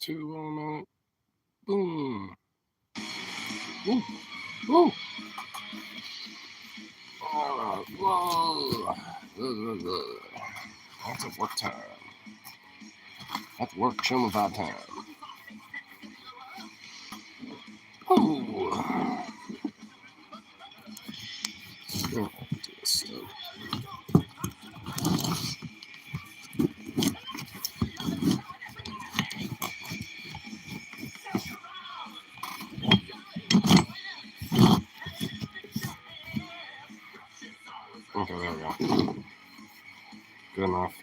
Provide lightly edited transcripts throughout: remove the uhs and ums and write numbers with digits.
Two on it. Boom. Woo. Woo. Whoa. That's a work time. That's work chilling vibe time. Ooh. Oh, this stuff. Okay, there we go. Good enough.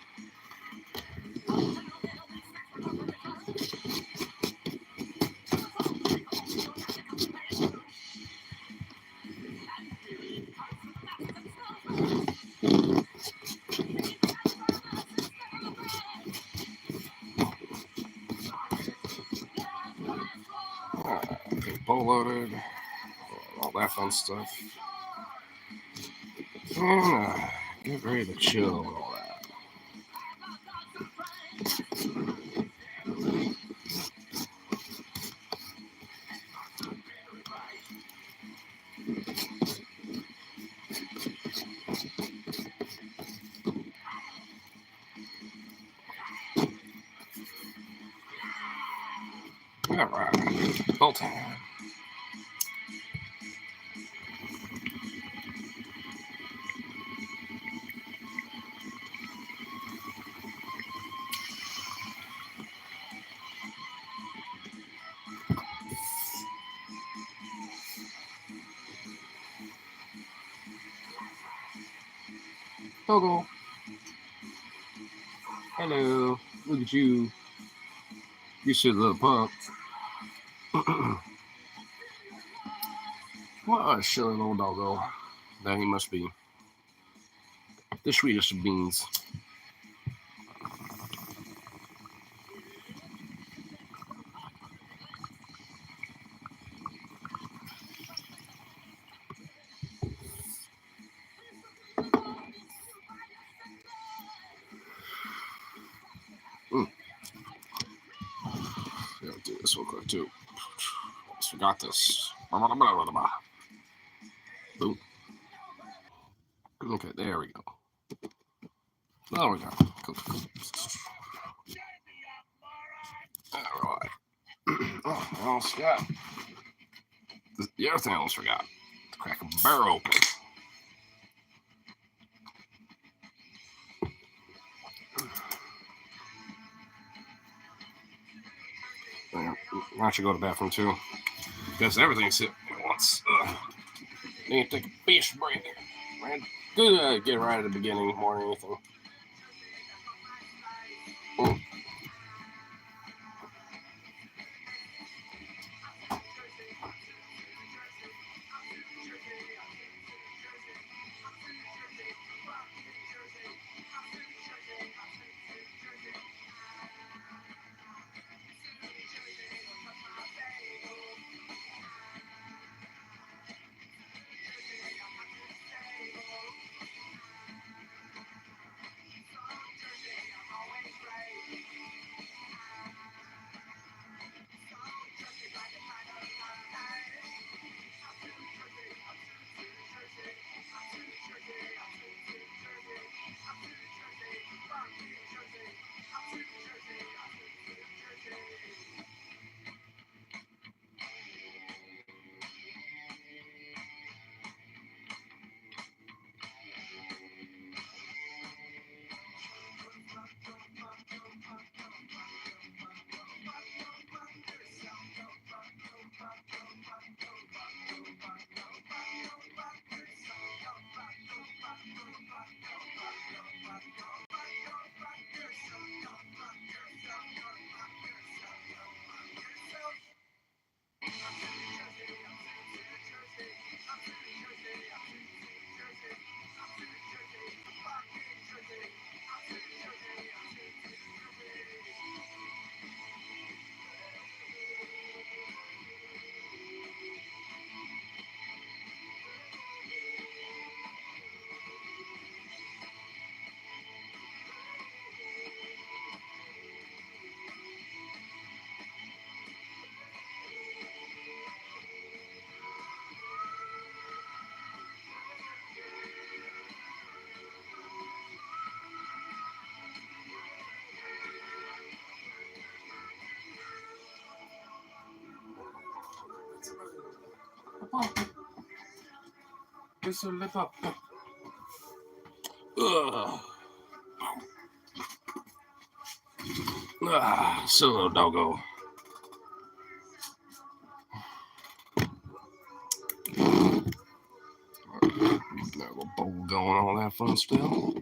Okay, bow loaded. All that fun stuff. And get ready to chill and all that. All right, bolt time. Togo. Hello. Look at you. You should little punk. What a silly little doggo. That he must be. The sweetest of beans. Yeah, I'll do this real quick too. Almost forgot this. Boom. Okay, there we go. There we go. Cool. All right. Oh, I almost forgot. The other thing I almost forgot. To crack a barrel open. I should go to the bathroom too. Because everything's hit at once. Need to take a piss break. Good get right at the beginning more than anything. It's a lip up. Ugh. Silly doggo. Got a little bowl going, all that fun still.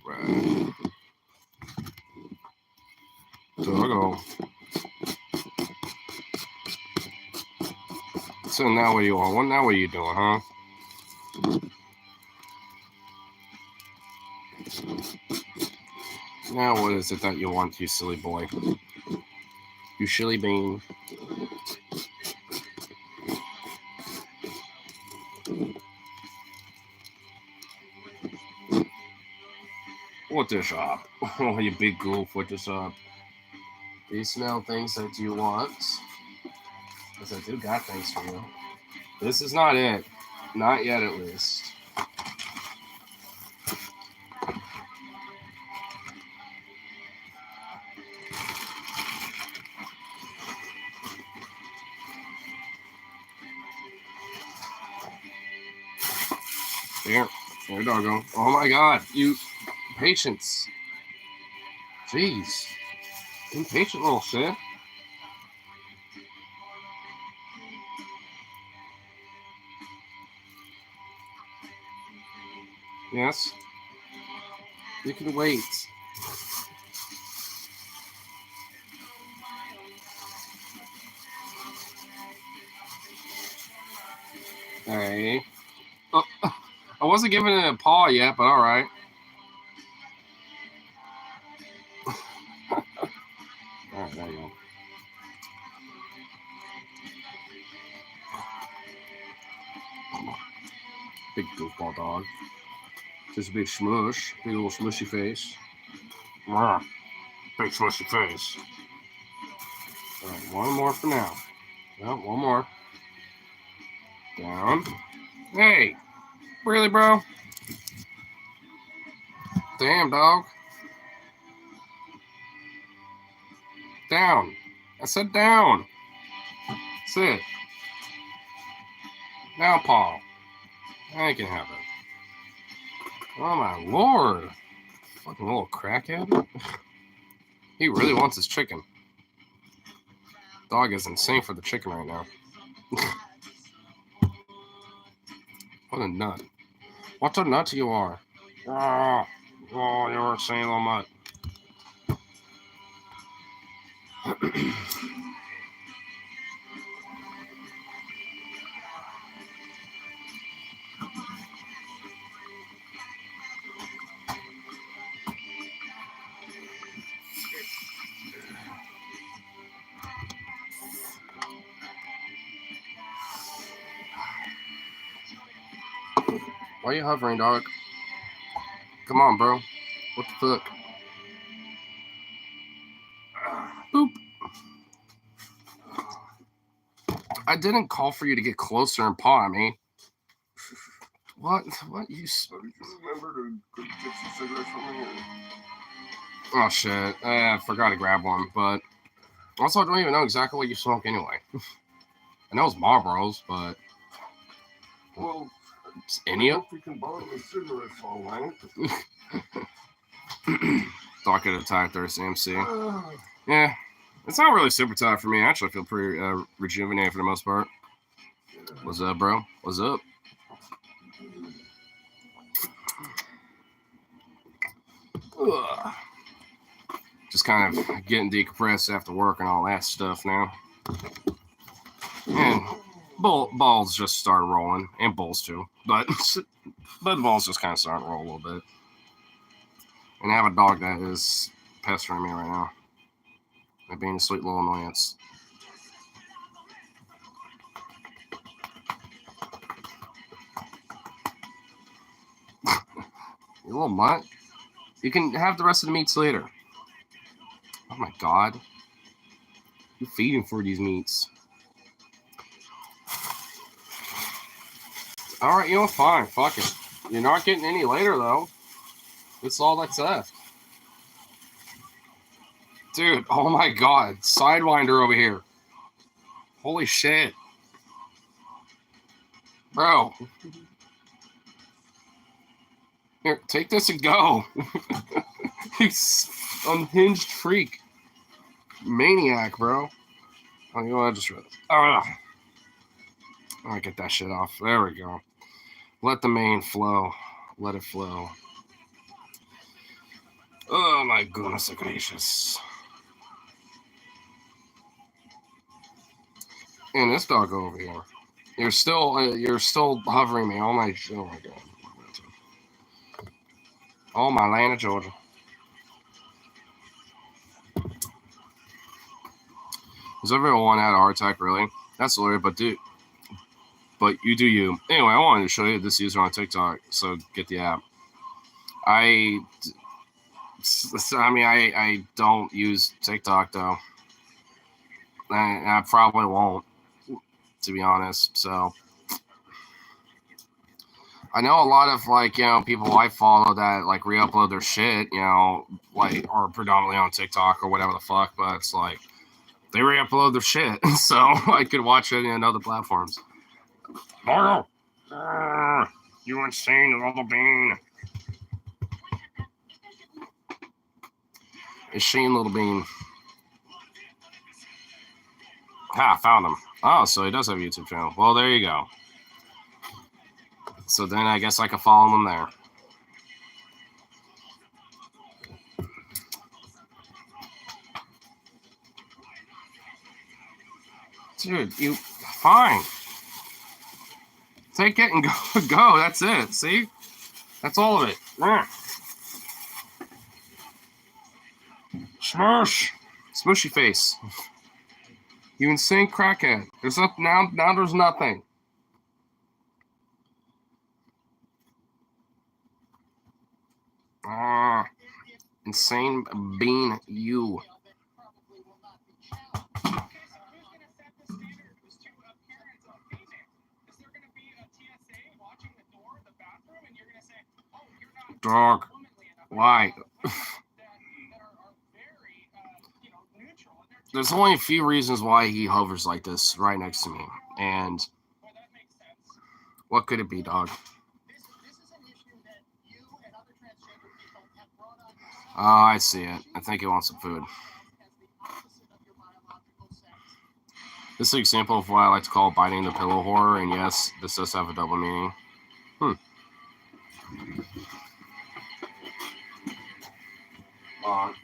Alright. Doggo. So now what do you want? Now what are you doing, huh? Now what is it that you want, you silly boy? You shilly bean. What this up? Oh, you big goof, what this up? Do you smell things that you want? Because I do got things for you. This is not it. Not yet, at least. There doggo. Oh my god, you patience. Jeez. Impatient little shit. Yes. You can wait. Hey. Oh, I wasn't giving it a paw yet, but alright. Alright, there you go. Big goofball dog. Just a big smush. Big little smushy face. Big smushy face. Alright, one more for now. Well, one more. Down. Hey! Really, bro? Damn, dog. Down. I said down. Sit. Now, paw. I can have it. Oh, my lord. Fucking little crackhead. He really wants his chicken. Dog is insane for the chicken right now. What a nut. What a nut you are. Oh, you're a insane little mutt. Why are you hovering, dog? Come on, bro. What the fuck? Boop. I didn't call for you to get closer and paw me. What? What? You remember to get some cigarettes from me? Oh, shit. I forgot to grab one, but also I don't even know exactly what you smoke anyway. I know it's Marlboros, but... Well... Any of you can borrow the cigarettes all right. Docket attack there, CMC. Yeah, it's not really super tight for me. I actually feel pretty rejuvenated for the most part. What's up, bro? What's up? Ugh. Just kind of getting decompressed after work and all that stuff now. And balls just started rolling, and bulls too, but balls just kind of starting to roll a little bit. And I have a dog that is pestering me right now. They're being a sweet little annoyance. You little mutt. You can have the rest of the meats later. Oh my god. You're feeding for these meats. Alright, you know, fine. Fuck it. You're not getting any later, though. That's all that's left. Dude, oh my god. Sidewinder over here. Holy shit. Bro. Here, take this and go. He's unhinged freak. Maniac, bro. Oh, you know what? I just read it. I'll get that shit off. There we go. Let the mane flow. Let it flow. Oh my goodness gracious. And this dog over here. You're still hovering me. Oh my god. Oh my land of Georgia. Does everyone had a heart attack, really? That's weird, but dude. But you do you. Anyway, I wanted to show you this user on TikTok, so get the app. I don't use TikTok, though. I probably won't, to be honest. So I know a lot of, like, people I follow that, like, re-upload their shit, like, or predominantly on TikTok or whatever the fuck, but it's like, they re-upload their shit, so I could watch it in other platforms. Mario! You insane little bean. It's Shane Little Bean. Ah, found him. Oh, so he does have a YouTube channel. Well, there you go. So then I guess I can follow him there. Dude, you fine. Take it and go. That's it. See? That's all of it. Smush. Smushy face. You insane crackhead. There's up now there's nothing. Insane bean you. Dog. Why? There's only a few reasons why he hovers like this right next to me. And what could it be, dog? Oh, I see it. I think he wants some food. This is an example of what I like to call biting the pillow horror, and yes, this does have a double meaning.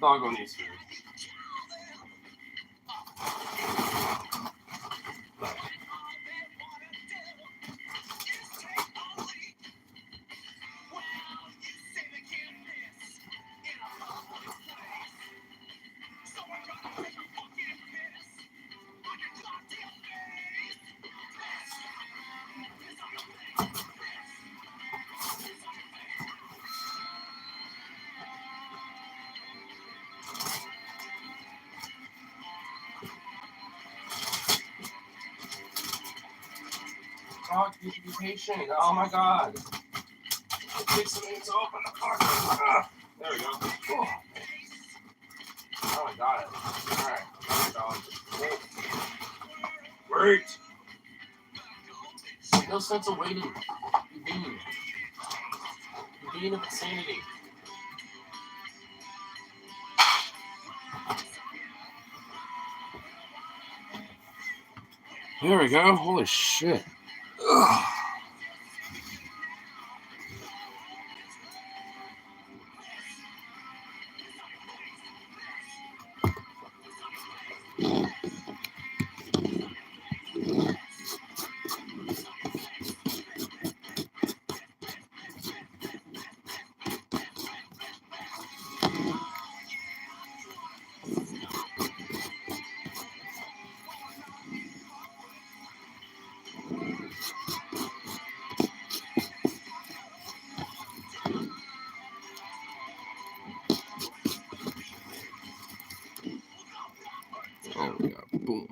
Doggo needs food. Dog, you should be patient. Oh my god. It takes a minute to open the fuck. There we go. Oh, I got it. Alright. Dog. Wait. No sense of waiting. You bean. You bean of insanity. There we go. Holy shit. Ugh. There we go. Boom.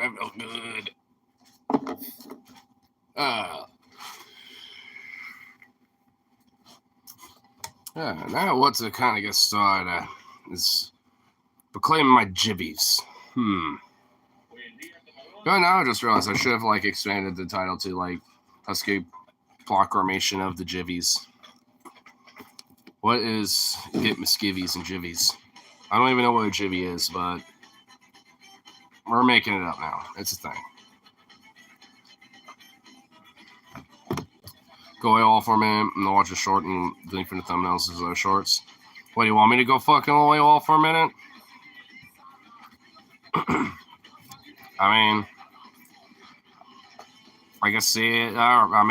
That feels good. Now what to kind of get started is proclaiming my jibbies. But now I just realized I should have like expanded the title to like Husky proclamation of the jivvies. What is hit miskivvies and jivvies? I don't even know what a jivvy is, but we're making it up now. It's a thing. Go AWOL for a minute and watch a short and link from the thumbnails of those shorts. What, do you want me to go fucking AWOL for a minute? I mean, I can see it. All right. I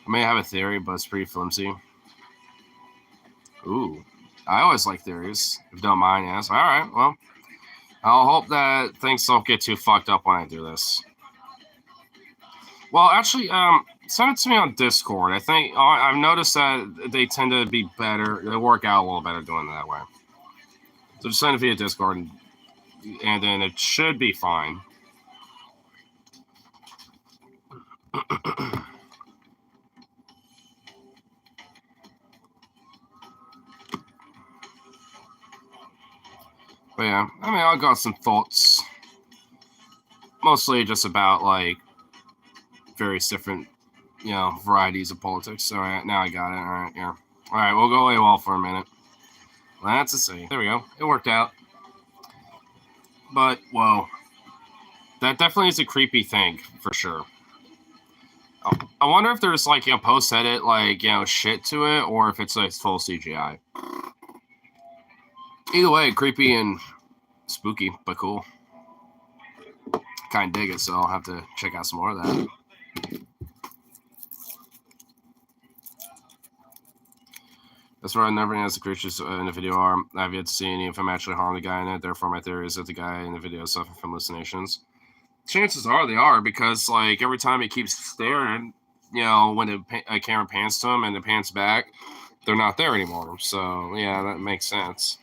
may have a theory, but it's pretty flimsy. Ooh. I always like theories. If you don't mind, yes. All right, well. I'll hope that things don't get too fucked up when I do this. Well, actually, send it to me on Discord. I think I've noticed that they tend to be better. They work out a little better doing it that way. So just send it via Discord, and then it should be fine. But yeah, I mean, I got some thoughts. Mostly just about, like, various different, varieties of politics. All right, now I got it. All right, yeah. All right, we'll go AWOL for a minute. Let's see. There we go. It worked out. But, whoa. That definitely is a creepy thing, for sure. I wonder if there's, like, post-edit, like, shit to it, or if it's, like, full CGI. Either way, creepy and spooky, but cool. Kind of dig it, so I'll have to check out some more of that. As far as never as the creatures in the video are, I have yet to see any of them actually harm the guy in it. Therefore, my theory is that the guy in the video is suffering from hallucinations. Chances are they are, because like every time he keeps staring, when the camera pans to him and the pans back, they're not there anymore. So yeah, that makes sense.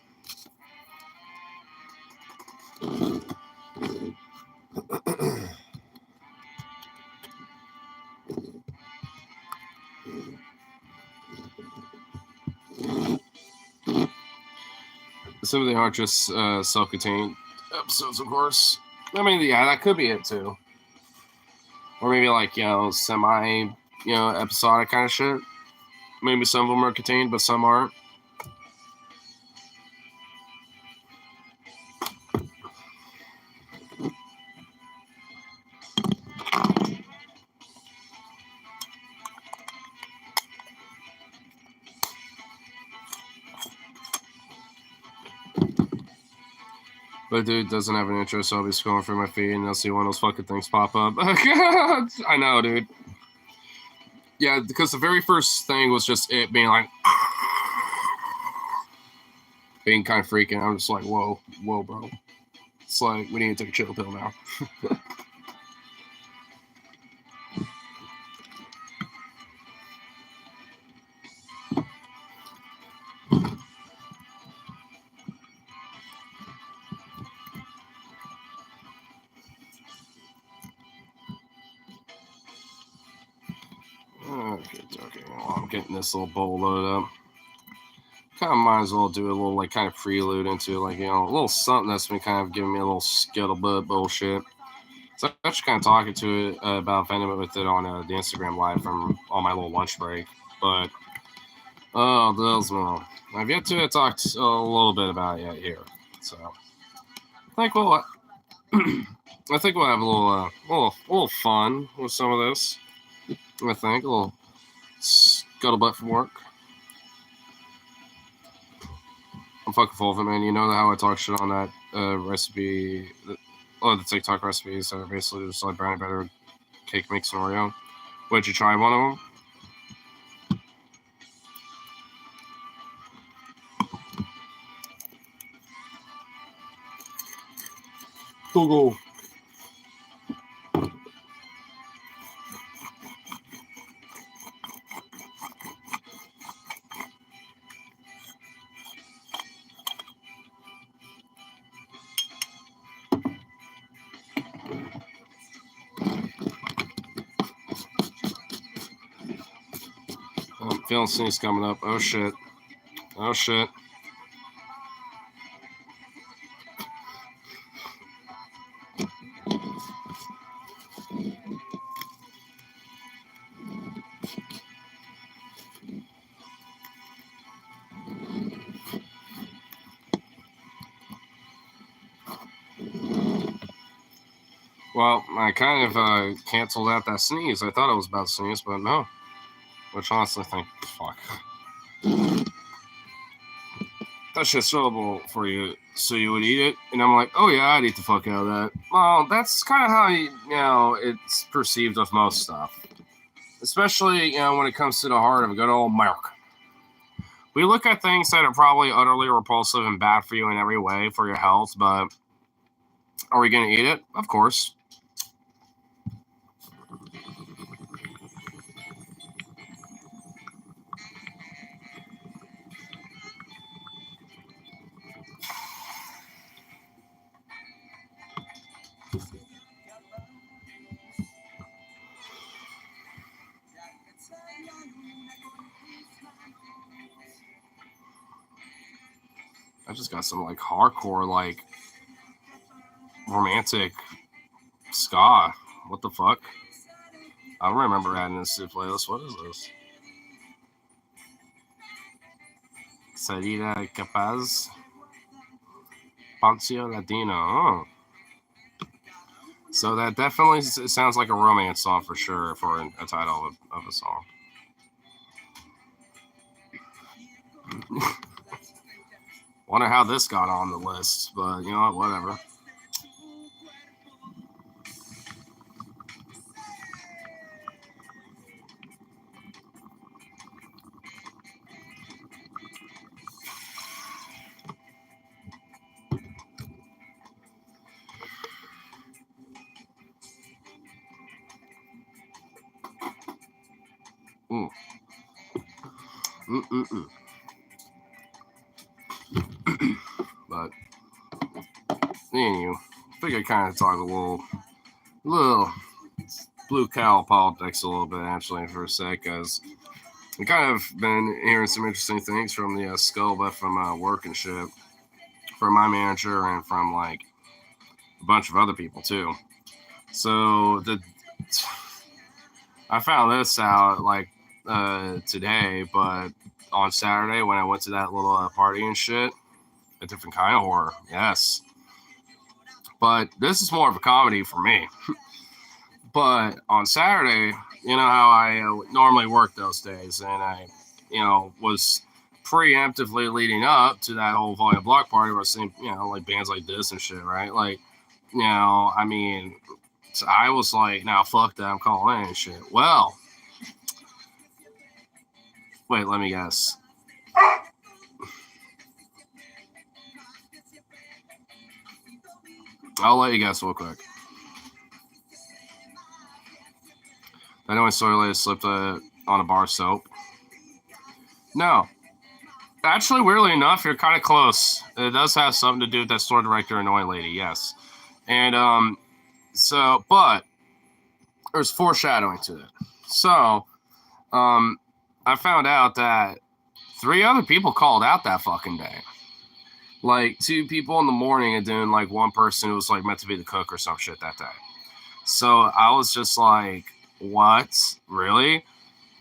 Some of them aren't just self-contained episodes, of course. I mean, yeah, that could be it too. Or maybe like, semi, episodic kind of shit. Maybe some of them are contained, but some aren't. But dude doesn't have an intro, so I'll be scrolling through my feed and I'll see one of those fucking things pop up. I know, dude. Yeah, because the very first thing was just it being like, being kind of freaking. I'm just like, whoa, bro. It's like, we need to take a chill pill now. Okay. Well, I'm getting this little bowl loaded up. Kind of might as well do a little, like, kind of prelude into, like, a little something that's been kind of giving me a little scuttlebutt bullshit. So I'm actually kind of talking to it about vending with it on the Instagram live from on my little lunch break. But, I've yet to talk a little bit about it yet here. So, I think we'll have a little fun with some of this. I think a little scuttlebutt from work. I'm fucking full of it, man. You know how I talk shit on that recipe, the TikTok recipes that are basically just like brownie butter cake mix and Oreo. Would you try one of them? Go. I'm feeling sneeze coming up. Oh shit. Oh shit. Well, I kind of canceled out that sneeze. I thought I was about to sneeze, but no. Which honestly, I think, fuck. That shit's terrible for you, so you would eat it? And I'm like, oh yeah, I'd eat the fuck out of that. Well, that's kind of how, it's perceived with most stuff. Especially, when it comes to the heart of good old America. We look at things that are probably utterly repulsive and bad for you in every way for your health, but are we going to eat it? Of course. I just got some like hardcore, like romantic ska. What the fuck? I don't remember adding this to the playlist. What is this? Salida Capaz. Pancio Latino. Oh. So that definitely sounds like a romance song for sure for a title of a song. Wonder how this got on the list, but you know what, whatever. Mm. Mm-mm-mm. But anyway, I think I kind of talked a little blue cow politics a little bit actually for a sec, because I kind of been hearing some interesting things from the scuttlebutt from work and shit, from my manager and from like a bunch of other people too. So I found this out like today, but on Saturday when I went to that little party and shit, a different kind of horror, yes. But this is more of a comedy for me. But on Saturday, you know how I normally work those days, and I, was preemptively leading up to that whole volume block party where I was seeing, like bands like this and shit, right? Like, I mean, so I was like, now fuck that, I'm calling in and shit. Well, wait, let me guess. I'll let you guess real quick. I know I sort of slipped on a bar soap. No. Actually, weirdly enough, you're kind of close. It does have something to do with that store director annoying lady, yes. And but there's foreshadowing to it. So I found out that 3 other people called out that fucking day. Like 2 people in the morning, and then like 1 person who was like meant to be the cook or some shit that day. So I was just like, what? Really?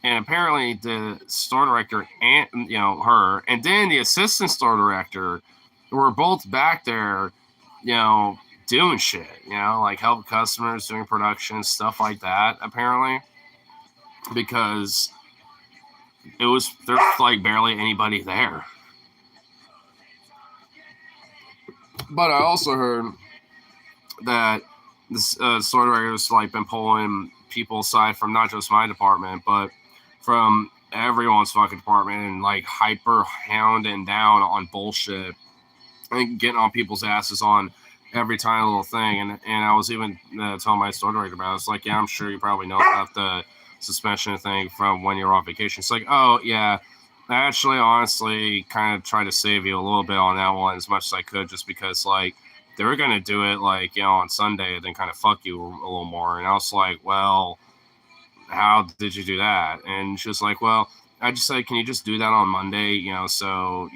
And apparently the store director and her, and then the assistant store director were both back there, doing shit, like help customers, doing production, stuff like that, apparently. Because there's like barely anybody there. But I also heard that this store director has like been pulling people aside from not just my department, but from everyone's fucking department, and like hyper hounding down on bullshit and getting on people's asses on every tiny little thing. And I was even telling my store director about it. I was like, yeah, I'm sure you probably know about the suspension thing from when you're on vacation. It's like, oh yeah, I actually honestly kind of tried to save you a little bit on that one as much as I could, just because like they were going to do it like, on Sunday and then kind of fuck you a little more. And I was like, well, how did you do that? And she was like, well, I just said, can you just do that on Monday? You know, so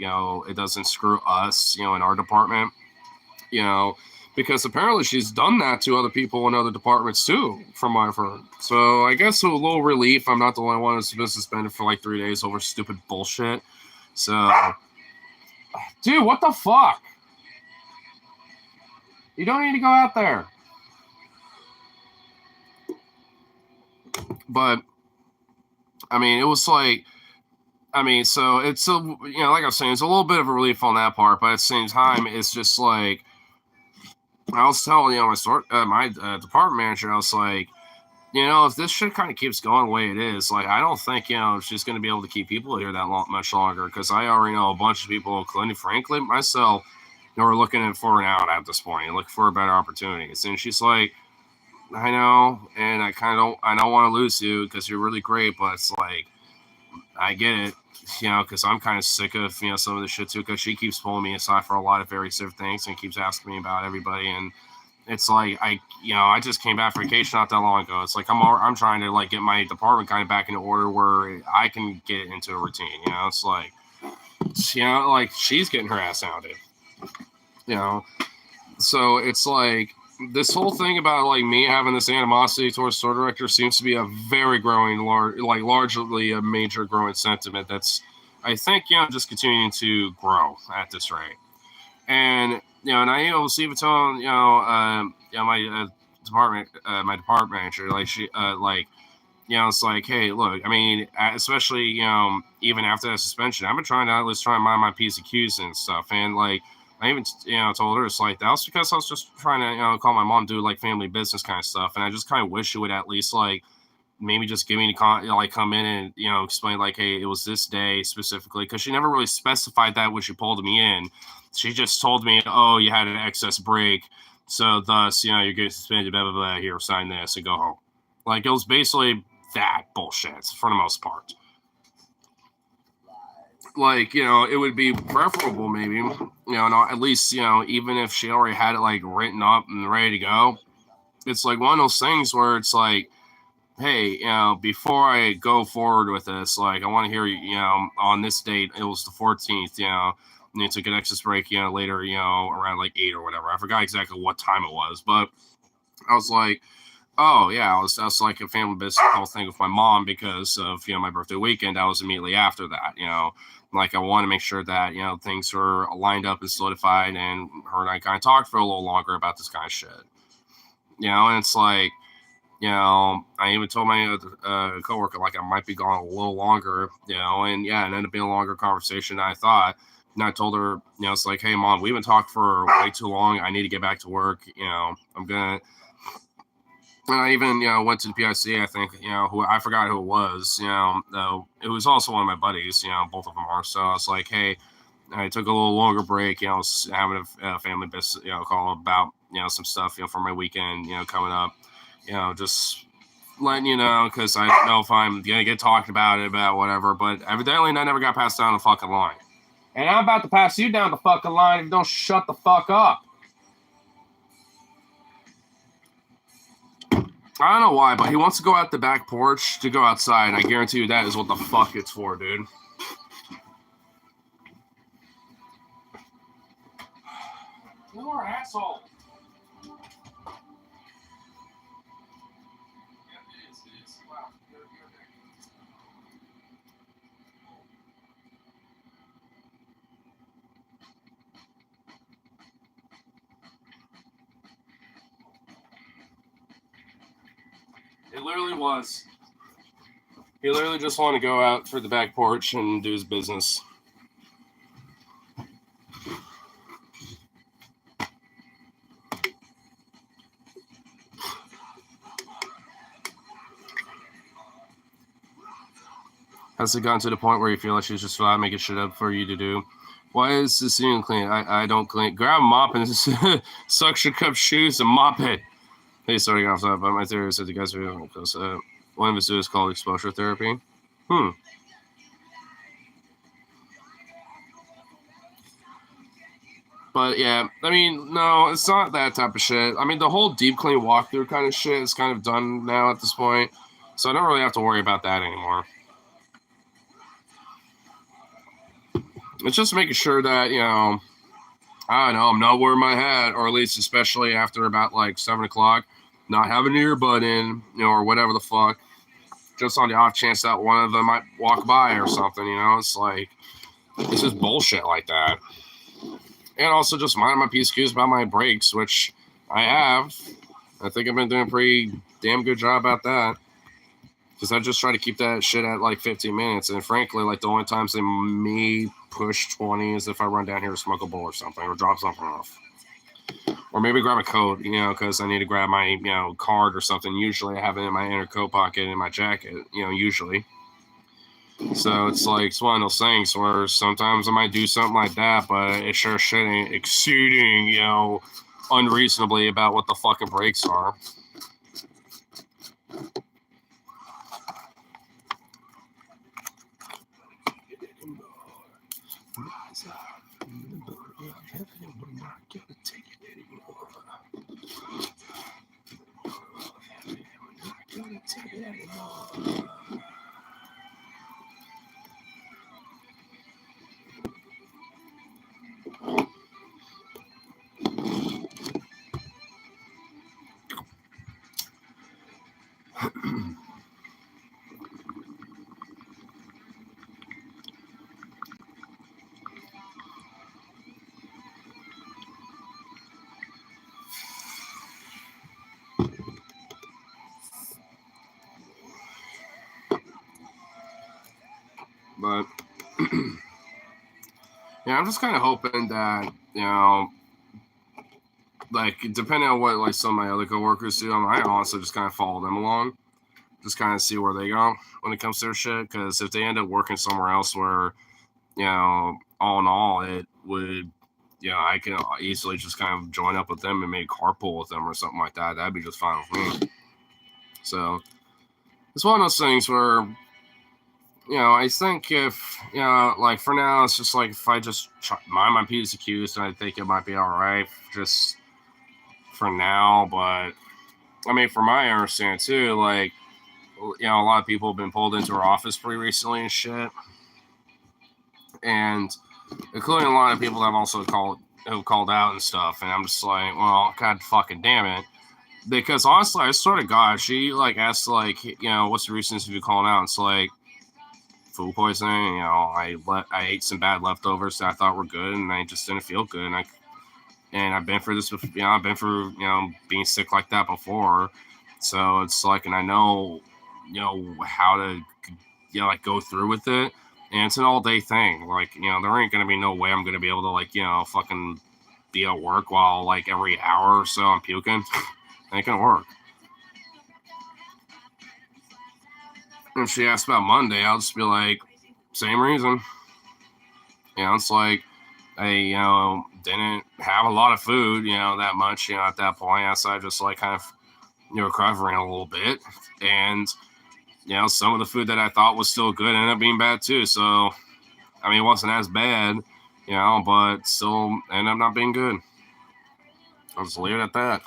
it doesn't screw us. You know, in our department. You know, because apparently she's done that to other people in other departments too, from what I've heard. So I guess a little relief. I'm not the only one who's been suspended for like 3 days over stupid bullshit. So, dude, what the fuck? You don't need to go out there. But I mean, it was like, I mean, so it's a, like I was saying, it's a little bit of a relief on that part, but at the same time, it's just like I was telling my department manager, I was like, if this shit kind of keeps going the way it is, like I don't think she's going to be able to keep people here that much longer, because I already know a bunch of people, including frankly myself, are looking for an out at this point, looking for better opportunities. And she's like, I know, and I don't want to lose you because you're really great, but it's like I get it, because I'm kind of sick of some of the shit too, because she keeps pulling me aside for a lot of very different things and keeps asking me about everybody. And it's like I just came back from vacation not that long ago. It's like I'm trying to like get my department kind of back into order where I can get into a routine. It's like like she's getting her ass hounded. So it's like this whole thing about like me having this animosity towards store director seems to be a very largely a major growing sentiment that's, I think, just continuing to grow at this rate. And and I was even telling my department manager, like she it's like, hey, look, I mean, especially even after that suspension, I've been trying to at least try and mind my P's and Q's and stuff. And like I even told her, it's like that was because I was just trying to call my mom, do like family business kind of stuff, and I just kind of wish she would at least like maybe just give me come in and explain like, hey, it was this day specifically, because she never really specified that when she pulled me in. She just told me, oh, you had an excess break, so thus you're getting suspended, blah blah blah, here, sign this and go home. Like it was basically that bullshit for the most part. Like it would be preferable maybe not, at least even if she already had it like written up and ready to go. It's like one of those things where it's like, hey, before I go forward with this, like I want to hear on this date, it was the 14th, and you took an excess break later, around like 8 or whatever. I forgot exactly what time it was, but I was like, oh yeah, I was like a family business whole thing with my mom because of my birthday weekend. I was immediately after that, like I want to make sure that things were lined up and solidified, and her and I kind of talked for a little longer about this kind of shit, and it's like I even told my coworker like I might be gone a little longer, and yeah, it ended up being a longer conversation than I thought. And I told her, it's like, hey mom, we've been talking for way too long, I need to get back to work, I'm gonna. And I even, went to the PIC, I think, who I forgot who it was, though it was also one of my buddies, both of them are. So I was like, hey, I took a little longer break, I was having a family business, call about, some stuff, for my weekend, coming up, just letting you know, because I don't know if I'm going to get talked about whatever, but evidently I never got passed down the fucking line. And I'm about to pass you down the fucking line if you don't shut the fuck up. I don't know why, but he wants to go out the back porch to go outside, and I guarantee you that is what the fuck it's for, dude. You are an asshole. It is. Wow. It literally was. He literally just wanted to go out for the back porch and do his business. Has it gotten to the point where you feel like she's just flat making shit up for you to do? Why is this even clean? I don't clean. Grab a mop and suction cup shoes and mop it. Hey, starting off that, but my theory is that the guys are because one of his is called exposure therapy. But yeah, I mean, no, it's not that type of shit. I mean, the whole deep clean walkthrough kind of shit is kind of done now at this point, so I don't really have to worry about that anymore. it's just making sure that, I don't know, I'm not wearing my hat, or at least especially after about like 7 o'clock, not having an earbud in, or whatever the fuck, just on the off chance that one of them might walk by or something, it's like, it's just bullshit like that. And also just minding my PSQs about my breaks, which I have. I think I've been doing a pretty damn good job about that. Because I just try to keep that shit at like 15 minutes. And frankly, like the only times they may push 20 is if I run down here to smoke a bowl or something, or drop something off. Or maybe grab a coat, because I need to grab my, card or something. Usually I have it in my inner coat pocket in my jacket, usually. So it's like, it's one of those things where sometimes I might do something like that, but it sure shouldn't exceeding, unreasonably about what the fucking breaks are. But yeah, I'm just kind of hoping that, like, depending on what like some of my other coworkers do, I might also just kind of follow them along, just kind of see where they go when it comes to their shit. Because if they end up working somewhere else where, all in all, it would, I can easily just kind of join up with them and make carpool with them or something like that. That'd be just fine with me. So it's one of those things where, I think if, like for now, it's just like if I just mind my P's and Q's, then I think it might be all right just for now. But I mean, from my understanding too, like, a lot of people have been pulled into our office pretty recently and shit. And including a lot of people that have also called out and stuff. And I'm just like, well, god fucking damn it. Because honestly, I swear to God, she like asked like, what's the reasons for you calling out? It's like food poisoning. I ate some bad leftovers that I thought were good, and I just didn't feel good. And I've been for this, I've been for being sick like that before. So it's like, and I know, how to, like go through with it. And it's an all day thing. Like, there ain't gonna be no way I'm gonna be able to like, fucking be at work while like every hour or so I'm puking. Ain't gonna work. If she asks about Monday, I'll just be like, same reason. It's like I, didn't have a lot of food, that much, at that point. Outside just like kind of, recovering a little bit. And, some of the food that I thought was still good ended up being bad too. So, I mean, it wasn't as bad, but still ended up not being good. I'll just leave it at that.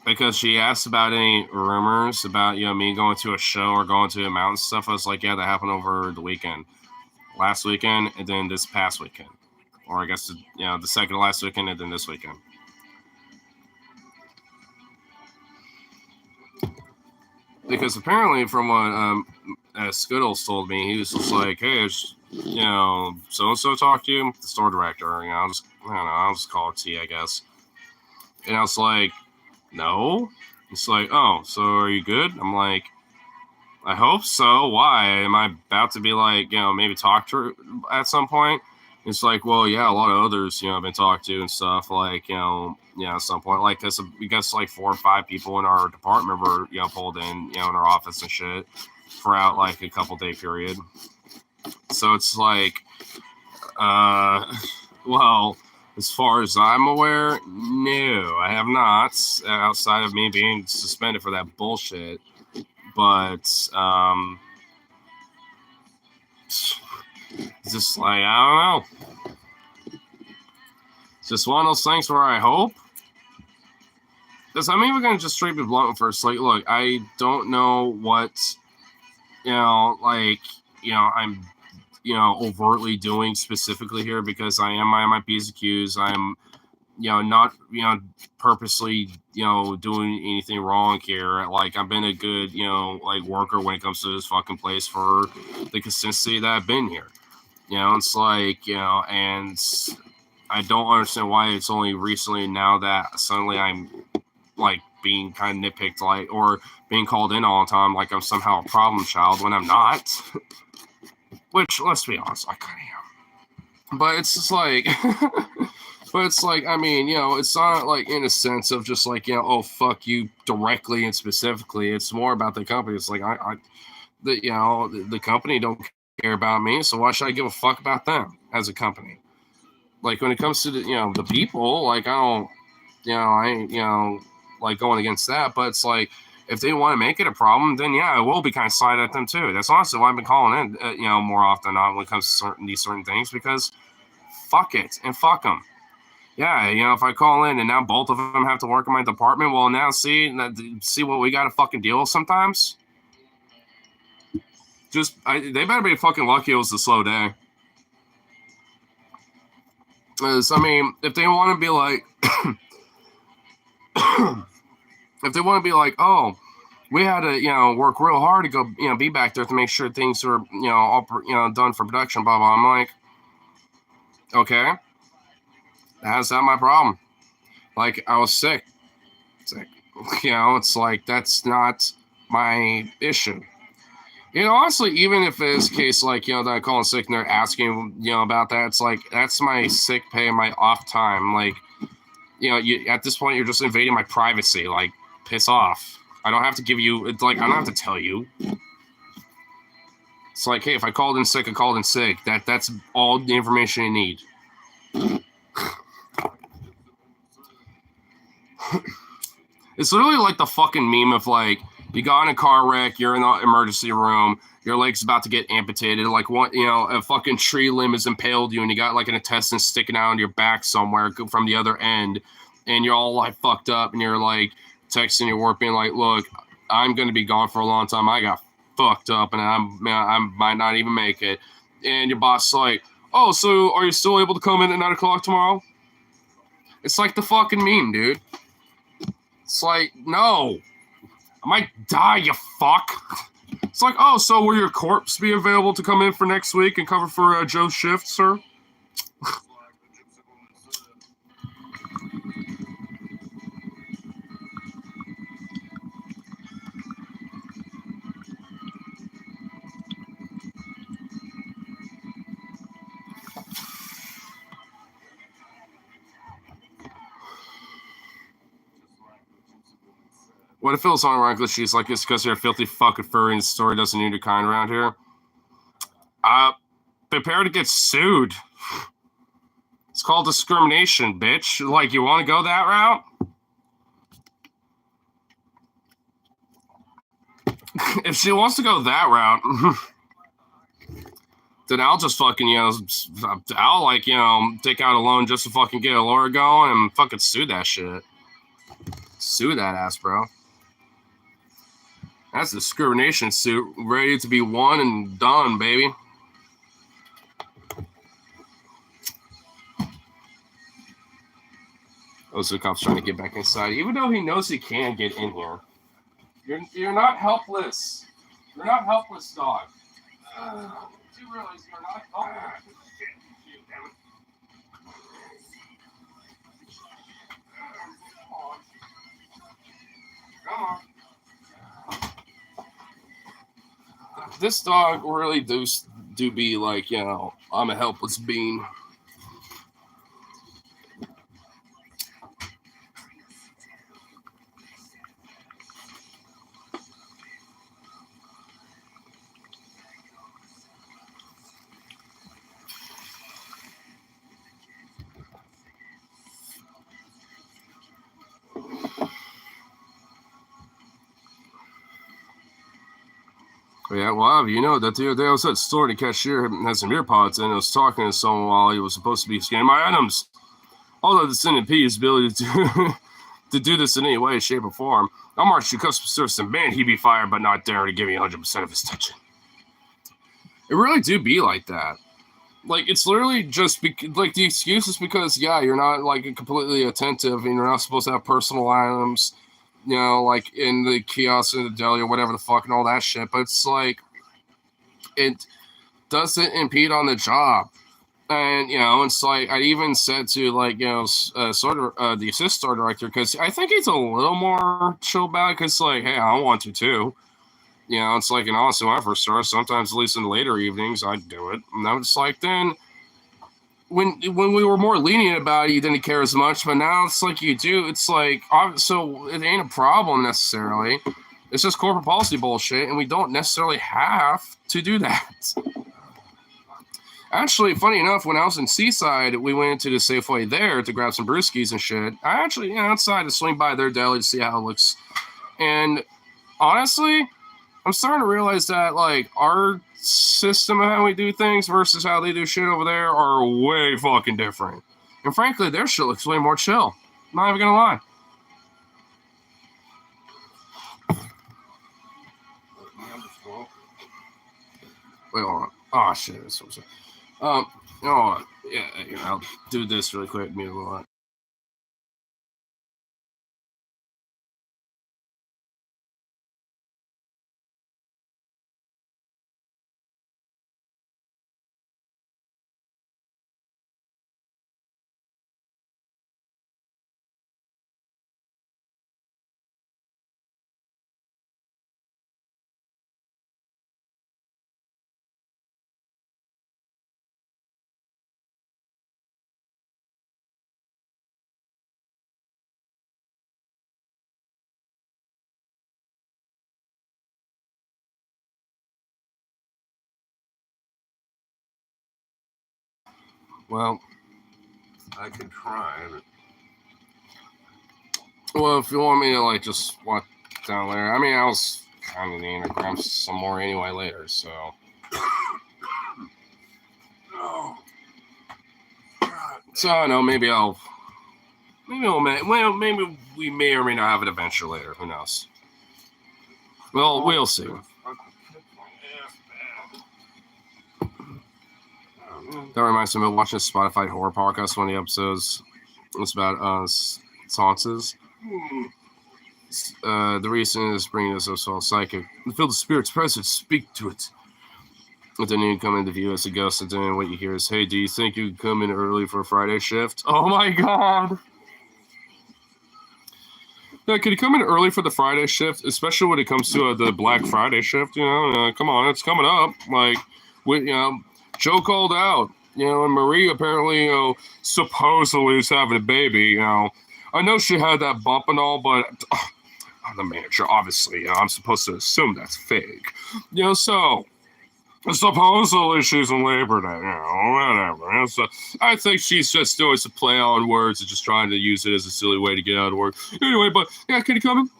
Because she asked about any rumors about, me going to a show or going to a mountain stuff. I was like, yeah, that happened over the weekend. Last weekend, and then this past weekend. Or I guess, the second to last weekend, and then this weekend. Because apparently, from what Skittles told me, he was just like, hey, so-and-so talked to you, the store director. I'll just call it T, I guess. And I was like, no. It's like, oh, so are you good? I'm like, I hope so. Why? Am I about to be like, maybe talk to her at some point? It's like, well, yeah, a lot of others, I've been talked to and stuff. Like, at some point, like, cause we guess like 4 or 5 people in our department were, pulled in, in our office and shit throughout like a couple day period. So it's like, well, as far as I'm aware, no, I have not, outside of me being suspended for that bullshit. But, it's just like, I don't know. It's just one of those things where I hope. Because I'm even going to just straight be blunt first. Like, look, I don't know what, like, I'm overtly doing specifically here, because I am my piece accused. I'm not purposely doing anything wrong here. Like, I've been a good like worker when it comes to this fucking place for the consistency that I've been here. It's like and I don't understand why it's only recently now that suddenly I'm like being kind of nitpicked, like, or being called in all the time like I'm somehow a problem child when I'm not. Which, let's be honest, I kind of am. But it's just like, but it's like, I mean, it's not like in a sense of just like, oh, fuck you directly and specifically. It's more about the company. It's like, the company don't care about me, so why should I give a fuck about them as a company? Like, when it comes to the people, like, I don't, I ain't, like going against that, but it's like, if they want to make it a problem, then yeah, I will be kind of slide at them too. That's honestly why I've been calling in, more often than not when it comes to these certain things, because fuck it and fuck them. Yeah, if I call in and now both of them have to work in my department, well, now see what we got to fucking deal with sometimes. They better be fucking lucky it was a slow day. Because, I mean, if they want to be like, oh, we had to, work real hard to go, be back there to make sure things are, all, done for production, blah, blah. I'm like, okay, that's not my problem. Like, I was sick. It's like, that's not my issue. Honestly, even if it's a case like, that I call in sick and they're asking, about that, it's like, that's my sick pay, my off time. Like, at this point, you're just invading my privacy. Like, piss off. I don't have to give you, it's like, I don't have to tell you. It's like, hey, if I called in sick, I called in sick. That's all the information you need. It's literally like the fucking meme of like, you got in a car wreck, you're in the emergency room, your leg's about to get amputated, like what, a fucking tree limb has impaled you and you got like an intestine sticking out on your back somewhere from the other end, and you're all like fucked up, and you're like texting your work being like, look, I'm going to be gone for a long time. I got fucked up and I might not even make it. And your boss is like, oh, so are you still able to come in at 9 o'clock tomorrow? It's like the fucking meme, dude. It's like, no, I might die, you fuck. It's like, oh, so will your corpse be available to come in for next week and cover for Joe's shift, sir? What if it was ironically she's like, it's because you're a filthy fucking furry and the story doesn't need your kind around here? Prepare to get sued. It's called discrimination, bitch. Like, you want to go that route? If she wants to go that route, then I'll just fucking, I'll like, take out a loan just to fucking get a lawyer going and fucking sue that shit. Sue that ass, bro. That's a discrimination suit ready to be won and done, baby. Oh, so the cop's trying to get back inside, even though he knows he can get in here. You're not helpless. You're not helpless, dog. You realize you're not helpless. Shit, damn it. Come on. This dog really do be like, I'm a helpless being. Yeah, well, that the other day I was at the store and the cashier had some ear pods and I was talking to someone while he was supposed to be scanning my items. Although this didn't impede his ability to do this in any way, shape, or form, I'll march to customer service and man, he'd be fired, but not dare to give me 100% of his attention. It really do be like that. Like, it's literally just like the excuse is because, yeah, you're not like completely attentive and you're not supposed to have personal items, you know, like in the kiosk in the deli or whatever the fuck and all that shit. But it's like, it doesn't impede on the job. And, you know, it's like, I even said to, like, you know, the assist store director, because I think he's a little more chill about it, because, like, hey, I want to too. You know, it's like, and honestly, when I first started, sometimes at least in the later evenings, I'd do it. And I'm just like, then when we were more lenient about it, you didn't care as much. But now it's like you do. It's like, so it ain't a problem necessarily. It's just corporate policy bullshit, and we don't necessarily have to do that. Actually, funny enough, when I was in Seaside, we went into the Safeway there to grab some brewskis and shit. I actually, you know, outside to swing by their deli to see how it looks. And honestly, I'm starting to realize that, like, our system of how we do things versus how they do shit over there are way fucking different. And frankly, their shit looks way more chill. I'm not even gonna lie. Wait, hold on. Oh, shit. That's what I'm saying. Yeah, I'll do this really quick. Mute a lot. Well, I could try. Well, if you want me to, like, just walk down there, I mean, I was kind of needing to grab some more anyway later, so. So I don't know. Maybe we may or may not have an adventure later. Who knows? Well, we'll see. That reminds me of watching a Spotify horror podcast. One of the episodes was about seances. The reason is bringing us so psychic. Feel the spirit's presence. Speak to it. But then you come into view as a ghost, and then what you hear is, "Hey, do you think you could come in early for a Friday shift?" Oh my god! Yeah, can you come in early for the Friday shift, especially when it comes to the Black Friday shift? You know, come on, it's coming up. Like, Joe called out. You know, and Marie apparently, supposedly is having a baby. You know, I know she had that bump and all, but I'm the manager, obviously. You know, I'm supposed to assume that's fake. You know, so supposedly she's in Labor Day. You know, whatever. You know, so I think she's just doing some play on words and just trying to use it as a silly way to get out of work. Anyway, but yeah, can you come in?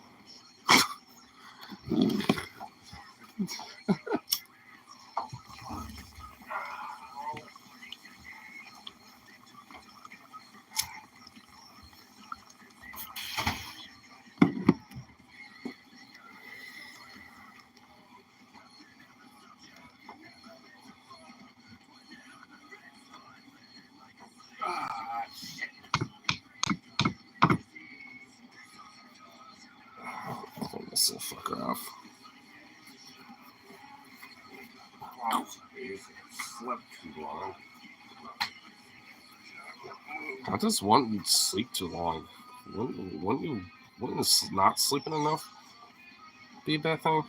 This will fuck her off. Slept too long. How does one sleep too long? Wouldn't not sleeping enough be a bad thing?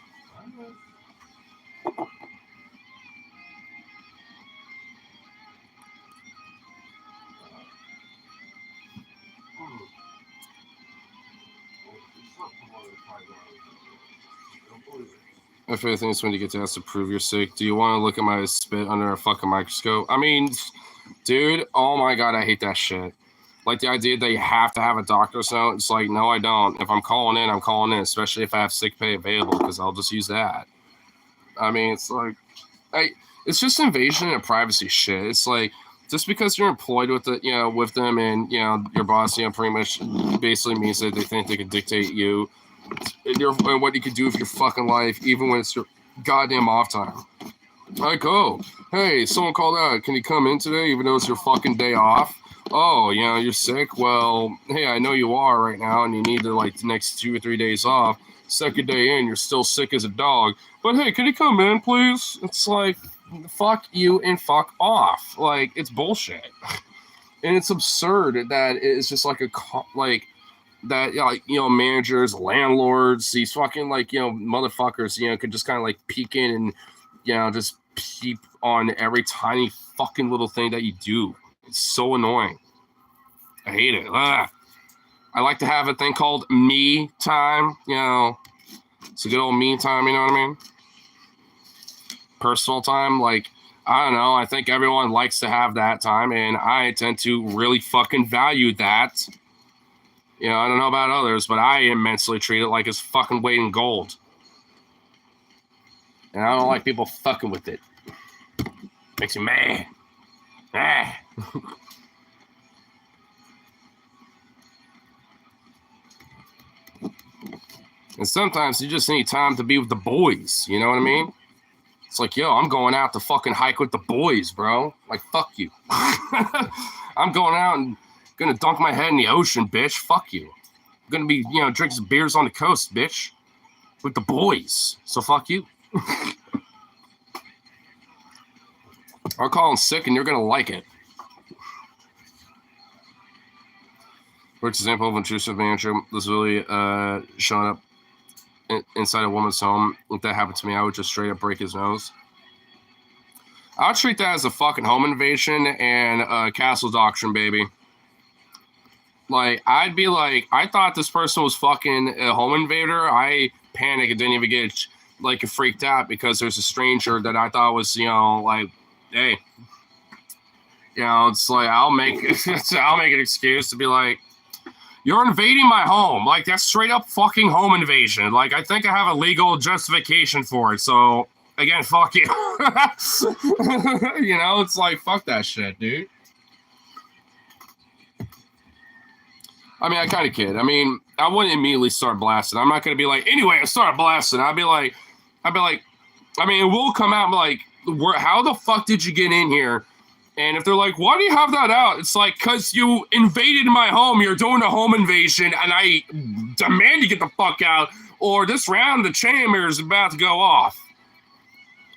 My favorite thing is when you get to ask to prove you're sick. Do you want to look at my spit under a fucking microscope? I mean, dude, oh my god, I hate that shit. Like the idea that you have to have a doctor's note. It's like, no, I don't. If I'm calling in, I'm calling in, especially if I have sick pay available, because I'll just use that. I mean, it's like, it's just invasion of privacy shit. It's like, just because you're employed with it, you know, with them, and you know your boss, you know, pretty much basically means that they think they can dictate you and what you can do with your fucking life, even when it's your goddamn off time. Like, oh, hey, someone called out. Can you come in today even though it's your fucking day off? Oh, you know, you're sick? Well, hey, I know you are right now and you need the next 2 or 3 days off. Second day in, you're still sick as a dog. But hey, can you come in, please? It's like, fuck you and fuck off. Like, it's bullshit. And it's absurd that it's just like that, managers, landlords, these fucking motherfuckers, could just kind of peek in and just peep on every tiny fucking little thing that you do. It's so annoying. I hate it. I like to have a thing called me time. It's a good old me time. You know what I mean? Personal time. I don't know. I think everyone likes to have that time, and I tend to really fucking value that. I don't know about others, but I immensely treat it like it's fucking weight in gold. And I don't like people fucking with it. Makes me mad. And sometimes you just need time to be with the boys. You know what I mean? It's like, yo, I'm going out to fucking hike with the boys, bro. Like, fuck you. I'm going out and gonna dunk my head in the ocean, bitch. Fuck you. I'm gonna be, drinking some beers on the coast, bitch. With the boys. So fuck you. I'll call in sick and you're gonna like it. For example, of intrusive manager was really showing up inside a woman's home. If that happened to me, I would just straight up break his nose. I'll treat that as a fucking home invasion and a castle doctrine, baby. I'd be like, I thought this person was fucking a home invader. I panicked and didn't even get freaked out because there's a stranger that I thought was, hey, it's like I'll make an excuse to be like, you're invading my home. That's straight up fucking home invasion. I think I have a legal justification for it. So again, fuck you. It's like, fuck that shit, dude. I mean, I kind of kid. I mean, I wouldn't immediately start blasting. I'm not going to be like, anyway, I started blasting. I'd be like, I mean, it will come out like, how the fuck did you get in here? And if they're like, why do you have that out? It's like, because you invaded my home. You're doing a home invasion, and I demand you get the fuck out, or this round the chamber is about to go off.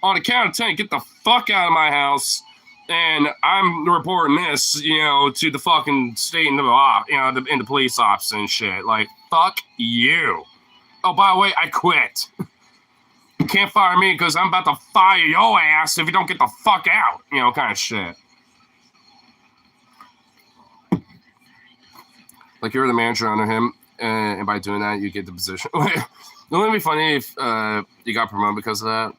On a count of 10, get the fuck out of my house, and I'm reporting this, to the fucking state and the police ops and shit. Fuck you. Oh, by the way, I quit. You can't fire me because I'm about to fire your ass if you don't get the fuck out. Kind of shit. You're the manager under him, and by doing that, you get the position. Wouldn't it be funny if you got promoted because of that?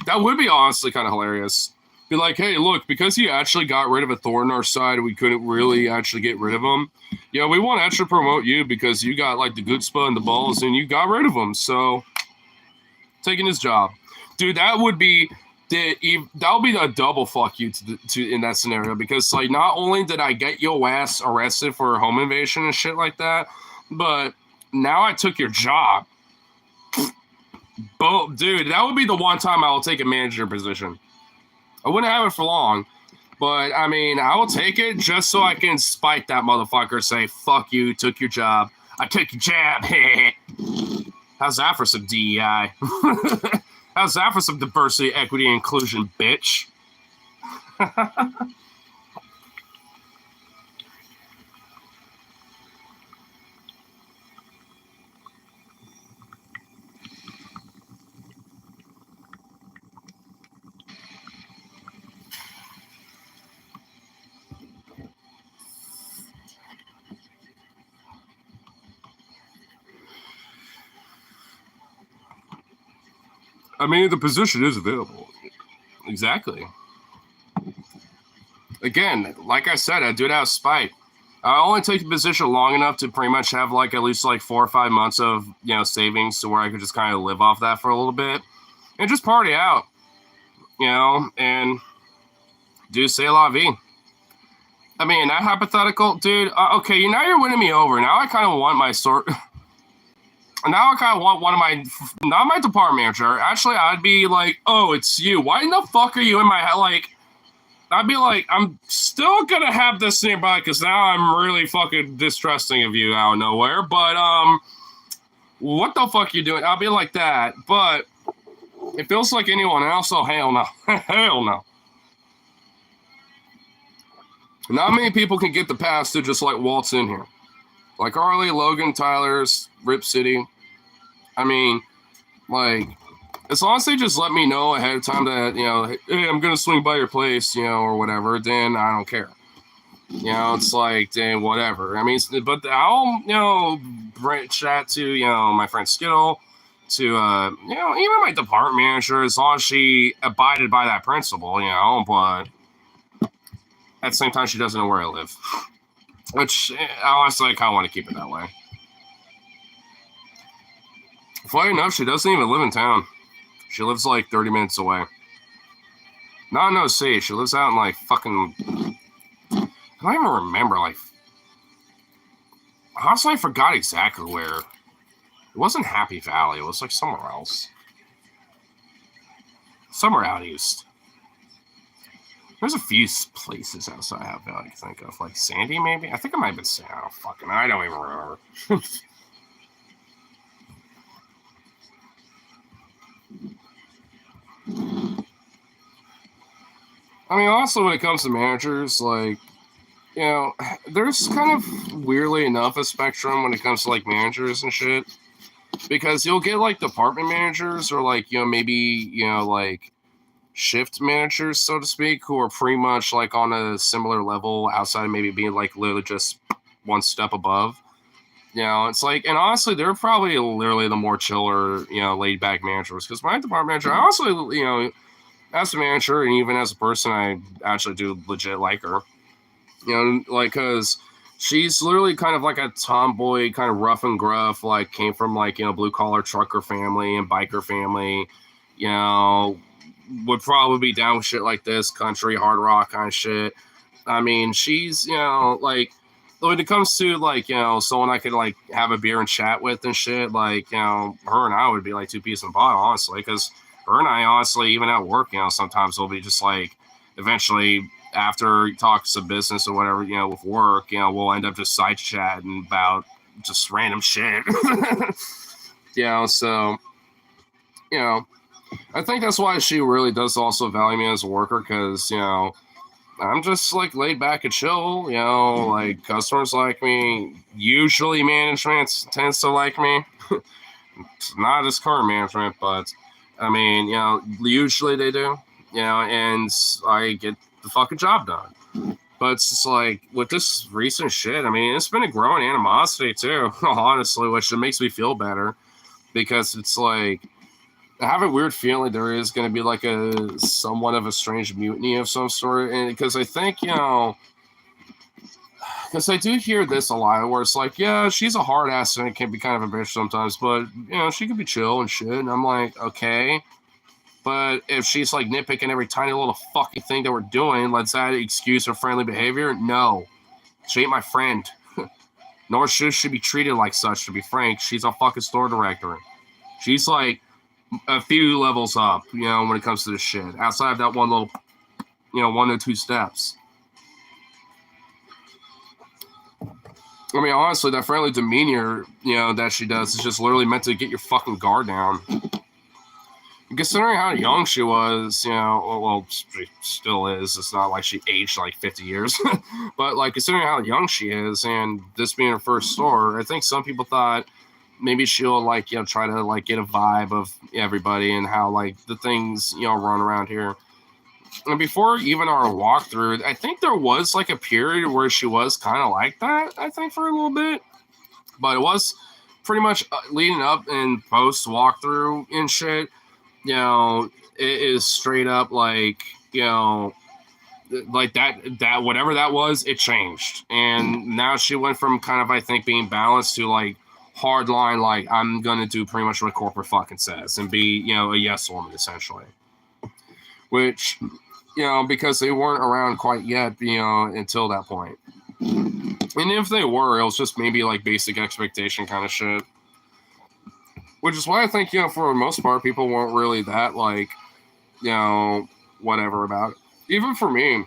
That would be honestly kind of hilarious. Be like, hey, look, because he actually got rid of a thorn in our side, we couldn't really actually get rid of him. Yeah, we want to actually promote you because you got the good spot and the balls, and you got rid of him. So, taking his job, dude, that would be a double fuck you to in that scenario, because not only did I get your ass arrested for a home invasion and shit like that, but now I took your job. Boom, dude, that would be the one time I will take a manager position. I wouldn't have it for long, but I mean, I will take it just so I can spite that motherfucker, say, fuck you, took your job. I took your job. How's that for some DEI? How's that for some diversity, equity, and inclusion, bitch? I mean, the position is available. Exactly. Again, like I said, I do it out of spite. I only take the position long enough to pretty much have at least 4 or 5 months of savings to where I could just kind of live off that for a little bit and just party out, and do say la vie. I mean, that hypothetical, dude. Okay, now you're winning me over. Now I kind of want my sort. Now I kind of want one of my, not my department manager. Actually, I'd be like, oh, it's you. Why in the fuck are you in my head? Like, I'd be like, I'm still gonna have this nearby because now I'm really fucking distrusting of you out of nowhere. But what the fuck you doing? I'll be like that. But it feels like anyone else. Oh hell no, hell no. Not many people can get the pass to just like waltz in here. Like Harley, Logan, Tyler's, Rip City. I mean, like, as long as they just let me know ahead of time that, you know, hey, I'm going to swing by your place, you know, or whatever, then I don't care. You know, it's like, then whatever. I mean, but I'll, you know, chat to, you know, my friend Skittle, to, you know, even my department manager, as long as she abided by that principle, you know, but at the same time, she doesn't know where I live. Which, honestly, I kind of want to keep it that way. Funny enough, she doesn't even live in town. She lives like 30 minutes away. Not in OC. She lives out in like fucking... I don't even remember, like... Honestly, I forgot exactly where. It wasn't Happy Valley. It was like somewhere else. Somewhere out east. There's a few places outside Happy Valley I can think of. Like Sandy, maybe? I think it might have been Sandy. I don't even remember. I mean, also when it comes to managers, like, you know, there's kind of, weirdly enough, a spectrum when it comes to, like, managers and shit. Because you'll get, like, department managers or, like, you know, maybe, you know, like, shift managers, so to speak, who are pretty much, like, on a similar level outside of maybe being, like, literally just one step above. You know, it's like, and honestly, they're probably literally the more chiller, you know, laid back managers. Because my department manager, I also, you know, as a manager and even as a person, I actually do legit like her. You know, like, because she's literally kind of like a tomboy, kind of rough and gruff, like, came from, like, you know, blue collar trucker family and biker family, you know, would probably be down with shit like this, country, hard rock kind of shit. I mean, she's, you know, like, when it comes to, like, you know, someone I could, like, have a beer and chat with and shit, like, you know, her and I would be like two peas in a pod, honestly, because her and I, honestly, even at work, you know, sometimes we'll be just like, eventually, after talks of business or whatever, you know, with work, you know, we'll end up just side chatting about just random shit. You know, so, you know, I think that's why she really does also value me as a worker, because, you know, I'm just like laid back and chill, you know, like customers like me. Usually management tends to like me. Not as current management, but I mean, you know, usually they do, you know, and I get the fucking job done. But it's just like with this recent shit, I mean, it's been a growing animosity too, honestly, which it makes me feel better because it's like, I have a weird feeling there is going to be like a somewhat of a strange mutiny of some sort. And because I think, you know, because I do hear this a lot where it's like, yeah, she's a hard ass and it can be kind of a bitch sometimes, but, you know, she can be chill and shit. And I'm like, okay. But if she's like nitpicking every tiny little fucking thing that we're doing, let's that excuse her friendly behavior? No. She ain't my friend. Nor should she be treated like such, to be frank. She's a fucking store director. She's like a few levels up, you know, when it comes to this shit. Outside of that one little, you know, 1 or 2 steps. I mean, honestly, that friendly demeanor, you know, that she does is just literally meant to get your fucking guard down. Considering how young she was, you know, well, she still is. It's not like she aged like 50 years. But, like, considering how young she is and this being her first store, I think some people thought maybe she'll, like, you know, try to, like, get a vibe of everybody and how, like, the things, you know, run around here. And before even our walkthrough, I think there was, like, a period where she was kind of like that, I think, for a little bit. But it was pretty much leading up and post walkthrough and shit. You know, it is straight up like, you know, like that whatever that was, it changed. And now she went from kind of, I think, being balanced to like hard line, like I'm gonna do pretty much what corporate fucking says and be, you know, a yes woman essentially. Which, you know, because they weren't around quite yet, you know, until that point. And if they were, it was just maybe like basic expectation kind of shit. Which is why I think, for the most part, people weren't really that, whatever about it. Even for me,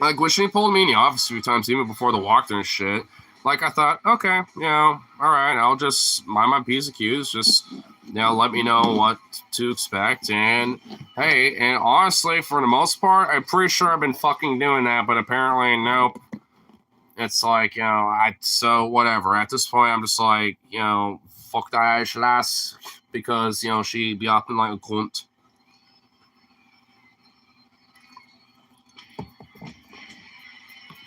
like, when she pulled me in the office a few times, even before the walkthrough and shit, like, I thought, okay, all right, I'll just mind my P's and Q's, just, let me know what to expect, and, hey, and honestly, for the most part, I'm pretty sure I've been fucking doing that, but apparently, nope. It's like, so whatever. At this point, I'm just like, fuck that lass, because, she be acting like a cunt.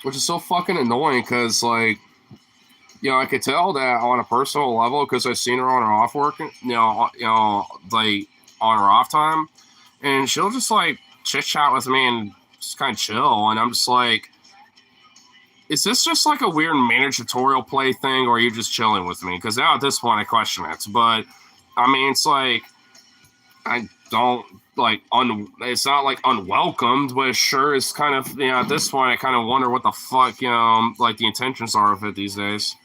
Which is so fucking annoying, because, like, I could tell that on a personal level, because I've seen her on her off work, like, on her off time, and she'll just, like, chit-chat with me and just kind of chill, and I'm just like, is this just like a weird managerial play thing, or are you just chilling with me? Because now at this point I question it. But I mean, it's like I don't like it's not like unwelcomed, but it sure is kind of at this point I kind of wonder what the fuck like the intentions are of it these days.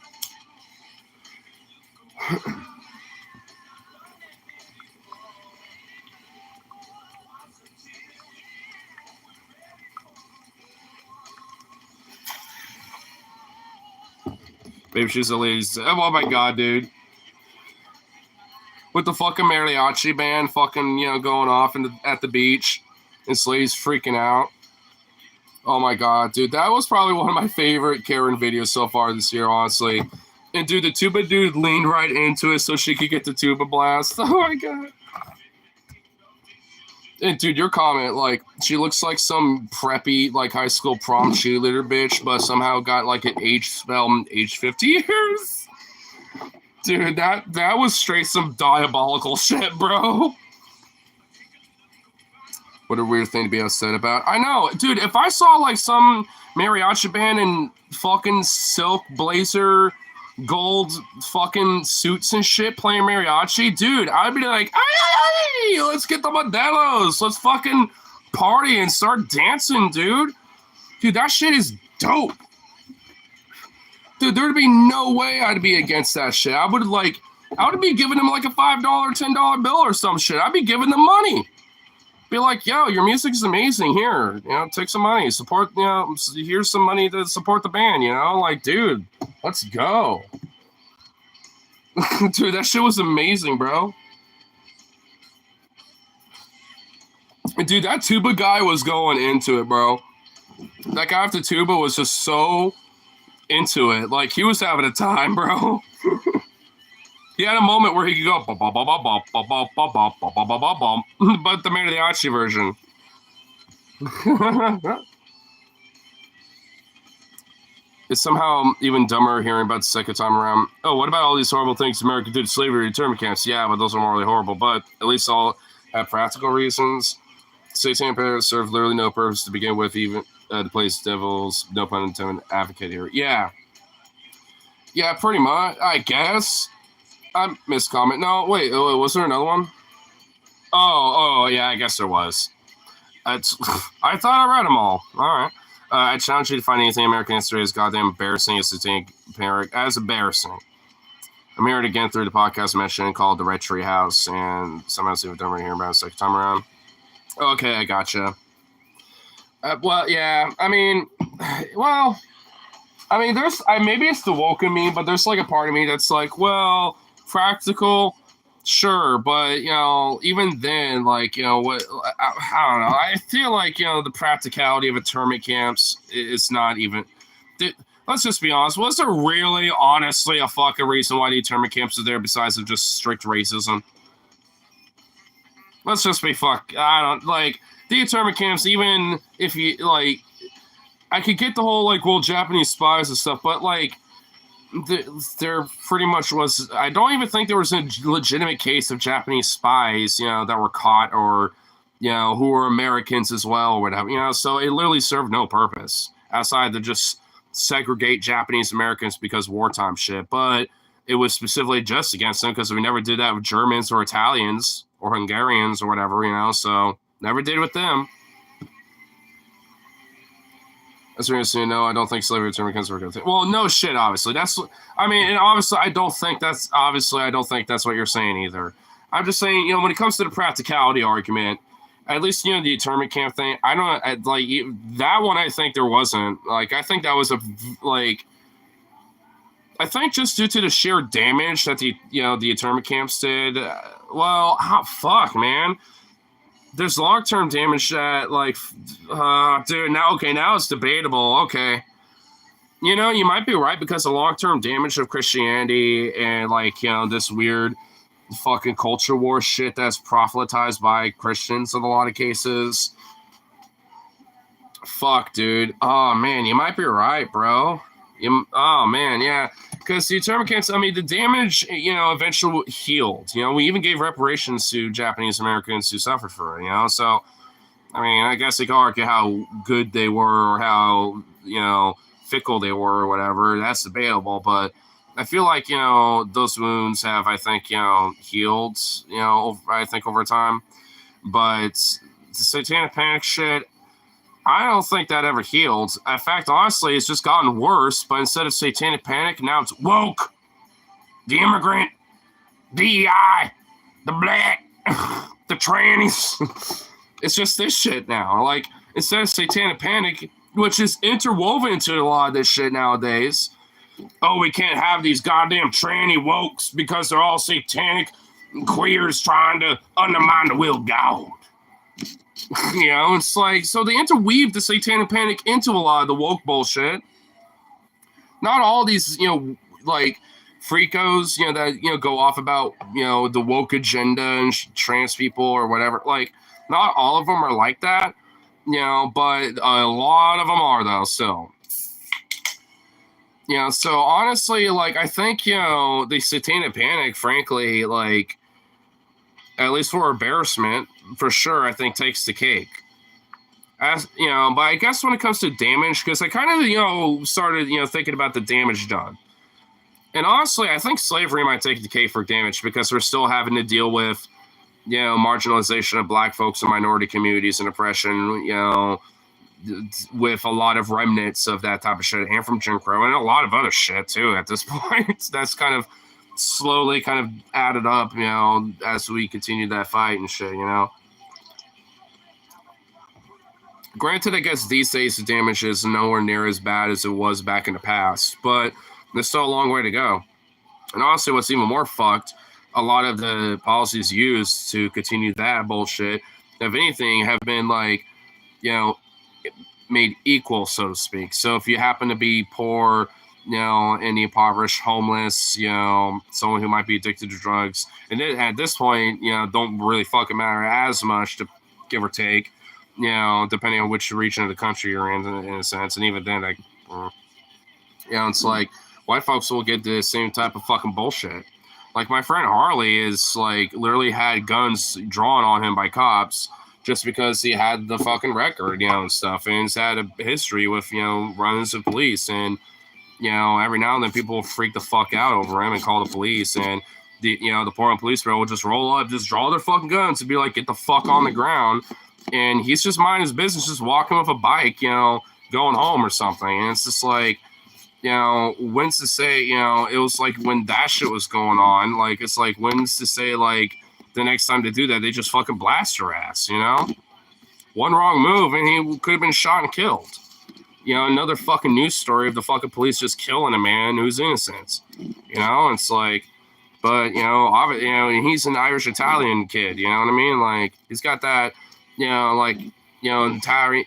Maybe she's a lady. Oh my god, dude. With the fucking mariachi band fucking, going off at the beach. And Slade's freaking out. Oh my god, dude. That was probably one of my favorite Karen videos so far this year, honestly. And dude, the tuba dude leaned right into it so she could get the tuba blast. Oh my god. And dude, your comment, like, she looks like some preppy, like, high school prom cheerleader bitch, but somehow got, like, an age 50 years? Dude, that was straight some diabolical shit, bro. What a weird thing to be upset about. I know, dude, if I saw, like, some mariachi band in fucking silk blazer, gold fucking suits and shit playing mariachi, dude, I'd be like, hey, let's get the Modelos. Let's fucking party and start dancing, dude. Dude, that shit is dope. Dude, there'd be no way I'd be against that shit. I would be giving them like a $5, $10 bill or some shit. I'd be giving them money. Be like, yo, your music is amazing. Here, take some money. Support, here's some money to support the band, Like, dude, let's go. Dude, that shit was amazing, bro. Dude, that tuba guy was going into it, bro. That guy with the tuba was just so into it. Like, he was having a time, bro. He had a moment where he could go, but the mariachi version. It's somehow even dumber hearing about the second time around. Oh, what about all these horrible things America did to slavery internment camps? Yeah, but those are morally horrible. But at least all have practical reasons. Satanic parents serve literally no purpose to begin with, even to place devil's, no pun intended, advocate here. Yeah. Yeah, pretty much, I guess. I missed comment. No, wait, was there another one? Oh, yeah, I guess there was. I thought I read them all. All right. I challenge you to find anything in American history as goddamn embarrassing as Satanic Parent. As embarrassing. I'm hearing it again through the podcast mentioned called The Red Tree House, and somehow see what I'm hearing about a second time around. Okay, I gotcha. Well, yeah, I mean, there's, maybe it's the woke in me, but there's like a part of me that's like, well, practical, sure, but even then, like, what, I don't know. I feel like the practicality of internment camps is not even. Let's just be honest. Was there really, honestly, a fucking reason why the internment camps are there besides of just strict racism? Let's just be I don't like the internment camps. Even if you like, I could get the whole like, well, Japanese spies and stuff, but like. There pretty much was. I don't even think there was a legitimate case of Japanese spies, that were caught, or who were Americans as well, or whatever. So it literally served no purpose outside to just segregate Japanese Americans because wartime shit. But it was specifically just against them because we never did that with Germans or Italians or Hungarians or whatever, So never did with them. No, I don't think slavery determined for good. Well, no shit, obviously. And obviously I don't think that's what you're saying either. I'm just saying, when it comes to the practicality argument, at least, the internment camp thing, that one, I think there wasn't. Like, I think that was I think just due to the sheer damage that the internment camps did, fuck, man. There's long-term damage that, dude, now it's debatable. Okay. You might be right because the long-term damage of Christianity and, this weird fucking culture war shit that's proselytized by Christians in a lot of cases. Fuck, dude. Oh, man, you might be right, bro. Oh, man, yeah. Because the internment camps, the damage, eventually healed. We even gave reparations to Japanese Americans who suffered for it, So, I guess they can argue how good they were or how, fickle they were or whatever. That's debatable. But I feel like, those wounds have, I think, healed, I think over time. But the satanic panic shit, I don't think that ever healed. In fact, honestly, it's just gotten worse. But instead of satanic panic, now it's woke, the immigrant, DEI, the black, the trannies. It's just this shit now. Like, instead of satanic panic, which is interwoven into a lot of this shit nowadays. Oh, we can't have these goddamn tranny wokes because they're all satanic queers trying to undermine the will of God. It's like, so they interweave the satanic panic into a lot of the woke bullshit. Not all these, freakos, that, go off about, the woke agenda and trans people or whatever. Like, not all of them are like that, but a lot of them are, though, still. So honestly, I think, the satanic panic, frankly, at least for embarrassment, for sure, I think takes the cake. But I guess when it comes to damage, because I kind of, started, thinking about the damage done. And honestly, I think slavery might take the cake for damage because we're still having to deal with, marginalization of black folks and minority communities and oppression, with a lot of remnants of that type of shit, and from Jim Crow and a lot of other shit too at this point. That's kind of slowly kind of added up, as we continue that fight and shit, Granted, I guess these days the damage is nowhere near as bad as it was back in the past, but there's still a long way to go. And honestly, what's even more fucked, a lot of the policies used to continue that bullshit, if anything, have been made equal, so to speak. So if you happen to be poor, and impoverished, homeless, someone who might be addicted to drugs, and at this point, don't really fucking matter as much, to give or take, depending on which region of the country you're in a sense. And even then, it's like white folks will get the same type of fucking bullshit. Like my friend Harley is literally had guns drawn on him by cops just because he had the fucking record, and stuff, and he's had a history with, run-ins with police, and, every now and then people will freak the fuck out over him and call the police, and the Portland Police Bureau will just roll up, just draw their fucking guns and be like, get the fuck on the ground, and he's just minding his business, just walking with a bike, going home or something, and it's just like, when's to say, it was like when that shit was going on, it's like when's to say, the next time to do that, they just fucking blast your ass, One wrong move and he could have been shot and killed. Another fucking news story of the fucking police just killing a man who's innocent. It's like, but, he's an Irish-Italian kid, you know what I mean? He's got that,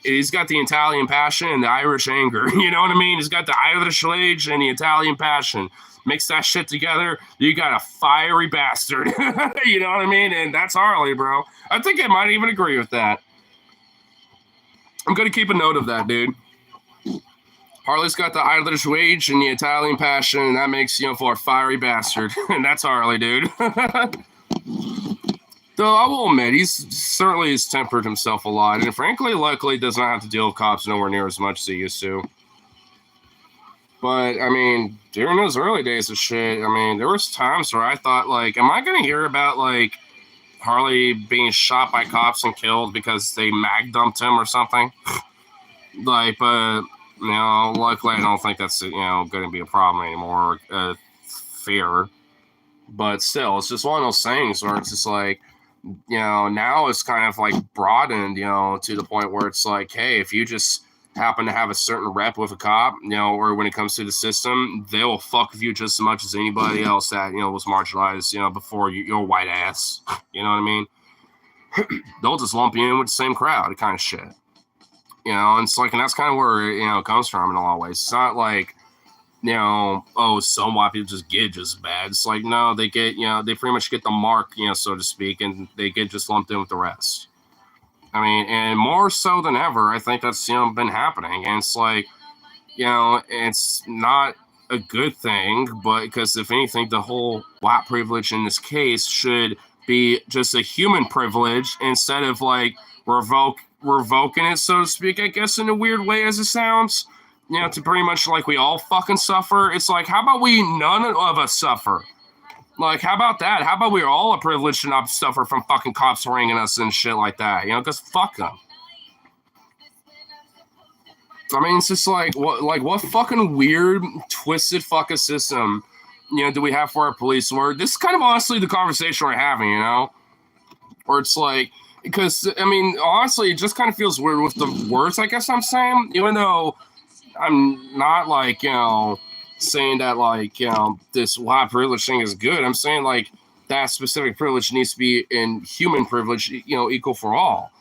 he's got the Italian passion and the Irish anger, you know what I mean? He's got the Irish rage and the Italian passion. Mix that shit together, you got a fiery bastard. You know what I mean? And that's Harley, bro. I think I might even agree with that. I'm going to keep a note of that, dude. Harley's got the Irish rage and the Italian passion, and that makes, for a fiery bastard. And that's Harley, dude. Though I will admit, he's certainly has tempered himself a lot, and frankly, luckily, does not have to deal with cops nowhere near as much as he used to. But, during those early days of shit, there was times where I thought, am I going to hear about, Harley being shot by cops and killed because they mag dumped him or something? But You know, luckily I don't think that's, you know, going to be a problem anymore. Fear. But still, it's just one of those things where it's just like, you know, now it's kind of like broadened, you know, to the point where it's like, hey, if you just happen to have a certain rep with a cop, you know, or when it comes to the system, they will fuck with you just as much as anybody else that, you know, was marginalized, you know, before your white ass. You know what I mean? They'll just lump you in with the same crowd, kind of shit. You know, and it's like, and that's kind of where, you know, it comes from in a lot of ways. It's not like, you know, oh, some white people just get just bad. It's like, no, they get, you know, they pretty much get the mark, you know, so to speak, and they get just lumped in with the rest. I mean, and more so than ever, I think that's, you know, been happening. And it's like, you know, it's not a good thing, but because if anything, the whole white privilege in this case should be just a human privilege instead of like revoking it, so to speak, I guess, in a weird way as it sounds. You know, to pretty much like we all fucking suffer. It's like, how about we none of us suffer? Like, how about that? How about we're all a privilege to not suffer from fucking cops haranguing us and shit like that? You know, because fuck them. I mean, it's just like what fucking weird, twisted fucking system, you know, do we have for our police? Where this is kind of honestly the conversation we're having, you know, where it's like, because I mean, honestly, it just kind of feels weird with the words. I guess I'm saying, even though I'm not like, you know, saying that like, you know, this white privilege thing is good. I'm saying like that specific privilege needs to be in human privilege, you know, equal for all.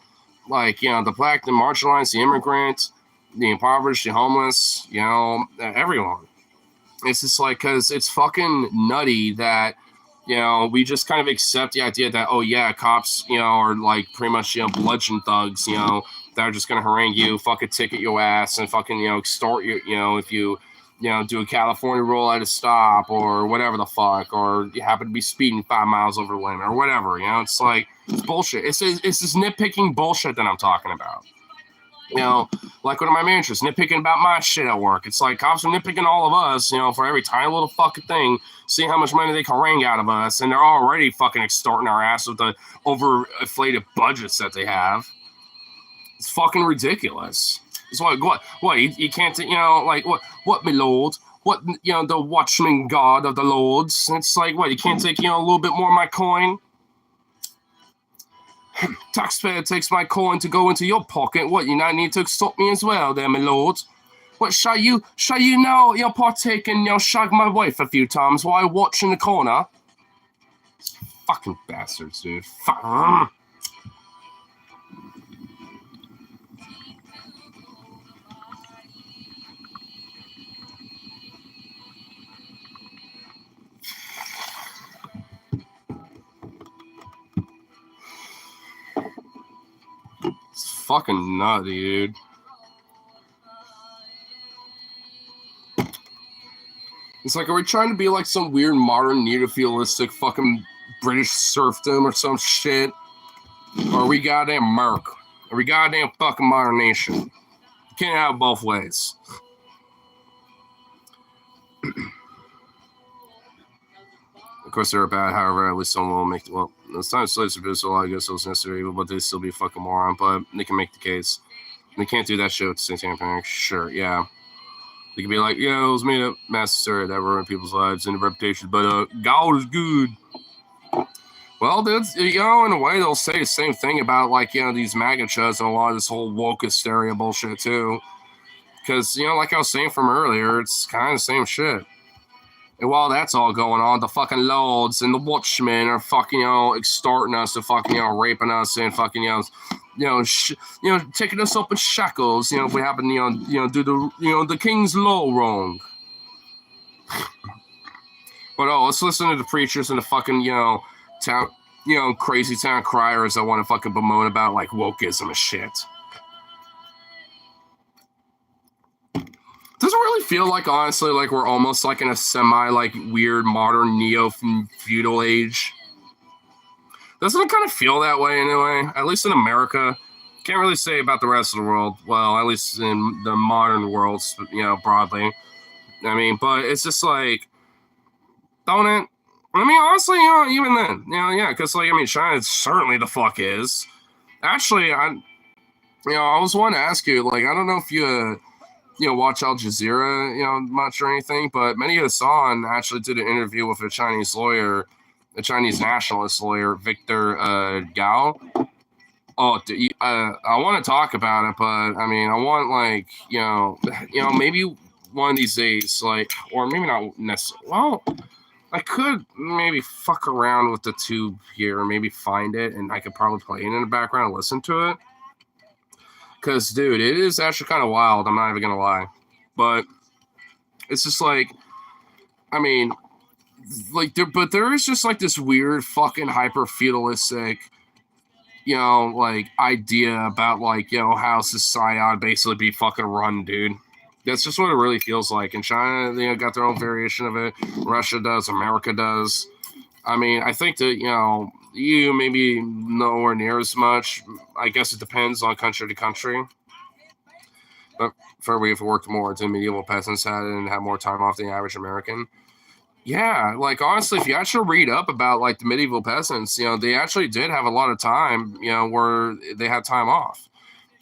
Like, you know, the black, the marginalized, the immigrant, the impoverished, the homeless, you know, everyone. It's just like, because it's fucking nutty that, you know, we just kind of accept the idea that, oh, yeah, cops, you know, are like pretty much, you know, bludgeon thugs, you know, that are just going to harangue you, fucking ticket your ass and fucking, you know, extort you, you know, if you know, do a California roll at a stop or whatever the fuck, or you happen to be speeding 5 miles over the limit or whatever, you know, it's like, it's bullshit. It's this nitpicking bullshit that I'm talking about. You know, like one of my managers nitpicking about my shit at work. It's like cops are nitpicking all of us, you know, for every tiny little fucking thing, seeing how much money they can wring out of us, and they're already fucking extorting our ass with the overinflated budgets that they have. It's fucking ridiculous. It's like, what, you can't, you know, like, what, my lord? What, you know, the watchman god of the lords? It's like, what, you can't take, you know, a little bit more of my coin? Taxpayer takes my coin to go into your pocket. What, you now need to extort me as well there, my lord? What, shall you know you're partaking, you know, shag my wife a few times while I watch in the corner? Fucking bastards, dude. Fuck. It's fucking nutty, dude. It's like, are we trying to be like some weird modern neo-feudalistic fucking British serfdom or some shit? Or are we goddamn Merc? Are we goddamn fucking modern nation? You can't have both ways. Of course, they're bad. However, at least someone will make. Well, it's time slaves abuse, so I guess it's necessary, but they still be a fucking moron. But they can make the case. They can't do that shit with the satanic panic. Sure, yeah. They can be like, yeah, it was made up mass hysteria that ruined people's lives and reputation, but God is good. Well, that's, you know, in a way, they'll say the same thing about, like, you know, these MAGA chuds and a lot of this whole woke hysteria bullshit, too. Because, you know, like I was saying from earlier, it's kind of the same shit. And while that's all going on, the fucking lords and the watchmen are fucking, you know, extorting us and fucking, you know, raping us and fucking, you know, taking us up in shackles, you know, if we happen, you know, do the, you know, the king's law wrong. But let's listen to the preachers and the fucking, you know, town, you know, crazy town criers that want to fucking bemoan about like wokeism and shit. Does it really feel like, honestly, like we're almost like in a semi, like, weird modern neo-feudal age? Doesn't it kind of feel that way anyway? At least in America. Can't really say about the rest of the world. Well, at least in the modern world, you know, broadly. I mean, but it's just like, don't it? I mean, honestly, you know, even then, you know, yeah, because, like, I mean, China certainly the fuck is. Actually, I was wanting to ask you, like, I don't know if you watch Al Jazeera, much or anything, but Mehdi Hassan actually did an interview with a Chinese lawyer, a Chinese nationalist lawyer, Victor Gao. Oh, I want to talk about it, but I mean, I want maybe one of these days, or maybe not necessarily. Well, I could maybe fuck around with the tube here, maybe find it, and I could probably play it in the background and listen to it. Because, dude, it is actually kind of wild. I'm not even going to lie. But it's just but there is just this weird fucking hyper feudalistic, idea about how society ought to basically be fucking run, dude. That's just what it really feels like. And China, got their own variation of it. Russia does. America does. I mean, I think that, EU maybe nowhere near as much. I guess it depends on country to country. But for we have worked more than medieval peasants had and had more time off than the average American. Yeah, honestly, if you actually read up about the medieval peasants, they actually did have a lot of time, where they had time off,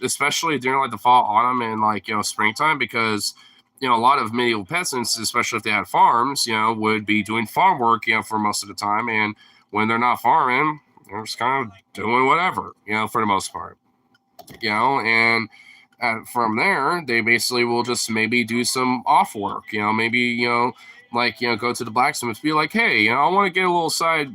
especially during the fall, autumn, and springtime, because a lot of medieval peasants, especially if they had farms, would be doing farm work, for most of the time, and when they're not farming, they're just kind of doing whatever, for the most part, and from there, they basically will just maybe do some off work, maybe, go to the blacksmith, be like, hey, I want to get a little side,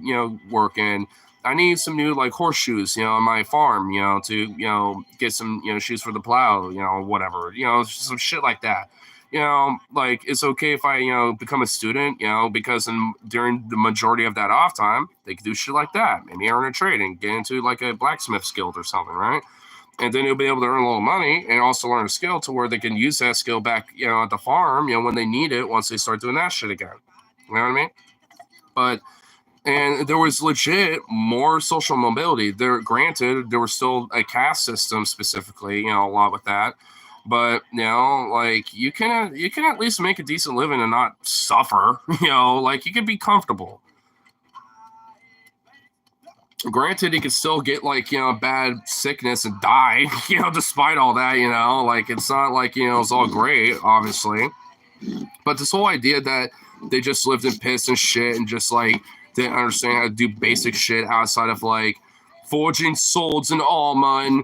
work in. I need some new horseshoes, on my farm, to, get some, shoes for the plow, whatever, some shit like that. It's okay if I, become a student, because during the majority of that off time, they can do shit like that. Maybe earn a trade and get into a blacksmith guild or something, right? And then you'll be able to earn a little money and also learn a skill to where they can use that skill back, at the farm, when they need it once they start doing that shit again. You know what I mean? And there was legit more social mobility. Granted, there was still a caste system specifically, a lot with that. But you can at least make a decent living and not suffer. You can be comfortable. Granted, he could still get bad sickness and die. Despite all that, it's not it's all great, obviously. But this whole idea that they just lived in piss and shit and just didn't understand how to do basic shit outside of forging swords and armor and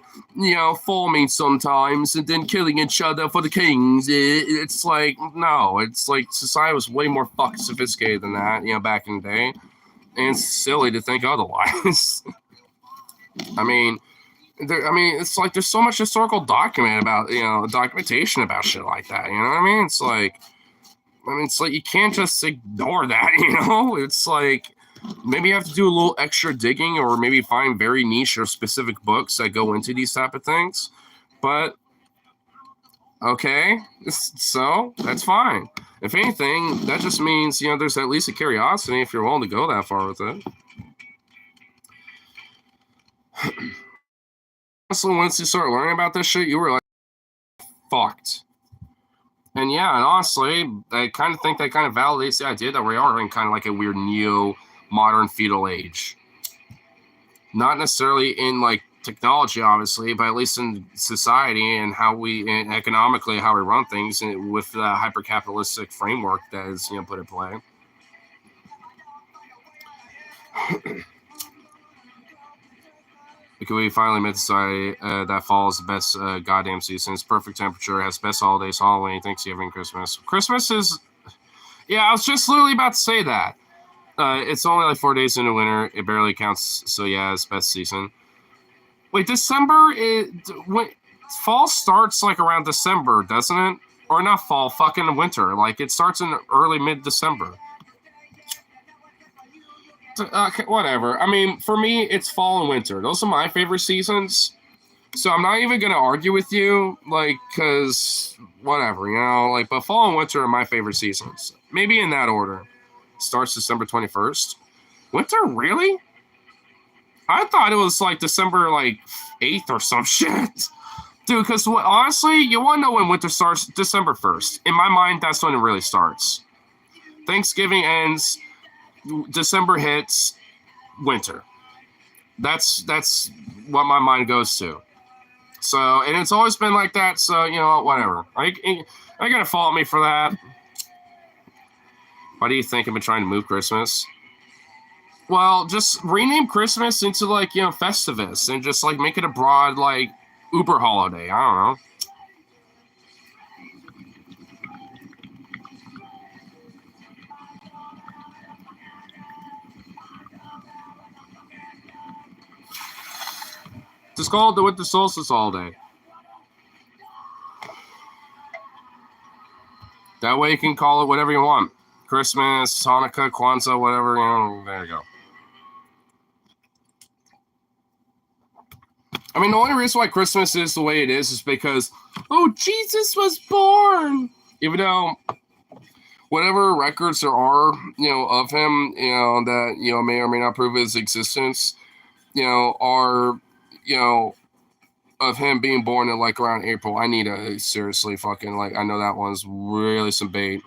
farming sometimes and then killing each other for the kings. It's no, it's society was way more fucking sophisticated than that, back in the day, and it's silly to think otherwise. I mean, it's there's so much historical documentation about shit like that. You know what I mean? It's you can't just ignore that. It's maybe you have to do a little extra digging or maybe find very niche or specific books that go into these type of things. But okay, so that's fine. If anything, that just means there's at least a curiosity if you're willing to go that far with it. Honestly, once you start learning about this shit, you were fucked. And yeah, and honestly, I kind of think that kind of validates the idea that we are in kind of a weird neo-modern feudal age. Not necessarily in technology, obviously, but at least in society and and economically how we run things, and with the hyper-capitalistic framework that is put in play. Because we finally met society that fall is the best goddamn season. It's perfect temperature, has best holidays, Halloween, Thanksgiving, Christmas. Christmas is, yeah, I was just literally about to say that. It's only 4 days into winter. It barely counts. So yeah, it's best season. Wait, December fall starts around December, doesn't it? Or not fall, fucking winter. It starts in early mid-December. Okay, whatever. I mean, for me, it's fall and winter. Those are my favorite seasons. So I'm not even going to argue with you, because whatever, but fall and winter are my favorite seasons. Maybe in that order. Starts December 21st. Winter, really? I thought it was December 8th or some shit. Dude, because honestly, you want to know when winter starts? December 1st. In my mind, that's when it really starts. Thanksgiving ends, December hits, winter. That's what my mind goes to. So, and it's always been like that. So, whatever. I gotta fault me for that. Why do you think I've been trying to move Christmas? Well, just rename Christmas into Festivus and just make it a broad Uber holiday. I don't know. Just call it the Winter Solstice holiday. That way you can call it whatever you want. Christmas, Hanukkah, Kwanzaa, whatever, there you go. I mean, the only reason why Christmas is the way it is because, Jesus was born. Even though whatever records there are, of him, that, may or may not prove his existence, are, of him being born in around April. I need to seriously fucking I know that one's really some bait.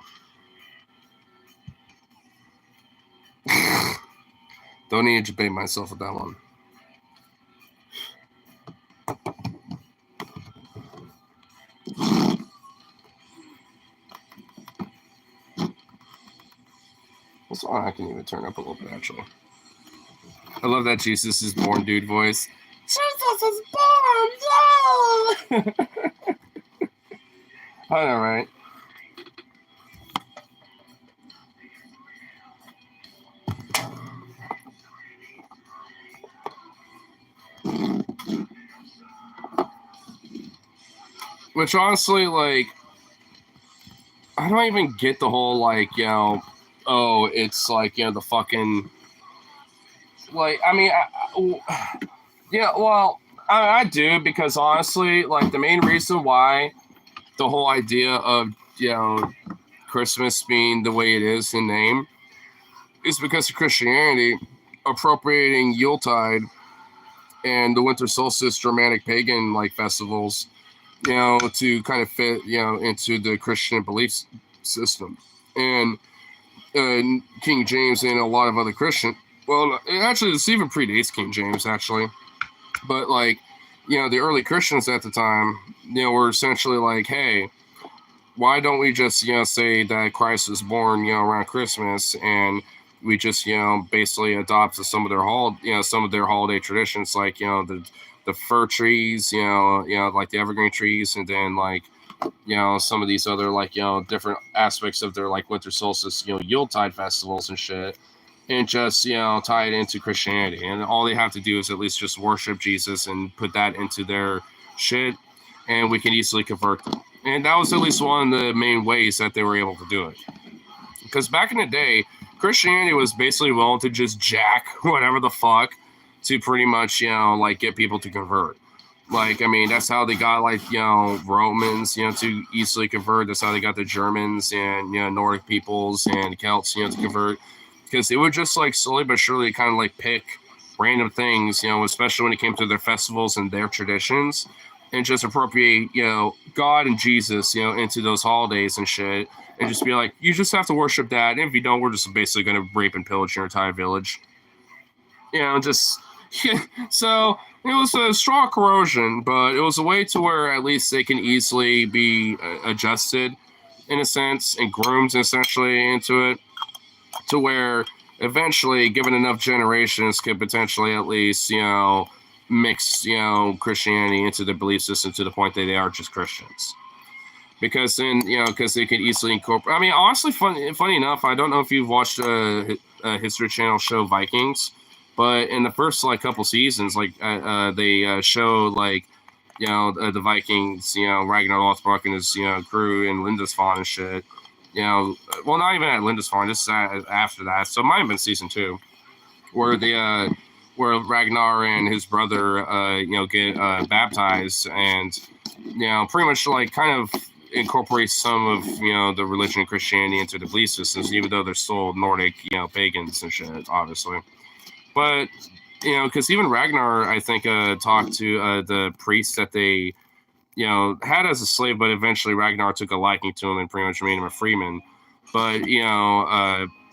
Don't need to debate myself with that one. This one I can even turn up a little bit, actually. I love that Jesus is born dude voice. Jesus is born! Yeah! I know, right? Which honestly, I don't even get the whole it's the fucking I do, because honestly, the main reason why the whole idea of Christmas being the way it is in name is because of Christianity appropriating Yuletide and the winter solstice Germanic pagan festivals, to kind of fit into the Christian belief system. And King James and a lot of other Christian, well, actually this even predates King James actually, but the early Christians at the time, were essentially hey, why don't we just say that Christ was born around Christmas, and we just basically adopt some of their holiday traditions, the fir trees, the evergreen trees, and then some of these other different aspects of their winter solstice Yuletide festivals and shit, and just tie it into Christianity. And all they have to do is at least just worship Jesus and put that into their shit, and we can easily convert them. And that was at least one of the main ways that they were able to do it. Because back in the day, Christianity was basically willing to just jack whatever the fuck to pretty much get people to convert. That's how they got Romans to easily convert. That's how they got the Germans and Nordic peoples and Celts to convert, because they would just slowly but surely kind of pick random things, especially when it came to their festivals and their traditions, and just appropriate God and Jesus into those holidays and shit, and just be you just have to worship that, and if you don't, we're just basically going to rape and pillage your entire village. So it was a straw corrosion, but it was a way to where at least they can easily be adjusted in a sense and groomed essentially into it, to where eventually, given enough generations, could potentially at least mix Christianity into their belief system to the point that they are just Christians. Because then because they could easily incorporate. I mean, honestly, funny enough, I don't know if you've watched a History Channel show Vikings, but in the first couple seasons, they show the Vikings, Ragnar Lothbrok and his crew in Lindisfarne and shit. Well, not even at Lindisfarne, just after that. So it might have been season 2, where where Ragnar and his brother get baptized, and pretty much kind of incorporate some of the religion of Christianity into the belief systems, even though they're still Nordic pagans and shit, obviously. But because even Ragnar, I think, talked to the priest that they had as a slave, but eventually Ragnar took a liking to him and pretty much made him a freeman. But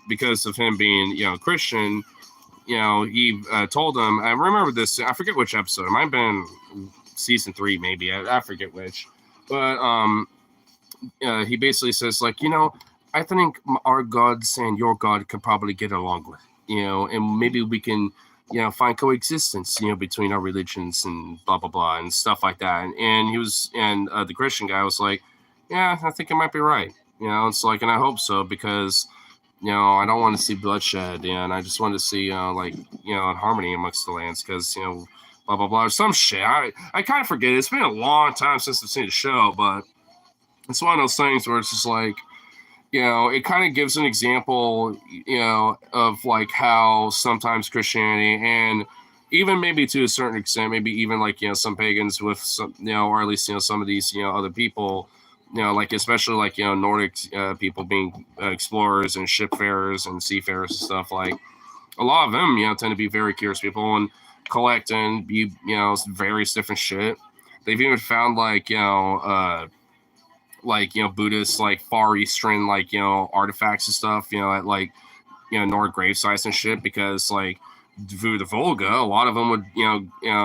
because of him being Christian, he told him, I remember this, I forget which episode, it might have been season 3 maybe, I forget which, but he basically says, like, I think our gods and your god could probably get along with, and maybe we can, find coexistence, between our religions and blah, blah, blah, and stuff like that. And he was, and the Christian guy was like, yeah, I think it might be right. It's like, and I hope so, because, I don't want to see bloodshed, and I just want to see, harmony amongst the lands, because, blah, blah, blah, or some shit. I kind of forget. It's been a long time since I've seen the show, but it's one of those things where it's just like, it kind of gives an example, of like how sometimes Christianity, and even maybe to a certain extent, maybe even like, some pagans with some, or at least, some of these, other people, like especially like, Nordic people being explorers and shipfarers and seafarers and stuff, like a lot of them, tend to be very curious people and collect and be, various different shit. They've even found like, Buddhist, like Far Eastern, like, artifacts and stuff, at like, Nordic grave sites and shit, because like through the Volga, a lot of them would,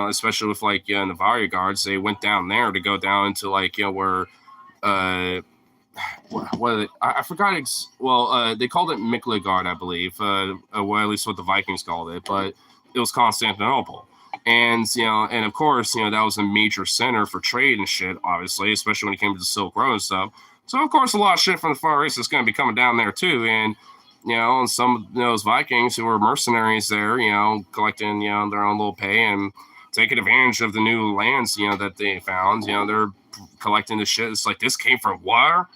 especially with like, Navaria guards, they went down there to go down into like, where, what I forgot. They called it Miklagard, I believe, well, at least what the Vikings called it, but it was Constantinople. And, and of course, that was a major center for trade and shit, obviously, especially when it came to the Silk Road and stuff. So, of course, a lot of shit from the Far East is going to be coming down there, too. And, and some of those Vikings who were mercenaries there, collecting, their own little pay and taking advantage of the new lands, that they found, they're collecting the shit. It's like, this came from where?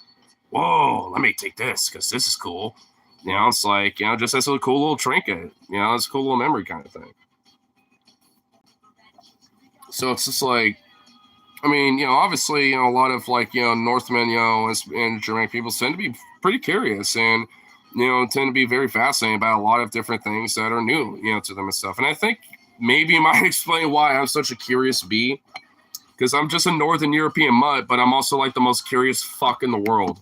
Whoa, let me take this because this is cool. It's like, just as a cool little trinket, it's a cool little memory kind of thing. So it's just like, I mean, obviously, a lot of like, Northmen, and Germanic people tend to be pretty curious and, tend to be very fascinated about a lot of different things that are new, to them and stuff. And I think maybe it might explain why I'm such a curious bee, because I'm just a Northern European mutt, but I'm also like the most curious fuck in the world.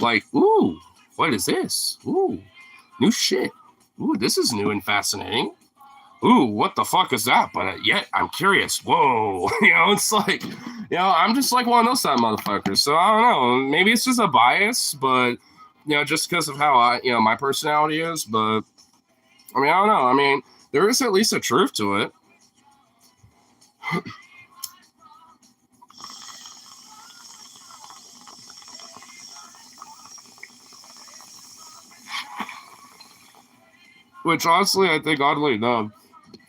Like, ooh, what is this? Ooh, new shit. Ooh, this is new and fascinating. Ooh, what the fuck is that? But yet I'm curious. Whoa, it's like, I'm just like one of those type motherfuckers. So I don't know. Maybe it's just a bias, but just because of how I, my personality is. But I mean, I don't know. I mean, there is at least a truth to it. Which honestly, I think oddly enough,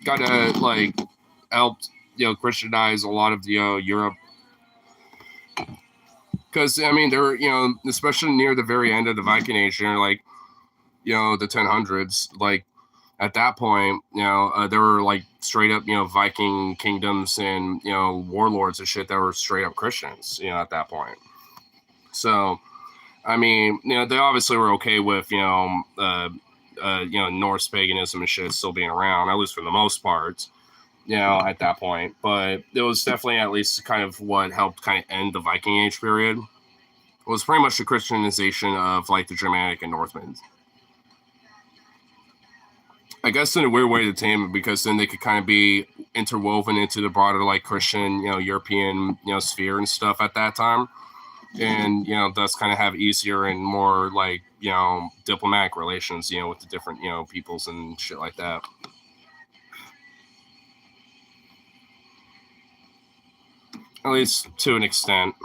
kind of like helped, Christianize a lot of the Europe. Because I mean, they're, especially near the very end of the Viking Age, like, the 1000s, like at that point, there were like straight up, Viking kingdoms and, warlords and shit that were straight up Christians, at that point. So, I mean, they obviously were okay with, Norse paganism and shit still being around, at least for the most part, at that point. But it was definitely at least kind of what helped kind of end the Viking Age period. It was pretty much the Christianization of like the Germanic and Northmen. I guess in a weird way to tame it, because then they could kind of be interwoven into the broader like Christian, European, sphere and stuff at that time. And, thus kind of have easier and more like, diplomatic relations, with the different, peoples and shit like that. At least to an extent.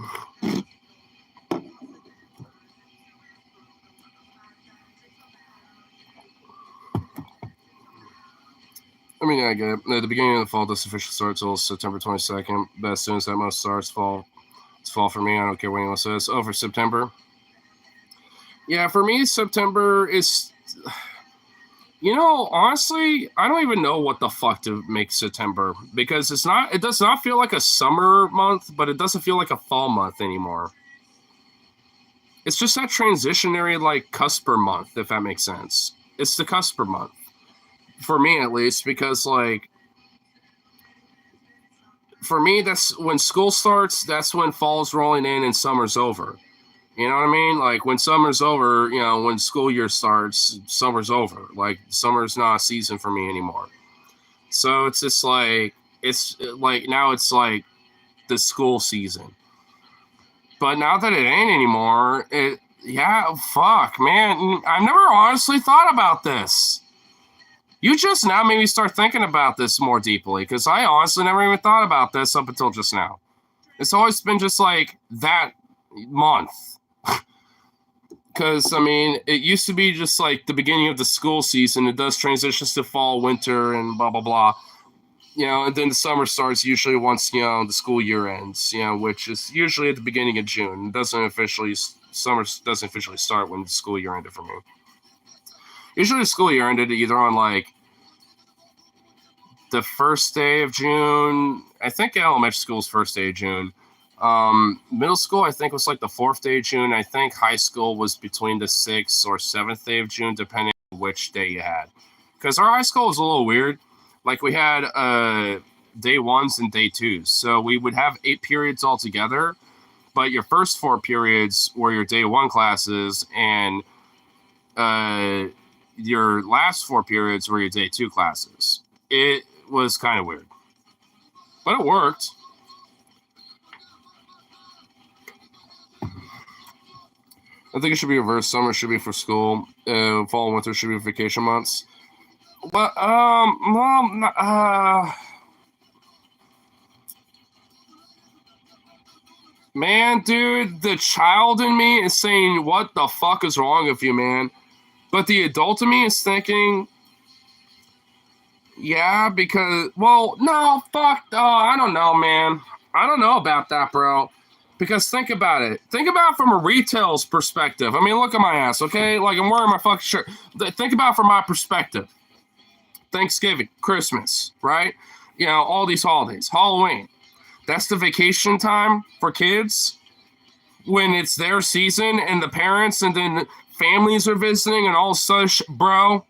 I mean, I get it. At the beginning of the fall, this official starts till September 22nd. But as soon as that most starts, it's fall for me. I don't care what anyone says. Oh, for September. Yeah, for me, September is, honestly, I don't even know what the fuck to make September, because it does not feel like a summer month, but it doesn't feel like a fall month anymore. It's just that transitionary, like, cusper month, if that makes sense. It's the cusper month. For me, at least, because, like, for me, that's when school starts, that's when fall's rolling in and summer's over. You know what I mean? Like when summer's over, you know, when school year starts, summer's over. Like summer's not a season for me anymore. So it's just like now it's like the school season. But now that it ain't anymore, fuck, man. I've never honestly thought about this. You just now made me start thinking about this more deeply because I honestly never even thought about this up until just now. It's always been just like that month. Because, I mean, it used to be just like the beginning of the school season. It does transitions to fall, winter, and blah, blah, blah. You know, and then the summer starts usually once, you know, the school year ends, you know, which is usually at the beginning of June. Summer doesn't officially start when the school year ended for me. Usually the school year ended either on like the first day of June. I think elementary school's first day of June. Middle school, I think, was like the 4th day of June. I think high school was between the 6th or 7th day of June, depending on which day you had. Because our high school was a little weird. Like, we had day 1s and day 2s. So we would have 8 periods altogether. But your first 4 periods were your day 1 classes, and your last 4 periods were your day 2 classes. It was kind of weird. But it worked. I think it should be reversed. Summer should be for school. Fall and winter should be vacation months. But man, dude, the child in me is saying, "What the fuck is wrong with you, man?" But the adult in me is thinking, "Yeah, because no, fuck. I don't know, man. I don't know about that, bro." Because think about it. Think about it from a retail's perspective. I mean, look at my ass, okay? Like, I'm wearing my fucking shirt. Think about it from my perspective. Thanksgiving, Christmas, right? You know, all these holidays. Halloween. That's the vacation time for kids when it's their season and the parents and then the families are visiting and all such. Bro.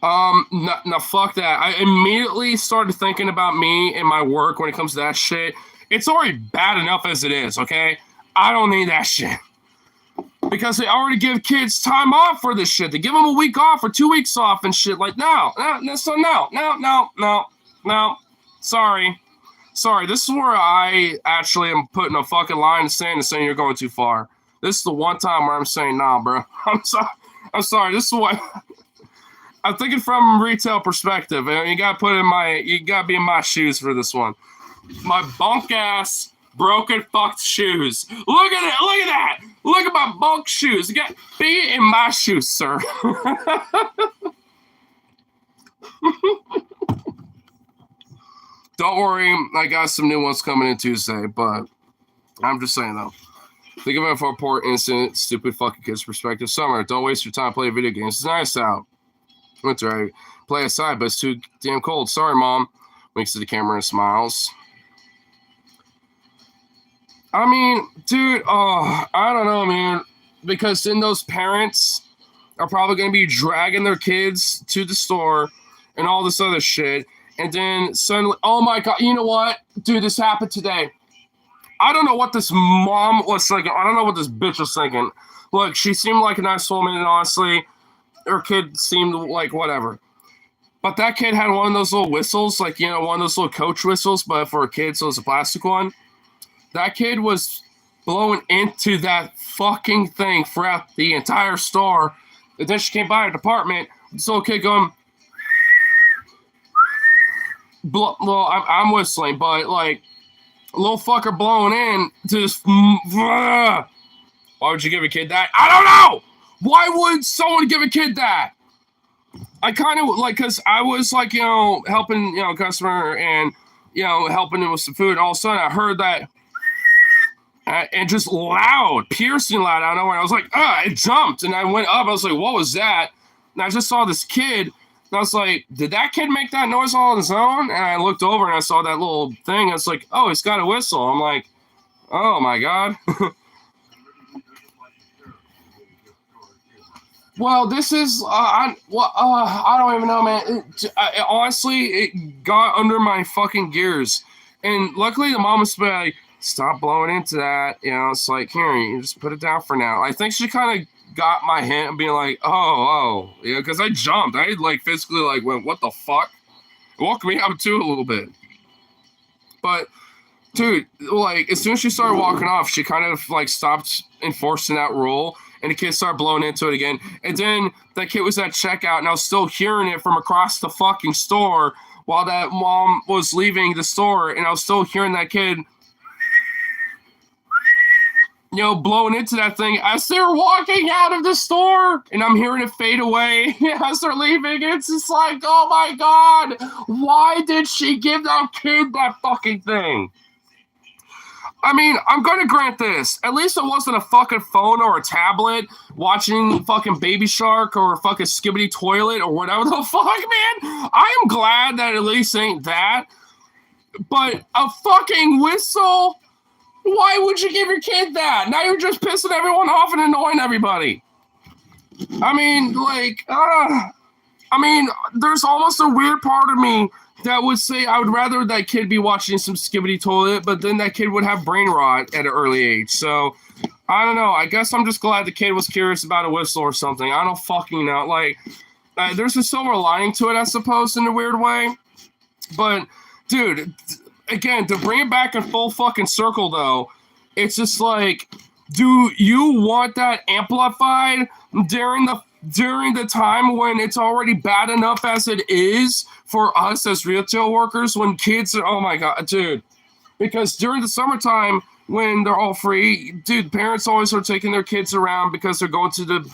No, fuck that. I immediately started thinking about me and my work when it comes to that shit. It's already bad enough as it is, okay? I don't need that shit. Because they already give kids time off for this shit. They give them a week off or 2 weeks off and shit. Like, no. Sorry. This is where I actually am putting a fucking line in the sand and saying you're going too far. This is the one time where I'm saying, nah, bro. I'm sorry. This is what... I'm thinking from a retail perspective, and you gotta be in my shoes for this one. My bunk ass, broken, fucked shoes. Look at that. Look at my bunk shoes. Be in my shoes, sir. Don't worry, I got some new ones coming in Tuesday, but I'm just saying though. Think of it from a poor, innocent, stupid fucking kid's perspective. Summer, don't waste your time playing video games. It's nice out. Winter, I play outside, but it's too damn cold. Sorry, Mom. Winks to the camera and smiles. I mean, dude, I don't know, man. Because then those parents are probably going to be dragging their kids to the store and all this other shit. And then suddenly, oh my God, you know what? Dude, this happened today. I don't know what this mom was thinking. I don't know what this bitch was thinking. Look, she seemed like a nice woman, and honestly, her kid seemed like whatever. But that kid had one of those little whistles, like, you know, one of those little coach whistles, but for a kid, so it's a plastic one. That kid was blowing into that fucking thing throughout the entire store. And then she came by her department, this little kid going, well, I'm whistling, but like, a little fucker blowing in to this. Why would you give a kid that? I don't know! Why would someone give a kid that? I kind of like, because I was like, you know, helping, you know, a customer and, you know, helping him with some food. All of a sudden, I heard that and just loud, piercing loud out of nowhere. I was like, it jumped. And I went up. I was like, what was that? And I just saw this kid. And I was like, did that kid make that noise all on his own? And I looked over and I saw that little thing. I was like, oh, he's got a whistle. I'm like, oh, my God. Well, this is I don't even know, man. Honestly, it got under my fucking gears, and luckily the mom was like, "Stop blowing into that." You know, it's like, here, you just put it down for now. I think she kind of got my hint and being like, "Oh, yeah," because I jumped. I like physically like went, "What the fuck?" It woke me up too a little bit, but. Dude, like as soon as she started walking off, she kind of like stopped enforcing that rule, and the kid started blowing into it again. And then that kid was at checkout, and I was still hearing it from across the fucking store while that mom was leaving the store, and I was still hearing that kid, you know, blowing into that thing as they're walking out of the store, and I'm hearing it fade away as they're leaving. It's just like, oh my god, why did she give that kid that fucking thing? I mean, I'm going to grant this. At least it wasn't a fucking phone or a tablet watching fucking Baby Shark or fucking Skibbity Toilet or whatever the fuck, man. I am glad that at least ain't that. But a fucking whistle? Why would you give your kid that? Now you're just pissing everyone off and annoying everybody. I mean, like, there's almost a weird part of me that would say I would rather that kid be watching some Skibbity Toilet, but then that kid would have brain rot at an early age. So, I don't know. I guess I'm just glad the kid was curious about a whistle or something. I don't fucking know. Like, there's a silver lining to it, I suppose, in a weird way. But, dude, again, to bring it back in full fucking circle, though, it's just like, do you want that amplified during the time when it's already bad enough as it is for us as retail workers when kids are, oh my god, dude. Because during the summertime when they're all free, dude, parents always are taking their kids around because they're going to the,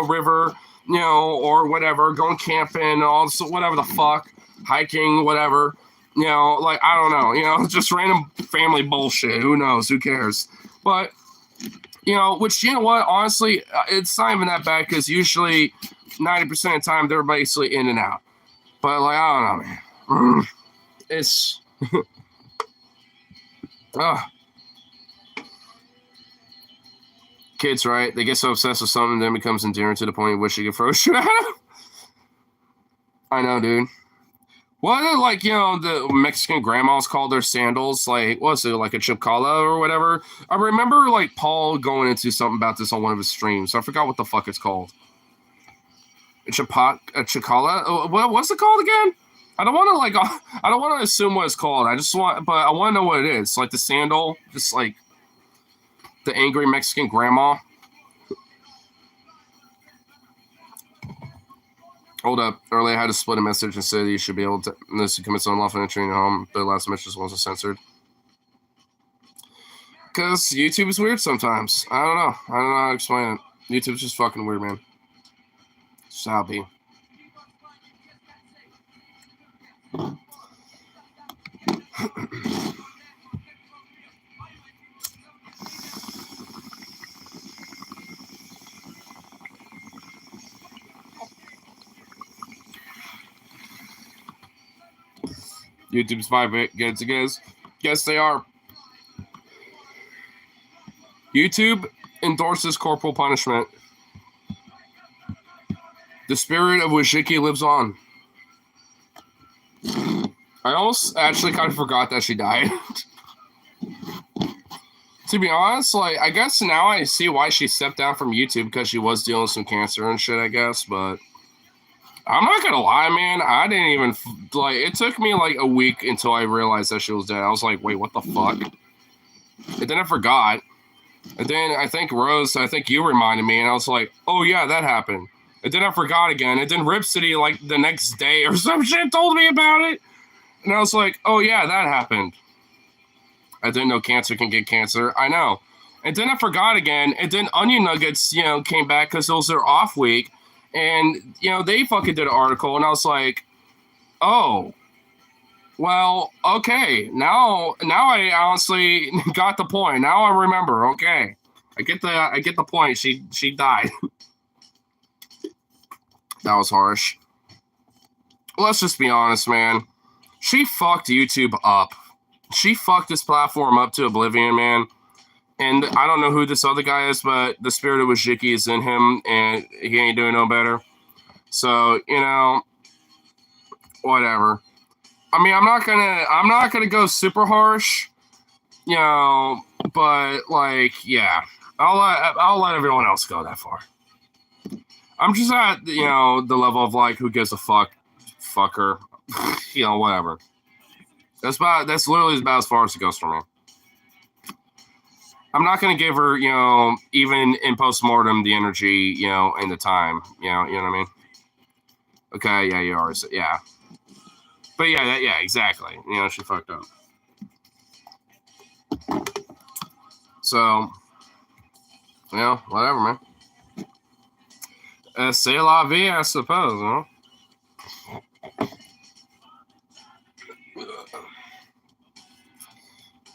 river, or whatever, going camping, all this, whatever the fuck, hiking, whatever. Like, I don't know, just random family bullshit. Who knows? Who cares? But which, you know what, honestly, it's not even that bad because usually 90% of the time they're basically in and out. But, like, I don't know, man. It's... Kids, right? They get so obsessed with something, then it becomes endearing to the point you wish you could throw shit at them. I know, dude. What, like, the Mexican grandmas called their sandals, like, what's it, like a chipcala or whatever? I remember, like, Paul going into something about this on one of his streams. I forgot what the fuck it's called. A chipcala? What's it called again? I don't want to assume what it's called. I want to know what it is. Like the sandal, just like the angry Mexican grandma. Hold up. Earlier, I had to split a message and say that you should be able to, unless you commit unlawful entry in your home, the last message wasn't censored. Because YouTube is weird sometimes. I don't know how to explain it. YouTube's just fucking weird, man. Shall be. YouTube's 5 gigs. Yes, they are. YouTube endorses corporal punishment. The spirit of Washiki lives on. I almost actually kind of forgot that she died. To be honest, like, I guess now I see why she stepped down from YouTube, because she was dealing with some cancer and shit, I guess, but I'm not gonna lie, man, I didn't even, like, it took me like a week until I realized that she was dead. I was like, wait, what the fuck? And then I forgot. And then I think you reminded me, and I was like, oh yeah, that happened. And then I forgot again. And then Rip City, like, the next day or some shit told me about it. And I was like, oh yeah, that happened. I didn't know cancer can get cancer. I know. And then I forgot again. And then Onion Nuggets, came back because it was their off week. And, they fucking did an article. And I was like, oh, well, okay. Now I honestly got the point. Now I remember. Okay. I get the point. She died. That was harsh. Let's just be honest, man. She fucked YouTube up. She fucked this platform up to oblivion, man. And I don't know who this other guy is, but the spirit of Wajiki is in him, and he ain't doing no better. So, you know, whatever. I mean, I'm not gonna go super harsh, you know, but like, yeah, I'll let everyone else go that far. I'm just at, you know, the level of like, who gives a fucker, you know, whatever. That's literally about as far as it goes for me. I'm not gonna give her, you know, even in postmortem, the energy, you know, and the time, you know what I mean? Okay, yeah, you are, yeah. But yeah, exactly. You know, she fucked up. So, you know, whatever, man. C'est la vie, I suppose, huh?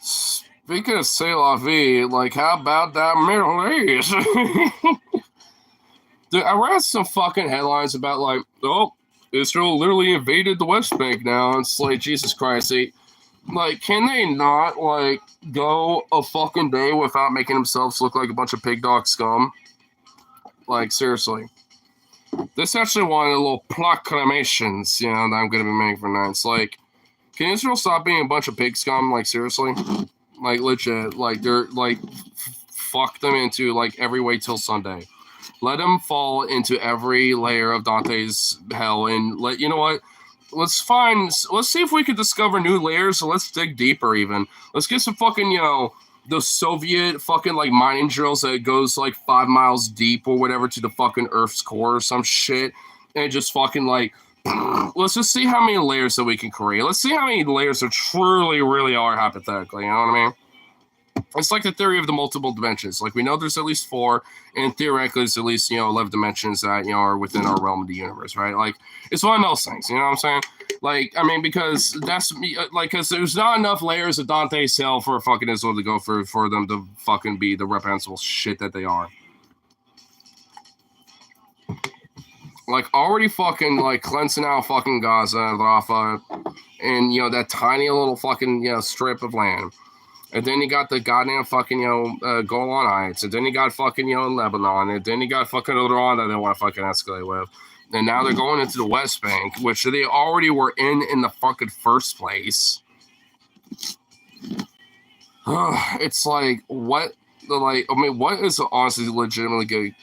Speaking of C'est la vie, like, how about that Middle East? Dude, I read some fucking headlines about, like, oh, Israel literally invaded the West Bank now. It's like, Jesus Christ. Like, can they not, like, go a fucking day without making themselves look like a bunch of pig dog scum? Like, seriously. This is actually one of the little proclamations, you know, that I'm going to be making for nights. Like, can Israel stop being a bunch of pig scum? Like, seriously? Like, legit. Like, they're, like, fuck them into, like, every way till Sunday. Let them fall into every layer of Dante's hell, and you know what? Let's see if we can discover new layers. So let's dig deeper even. Let's get some fucking, you know, the Soviet fucking, like, mining drills that goes, like, 5 miles deep or whatever to the fucking Earth's core or some shit. And just fucking, like, let's just see how many layers that we can create. Let's see how many layers there truly, really are, hypothetically. You know what I mean? It's like the theory of the multiple dimensions. Like, we know there's at least 4, and theoretically there's at least, you know, 11 dimensions that, you know, are within our realm of the universe, right? Like, it's one of those things, you know what I'm saying? Like, I mean, because that's, like, because there's not enough layers of Dante's hell for fucking Israel to go for them to fucking be the reprehensible shit that they are. Like, already fucking, like, cleansing out fucking Gaza and Rafah and, you know, that tiny little fucking, you know, strip of land. And then you got the goddamn fucking, you know, Golan Heights. And then you got fucking, you know, Lebanon. And then you got fucking Iran that they want to fucking escalate with. And now they're going into the West Bank, which they already were in the fucking first place. It's like, what? Like, I mean, what is honestly legitimately going to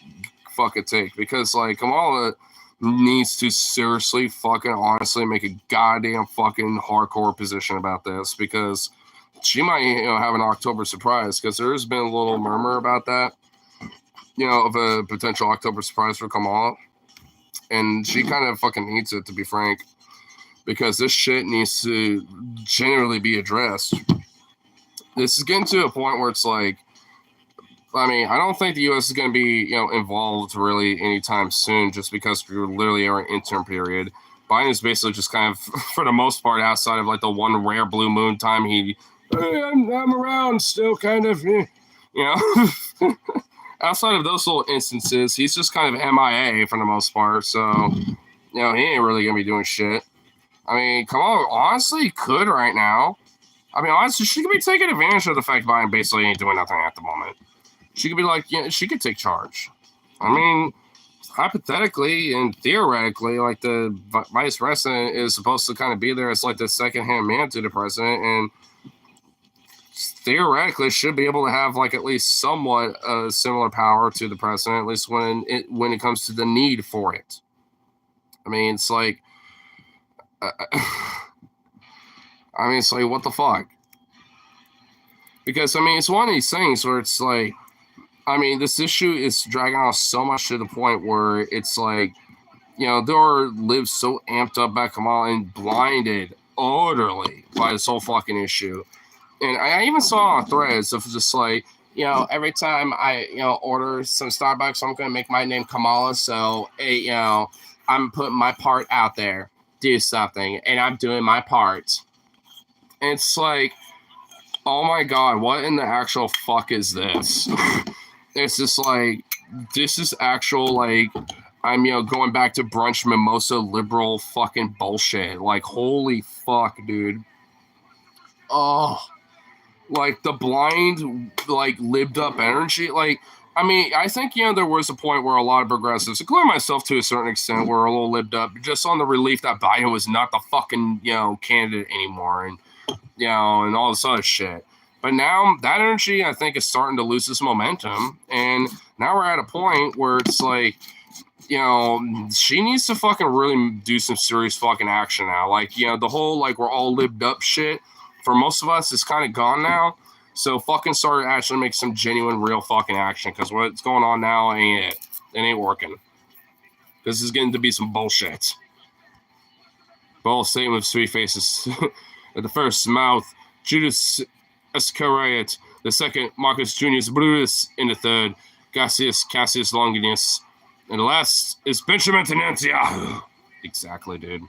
fucking take? Because, like, Kamala needs to seriously fucking honestly make a goddamn fucking hardcore position about this, because she might, you know, have an October surprise, because there's been a little murmur about that, you know, of a potential October surprise for Kamala. And she kind of fucking needs it, to be frank, because this shit needs to generally be addressed. This is getting to a point where it's like, I mean, I don't think the U.S. is going to be, you know, involved really anytime soon, just because we're literally in an interim period. Biden is basically just kind of, for the most part, outside of like the one rare blue moon time I'm around still, kind of, you know. Outside of those little instances, he's just kind of MIA for the most part. So, you know, he ain't really going to be doing shit. I mean, Kamala honestly could right now. I mean, honestly, she could be taking advantage of the fact Biden basically ain't doing nothing at the moment. She could be like, yeah, she could take charge. I mean, hypothetically and theoretically, like, the vice president is supposed to kind of be there as like the second-hand man to the president, and theoretically should be able to have like at least somewhat similar power to the president, at least when it comes to the need for it. I mean, it's like, it's like, what the fuck? Because, I mean, it's one of these things where it's like, I mean, this issue is dragging on so much to the point where it's like, you know, Dora lives so amped up by Kamala and blinded utterly by this whole fucking issue. And I even saw on threads of just like, you know, every time I, you know, order some Starbucks, I'm going to make my name Kamala. So, hey, you know, I'm putting my part out there, do something, and I'm doing my part. And it's like, oh my God, what in the actual fuck is this? It's just like, this is actual, like, I'm, you know, going back to brunch mimosa liberal fucking bullshit. Like, holy fuck, dude. Oh, like the blind, like lived up energy. Like, I mean, I think there was a point where a lot of progressives, including myself to a certain extent, were a little lived up just on the relief that Biden was not the fucking candidate anymore, and and all this other shit. But now that energy, I think, is starting to lose its momentum, and now we're at a point where it's like, she needs to fucking really do some serious fucking action now. Like, the whole like we're all lived up shit for most of us is kind of gone now. So fucking start actually make some genuine, real fucking action, because what's going on now ain't it. It ain't working. This is getting to be some bullshit. Both Satan with sweet faces. At the first, mouth, Judas Iscariot. The second, Marcus Junius Brutus. In the third, Cassius Longinus. And the last is Benjamin Tenentia. Exactly, dude.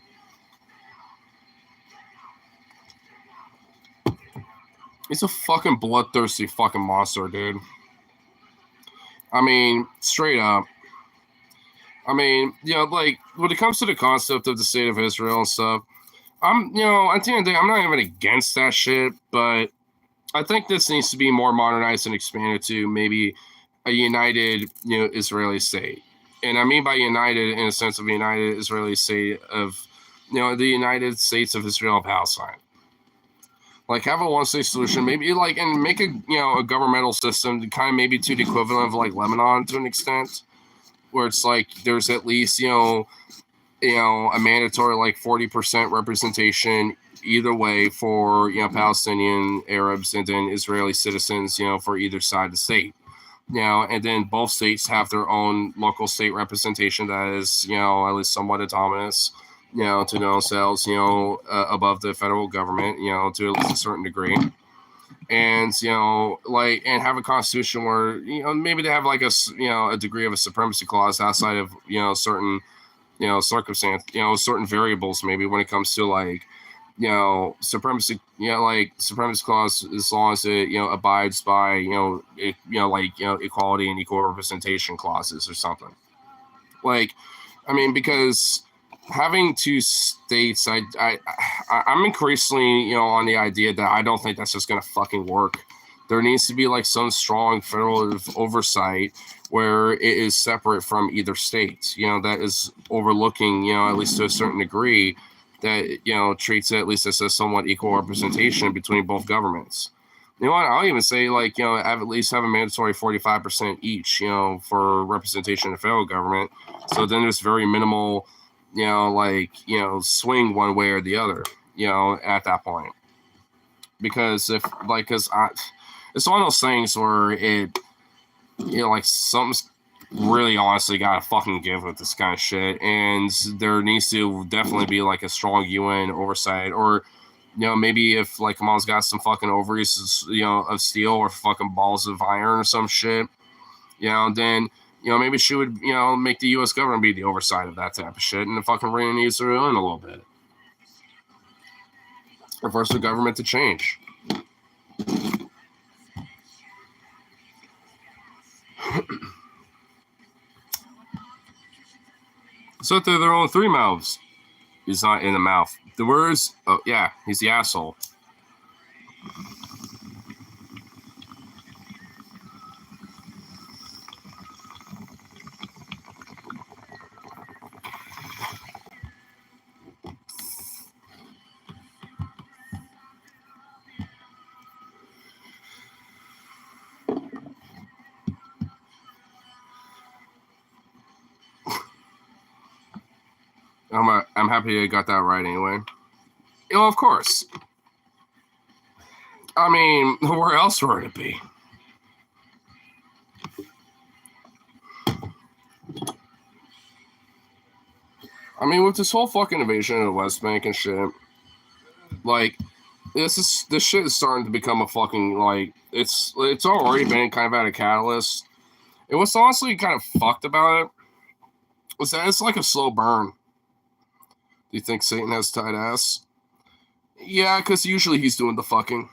He's a fucking bloodthirsty fucking monster, dude. I mean, straight up. I mean, like, when it comes to the concept of the state of Israel and stuff, at the end of the day, I'm not even against that shit, but I think this needs to be more modernized and expanded to maybe a united, Israeli state. And I mean by united in a sense of a united Israeli state of, the United States of Israel and Palestine. Like, have a one-state solution, maybe, like, and make a, a governmental system kind of maybe to the equivalent of, like, Lebanon to an extent, where it's like there's at least, a mandatory, like, 40% representation either way for, Palestinian Arabs and then Israeli citizens, for either side of the state. And then both states have their own local state representation that is, at least somewhat autonomous, to themselves, above the federal government, to at least a certain degree. And, like, and have a constitution where, maybe they have like a degree of a supremacy clause outside of, certain, circumstance, certain variables, maybe when it comes to like, supremacy, like supremacy clause, as long as it, abides by, equality and equal representation clauses or something. Like, I mean, because having two states, I'm increasingly, on the idea that I don't think that's just gonna fucking work. There needs to be like some strong federal oversight where it is separate from either state, that is overlooking, at least to a certain degree, that, treats it at least as a somewhat equal representation between both governments. You know what? I'll even say, like, at least have a mandatory 45% each, for representation in the federal government. So then there's very minimal, swing one way or the other, at that point. Because it's one of those things where it, like, something's really honestly gotta fucking give with this kind of shit. And there needs to definitely be, like, a strong UN oversight, or, maybe if, like, Kamal's got some fucking ovaries, of steel or fucking balls of iron or some shit, then, maybe she would, make the U.S. government be the oversight of that type of shit and fucking rein Israel in a little bit. Or force the government to change. So they're their own three mouths. He's not in the mouth. The words, oh yeah, he's the asshole. I'm happy I got that right anyway. Of course. I mean, where else would it be? I mean, with this whole fucking invasion of the West Bank and shit, like, this shit is starting to become a fucking, like, it's already been kind of at a catalyst. It was honestly kind of fucked about it was that it's like a slow burn. Do you think Satan has tight ass? Yeah, because usually he's doing the fucking.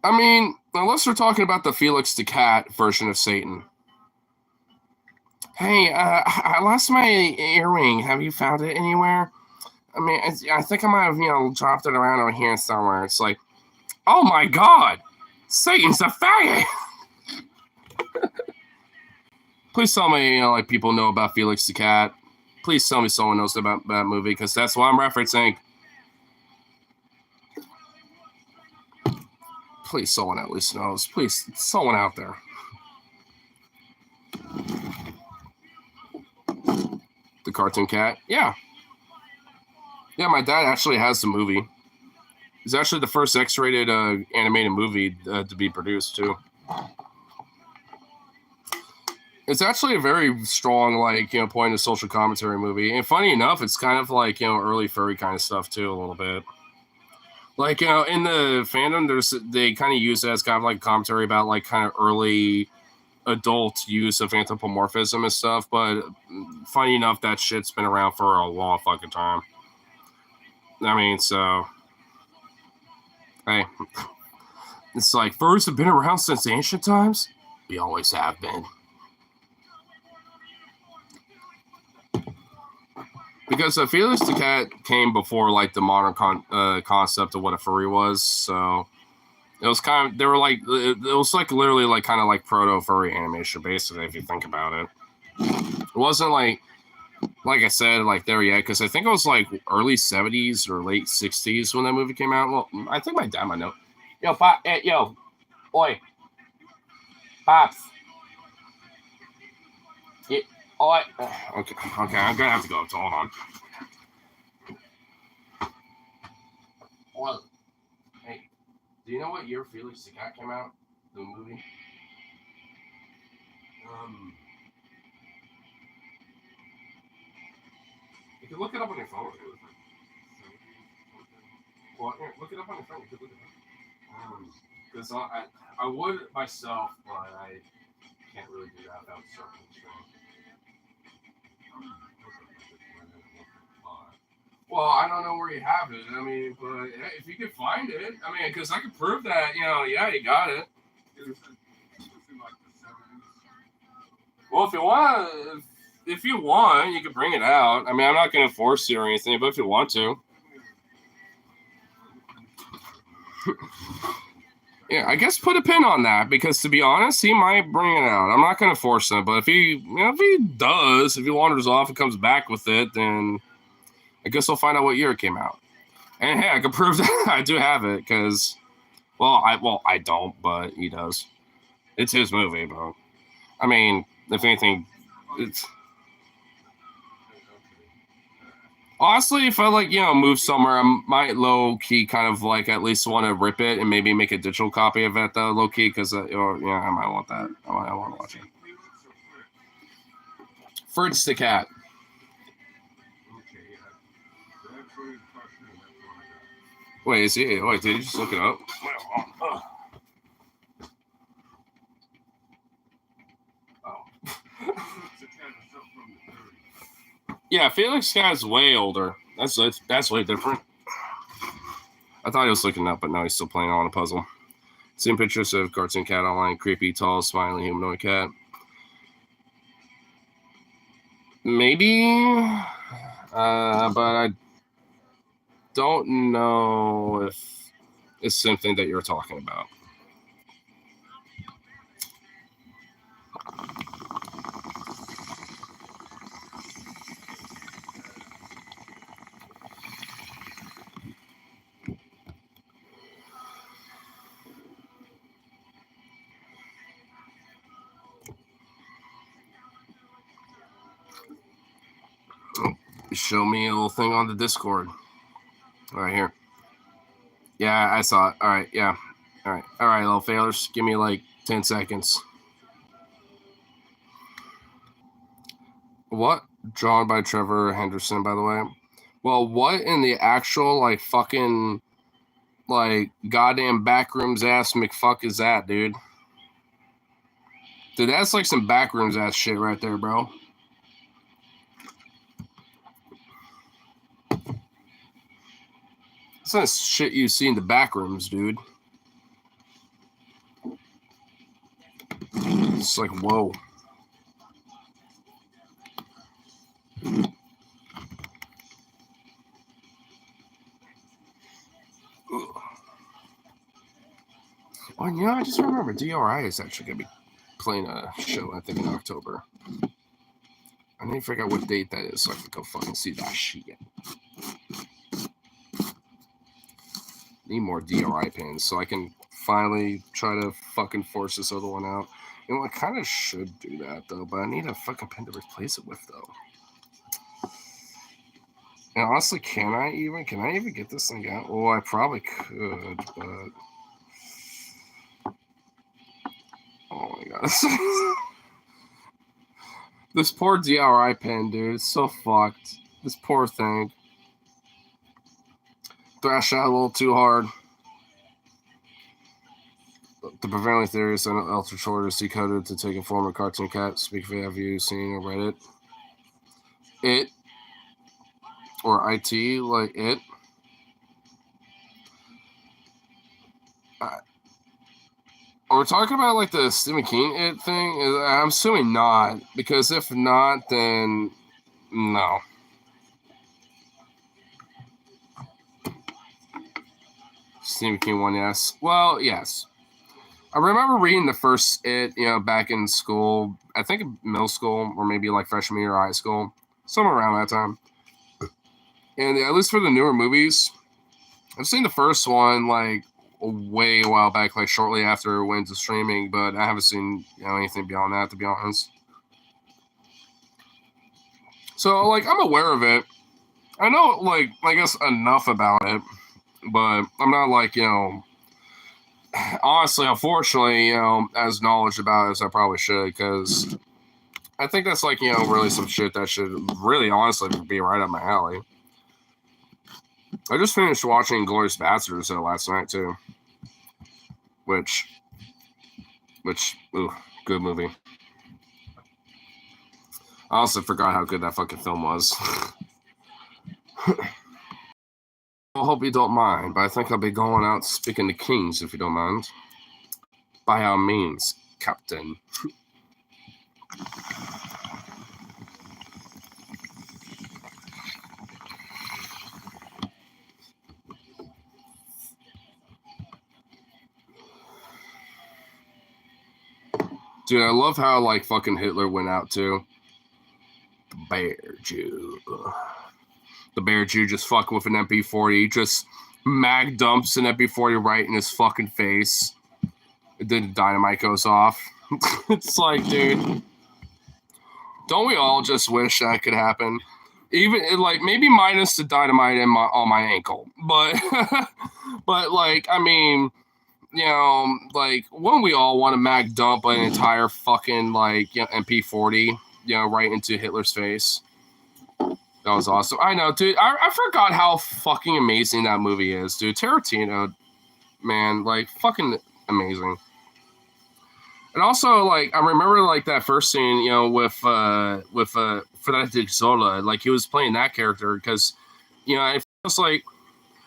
I mean, unless we're talking about the Felix the Cat version of Satan. Hey, I lost my earring. Have you found it anywhere? I mean, I think I might have, dropped it around over here somewhere. It's like, Oh my god! Satan's a faggot! Please tell me, like, people know about Felix the Cat. Please tell me someone knows about that movie, because that's what I'm referencing. Please, someone at least knows. Please, someone out there. The cartoon cat? Yeah. Yeah, my dad actually has the movie. It's actually the first X-rated animated movie to be produced, too. It's actually a very strong, like, point of social commentary movie. And funny enough, it's kind of like, early furry kind of stuff, too, a little bit. Like, in the fandom, they kind of use it as kind of like commentary about, like, kind of early adult use of anthropomorphism and stuff. But funny enough, that shit's been around for a long fucking time. I mean, so... Hey. It's like, furries have been around since ancient times? We always have been. Because Felix the Cat came before, like, the modern concept of what a furry was, so it was kind of, they were like, it was like literally like kind of like proto furry animation, basically, if you think about it. It wasn't like I said, like there yet, because I think it was like early 70s or late 60s when that movie came out. Well, I think my dad might know. Yo, Pop, yo, oi, Pops. Yeah, oi. Okay, I'm gonna have to go. So hold on. Well, hey, do you know what year Felix the Cat came out? The movie? You can look it up on your phone. Well, here, look it up on your phone. You could look it up. Because I would myself, but I can't really do that without searching. Well, I don't know where you have it. I mean, but if you could find it, I mean, because I could prove that, yeah, you got it. Well, if you want, you can bring it out. I mean, I'm not going to force you or anything, but if you want to. Yeah, I guess put a pin on that, because to be honest, he might bring it out. I'm not going to force him, but if he does, if he wanders off and comes back with it, then I guess I'll find out what year it came out. And hey, I can prove that I do have it, because, I don't, but he does. It's his movie, bro. I mean, if anything, it's... Honestly, if I, like, move somewhere, I might low-key kind of, like, at least want to rip it and maybe make a digital copy of it, though, low-key, because, I might want that. I want to watch it. Fritz the Cat. Wait, is he? Wait, did you just look it up? Yeah, Felix Cat's way older. That's way different. I thought he was looking up, but no, he's still playing on a puzzle. Seen pictures of cartoon cat online. Creepy, tall, smiling humanoid cat. Maybe, but I don't know if it's something that you're talking about. Show me a little thing on the Discord. Right here. Yeah, I saw it. All right, yeah. All right, little failures. Give me like 10 seconds. What? Drawn by Trevor Henderson, by the way. Well, what in the actual, like, fucking, like, goddamn backrooms ass McFuck is that, dude? Dude, that's like some backrooms ass shit right there, bro. That's not shit you see in the backrooms, dude. It's like, whoa. Oh, yeah, I just remember DRI is actually going to be playing a show, I think, in October. I need to figure out what date that is so I can go fucking see that shit. Need more DRI pins so I can finally try to fucking force this other one out. You know, I kind of should do that, though, but I need a fucking pin to replace it with, though. And honestly, can I even get this thing out? Oh, I probably could, but... Oh my god. This poor DRI pin, dude. It's so fucked. This poor thing. Thrashed out a little too hard. The prevailing theory is that ultra short is decoded to take a form of cartoon cat. Speak of it, have you seen or read it? It or IT, like it. Are we talking about like the Stephen King it thing? I'm assuming not, because if not, then no. Stephen King one, yes. Well, yes. I remember reading the first It, back in school. I think middle school or maybe like freshman year of high school, somewhere around that time. And at least for the newer movies, I've seen the first one like way a while back, like shortly after it went to streaming, but I haven't seen anything beyond that, to be honest. So like I'm aware of it. I know like I guess enough about it, but I'm not like honestly, unfortunately, as knowledge about it as I probably should, because I think that's like, really some shit that should really honestly be right up my alley. I just finished watching Glorious Bastards last night too. Which, ooh, good movie. I also forgot how good that fucking film was. I hope you don't mind, but I think I'll be going out speaking to kings, if you don't mind. By all means, Captain. Dude, I love how, like, fucking Hitler went out, too. The Bear Jew. The Bear Jew just fucking with an MP40. Just mag dumps an MP40 right in his fucking face. And then the dynamite goes off. It's like, dude, don't we all just wish that could happen? Even, like, maybe minus the dynamite on my ankle. But, but, like, I mean... like, wouldn't we all want to mag dump an entire fucking, like, MP40, right into Hitler's face? That was awesome. I know, dude. I forgot how fucking amazing that movie is, dude. Tarantino, man, like, fucking amazing. And also, like, I remember, like, that first scene, with Frederick Zola, like, he was playing that character, because, it feels like,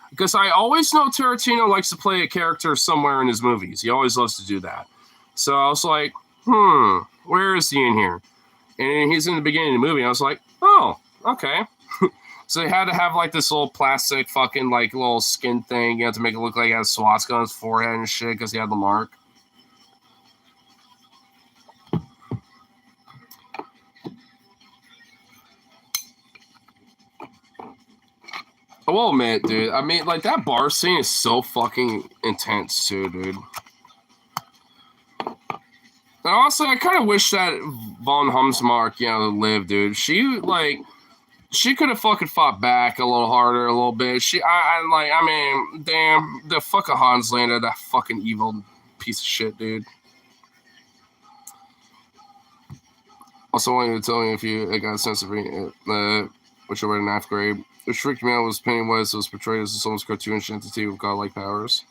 because I always know Tarantino likes to play a character somewhere in his movies. He always loves to do that. So I was like, where is he in here? And he's in the beginning of the movie. I was like, oh, okay. So he had to have like this little plastic fucking like little skin thing, to make it look like he had a swastika on his forehead and shit because he had the mark. I will admit, dude, I mean, like, that bar scene is so fucking intense, too, dude. And honestly, I kind of wish that Von Humsmark, lived, dude. She could have fucking fought back a little harder, a little bit. I mean, damn, the fucking Hanslander, that fucking evil piece of shit, dude. Also, wanted to tell you if you got a sense of reading it, which I read in 9th grade. Which freaked me out was Pennywise was portrayed as someone's cartoonish entity with godlike powers.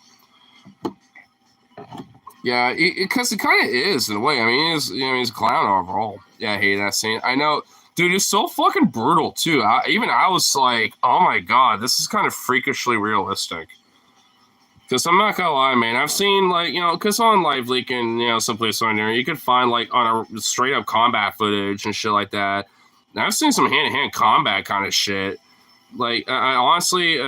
Yeah, because it kind of is in a way. I mean, he's a clown overall. Yeah, I hate that scene. I know, dude. It's so fucking brutal too. I was like, oh my god, this is kind of freakishly realistic. Because I'm not gonna lie, man. I've seen like because on Live Leak and someplace on there, you could find like on a straight up combat footage and shit like that. And I've seen some hand-to-hand combat kind of shit. Like, I honestly,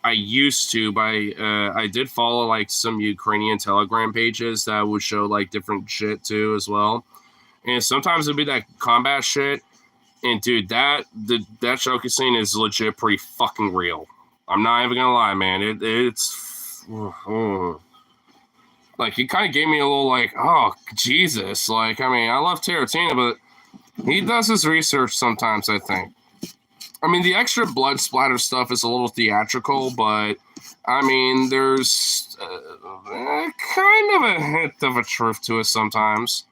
I used to, but I did follow like some Ukrainian Telegram pages that would show like different shit too as well. And sometimes it'd be that combat shit. And dude, that Shoki scene is legit pretty fucking real. I'm not even gonna lie, man. It's like he kind of gave me a little like, oh Jesus. Like, I mean, I love Tarantino, but he does his research sometimes, I think. I mean, the extra blood splatter stuff is a little theatrical, but I mean, there's kind of a hint of a truth to it sometimes.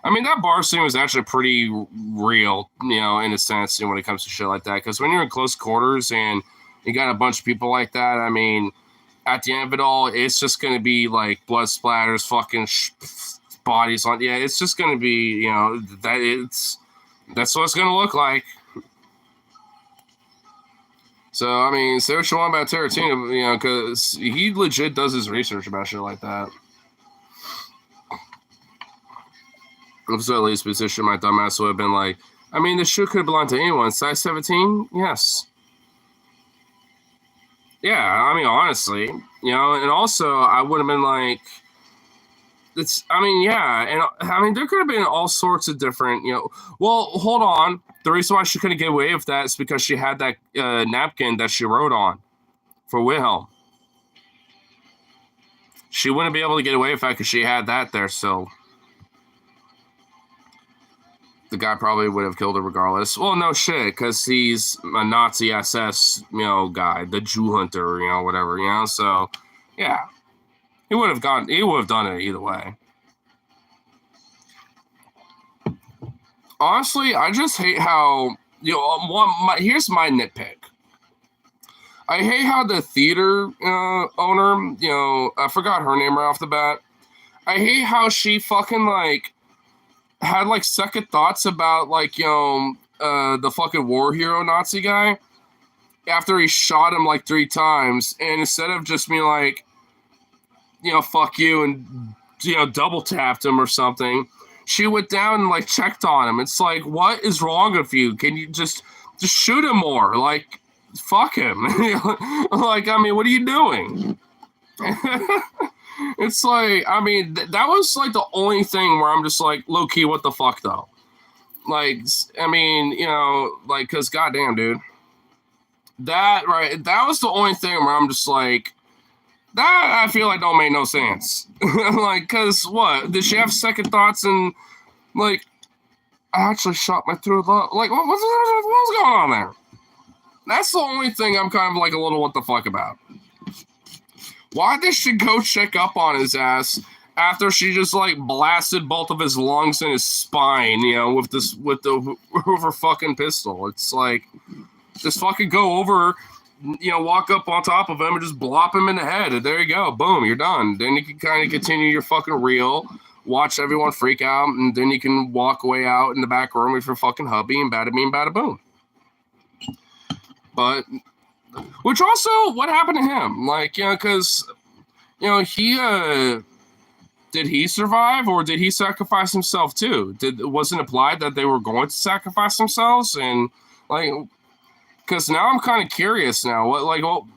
I mean, that bar scene was actually pretty real, you know, in a sense, you know, when it comes to shit like that. Because when you're in close quarters and you got a bunch of people like that, I mean, at the end of it all, it's just going to be like blood splatters, fucking bodies on. Yeah, it's just going to be, you know, that's what it's going to look like. So, I mean, say what you want about Tarantino, you know, because he legit does his research about shit like that. So at least position my dumbass would have been like, I mean, this shoe could belong to anyone. Size 17? Yes. Yeah, I mean, honestly, you know, and also I would have been like, I mean, yeah, and I mean, there could have been all sorts of different, you know, well, hold on. The reason why she couldn't get away with that is because she had that napkin that she wrote on for Wilhelm. She wouldn't be able to get away with that because she had that there, so the guy probably would have killed her regardless. Well, no shit, because he's a Nazi SS, you know, guy, the Jew hunter, you know, whatever, you know. So, yeah, he would have done it either way. Honestly, I just hate how, you know, here's my nitpick. I hate how the theater owner, you know, I forgot her name right off the bat. I hate how she fucking like had like second thoughts about like, you know, the fucking war hero Nazi guy after he shot him like 3 times, and instead of just being like, you know, fuck you and, you know, double tapped him or something, she went down and like checked on him. It's like, what is wrong with you? Can you just shoot him more? Like, fuck him. Like, I mean, what are you doing? It's like, I mean, that was like the only thing where I'm just like, low key, what the fuck though? Like, I mean, you know, like, cause goddamn, dude, that was the only thing where I'm just like, that I feel like don't make no sense. Like, cause what? Did she have second thoughts and like, I actually shot my through the like, what's going on there? That's the only thing I'm kind of like a little what the fuck about. Why did she go check up on his ass after she just like blasted both of his lungs and his spine, you know, with her fucking pistol? It's like, just fucking go over, you know, walk up on top of him and just blop him in the head. And there you go. Boom, you're done. Then you can kind of continue your fucking reel, watch everyone freak out, and then you can walk away out in the back room with your fucking hubby and bada bing, bada boom. But, which also, what happened to him? Like, you know, because, you know, did he survive or did he sacrifice himself too? Wasn't implied that they were going to sacrifice themselves? And, like, because now I'm kind of curious now. What, like, well,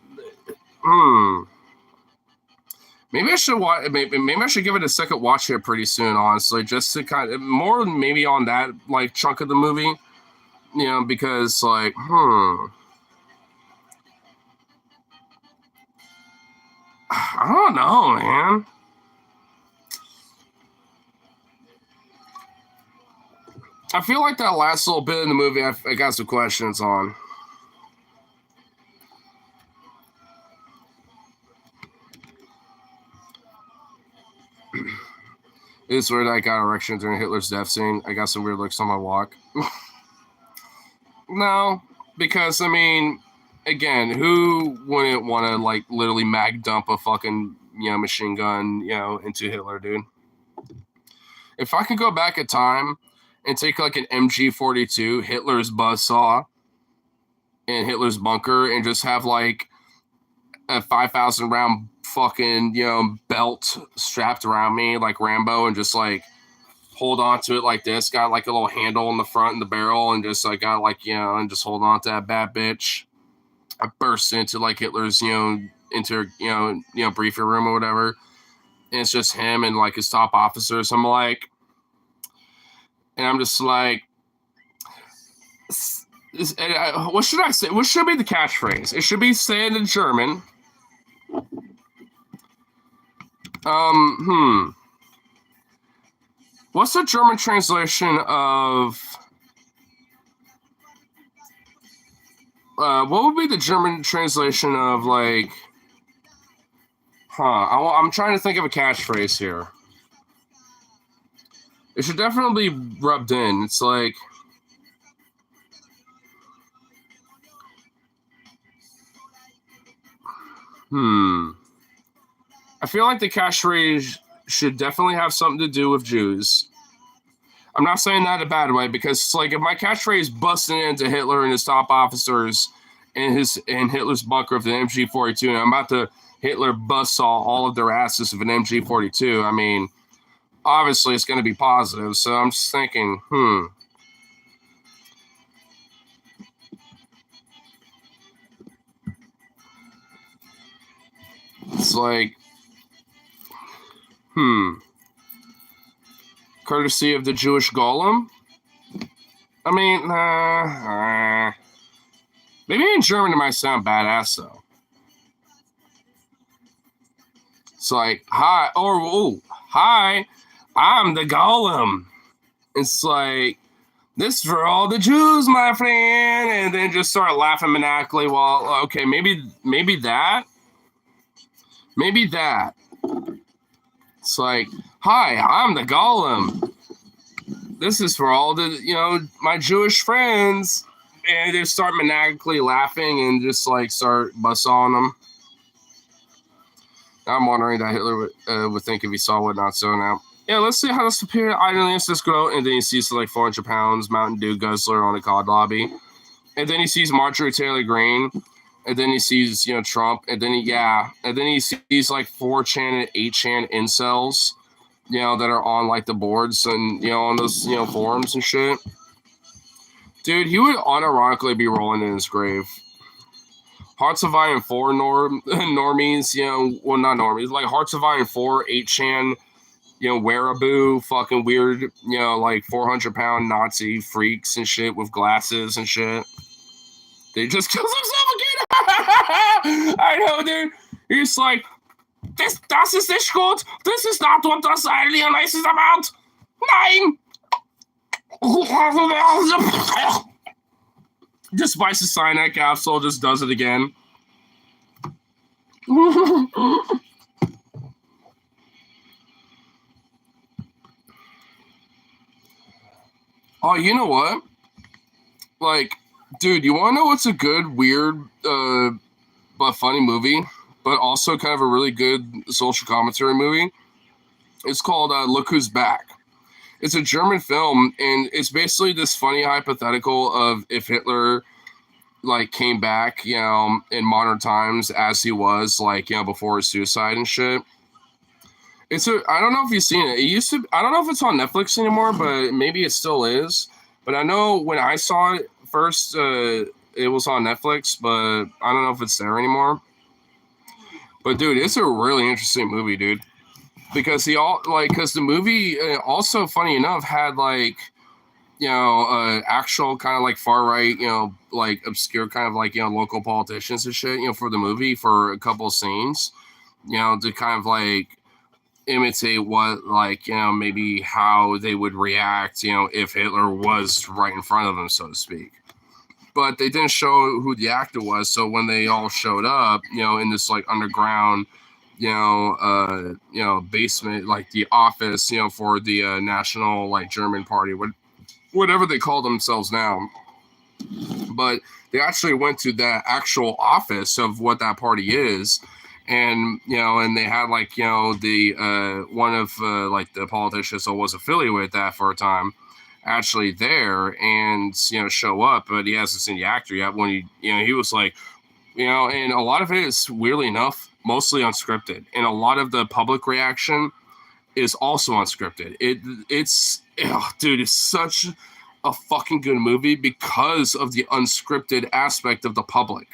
maybe I should watch. Maybe I should give it a second watch here pretty soon. Honestly, just to kind of more maybe on that like chunk of the movie, you know, because like, I don't know, man. I feel like that last little bit in the movie, I got some questions on. It's weird I got erection during Hitler's death scene. I got some weird looks on my walk. No, because, I mean, again, who wouldn't want to, like, literally mag dump a fucking, you know, machine gun, you know, into Hitler, dude? If I could go back in time and take, like, an MG42, Hitler's buzzsaw, in Hitler's bunker, and just have, like, a 5,000 round fucking, you know, belt strapped around me like Rambo, and just like hold on to it like this, got like a little handle in the front and the barrel, and just like got like, you know, and just hold on to that bad bitch. I burst into like Hitler's, briefing room or whatever. And it's just him and like his top officers. And I'm just like, what should I say? What should be the catchphrase? It should be said in German. What's the German translation of? What would be the German translation of like? I'm trying to think of a catchphrase here. It should definitely be rubbed in. It's like, I feel like the catchphrase should definitely have something to do with Jews. I'm not saying that in a bad way, because it's like if my catchphrase busting into Hitler and his top officers in Hitler's bunker of the MG42, and I'm about to Hitler buzzsaw all of their asses of an MG42, I mean, obviously it's going to be positive. So I'm just thinking, It's like, courtesy of the Jewish golem? I mean, maybe in German it might sound badass though. It's like, hi, hi, I'm the golem. It's like, this for all the Jews, my friend, and then just start laughing maniacally. Well, okay, maybe that. It's like, hi, I'm the golem. This is for all the, my Jewish friends. And they start maniacally laughing and just like start buzzsawing them. I'm wondering that Hitler would think if he saw what not so now. Yeah, let's see how the superior idleness grow. And then he sees like 400 pounds Mountain Dew guzzler on a COD lobby. And then he sees Marjorie Taylor Greene. And then he sees, Trump. And then he sees like 4chan and 8chan incels, that are on like the boards and, on those, forums and shit. Dude, he would unironically be rolling in his grave. Hearts of Iron 4 normies, well, not normies, like Hearts of Iron 4, 8chan, wearaboo, fucking weird, like 400-pound Nazi freaks and shit with glasses and shit. They just killed himself again. I know, dude. He's like, das ist nicht gut. This is not what das alienation is about. Nein. Just bites the cyanide capsule, just does it again. Oh, you know what? Like, dude, you want to know what's a good, weird, but funny movie, but also kind of a really good social commentary movie? It's called Look Who's Back. It's a German film, and it's basically this funny hypothetical of if Hitler, like, came back, in modern times as he was, like, before his suicide and shit. I don't know if you've seen it. I don't know if it's on Netflix anymore, but maybe it still is. But I know when I saw it first, it was on Netflix, but I don't know if it's there anymore. But dude, it's a really interesting movie, dude. Because the movie also, funny enough, had like, actual kind of like far right, like obscure kind of like, local politicians and shit, for the movie for a couple of scenes, to kind of like imitate what, like, maybe how they would react, if Hitler was right in front of them, so to speak. But they didn't show who the actor was, so when they all showed up, in this like underground, basement, like the office, for the national like German party, whatever they call themselves now. But they actually went to the actual office of what that party is. And, and they had like, the one of like the politicians that was affiliated with that for a time actually there and, show up, but he hasn't seen the actor yet. When he was like, and a lot of it is weirdly enough, mostly unscripted. And a lot of the public reaction is also unscripted. Dude, it's such a fucking good movie because of the unscripted aspect of the public.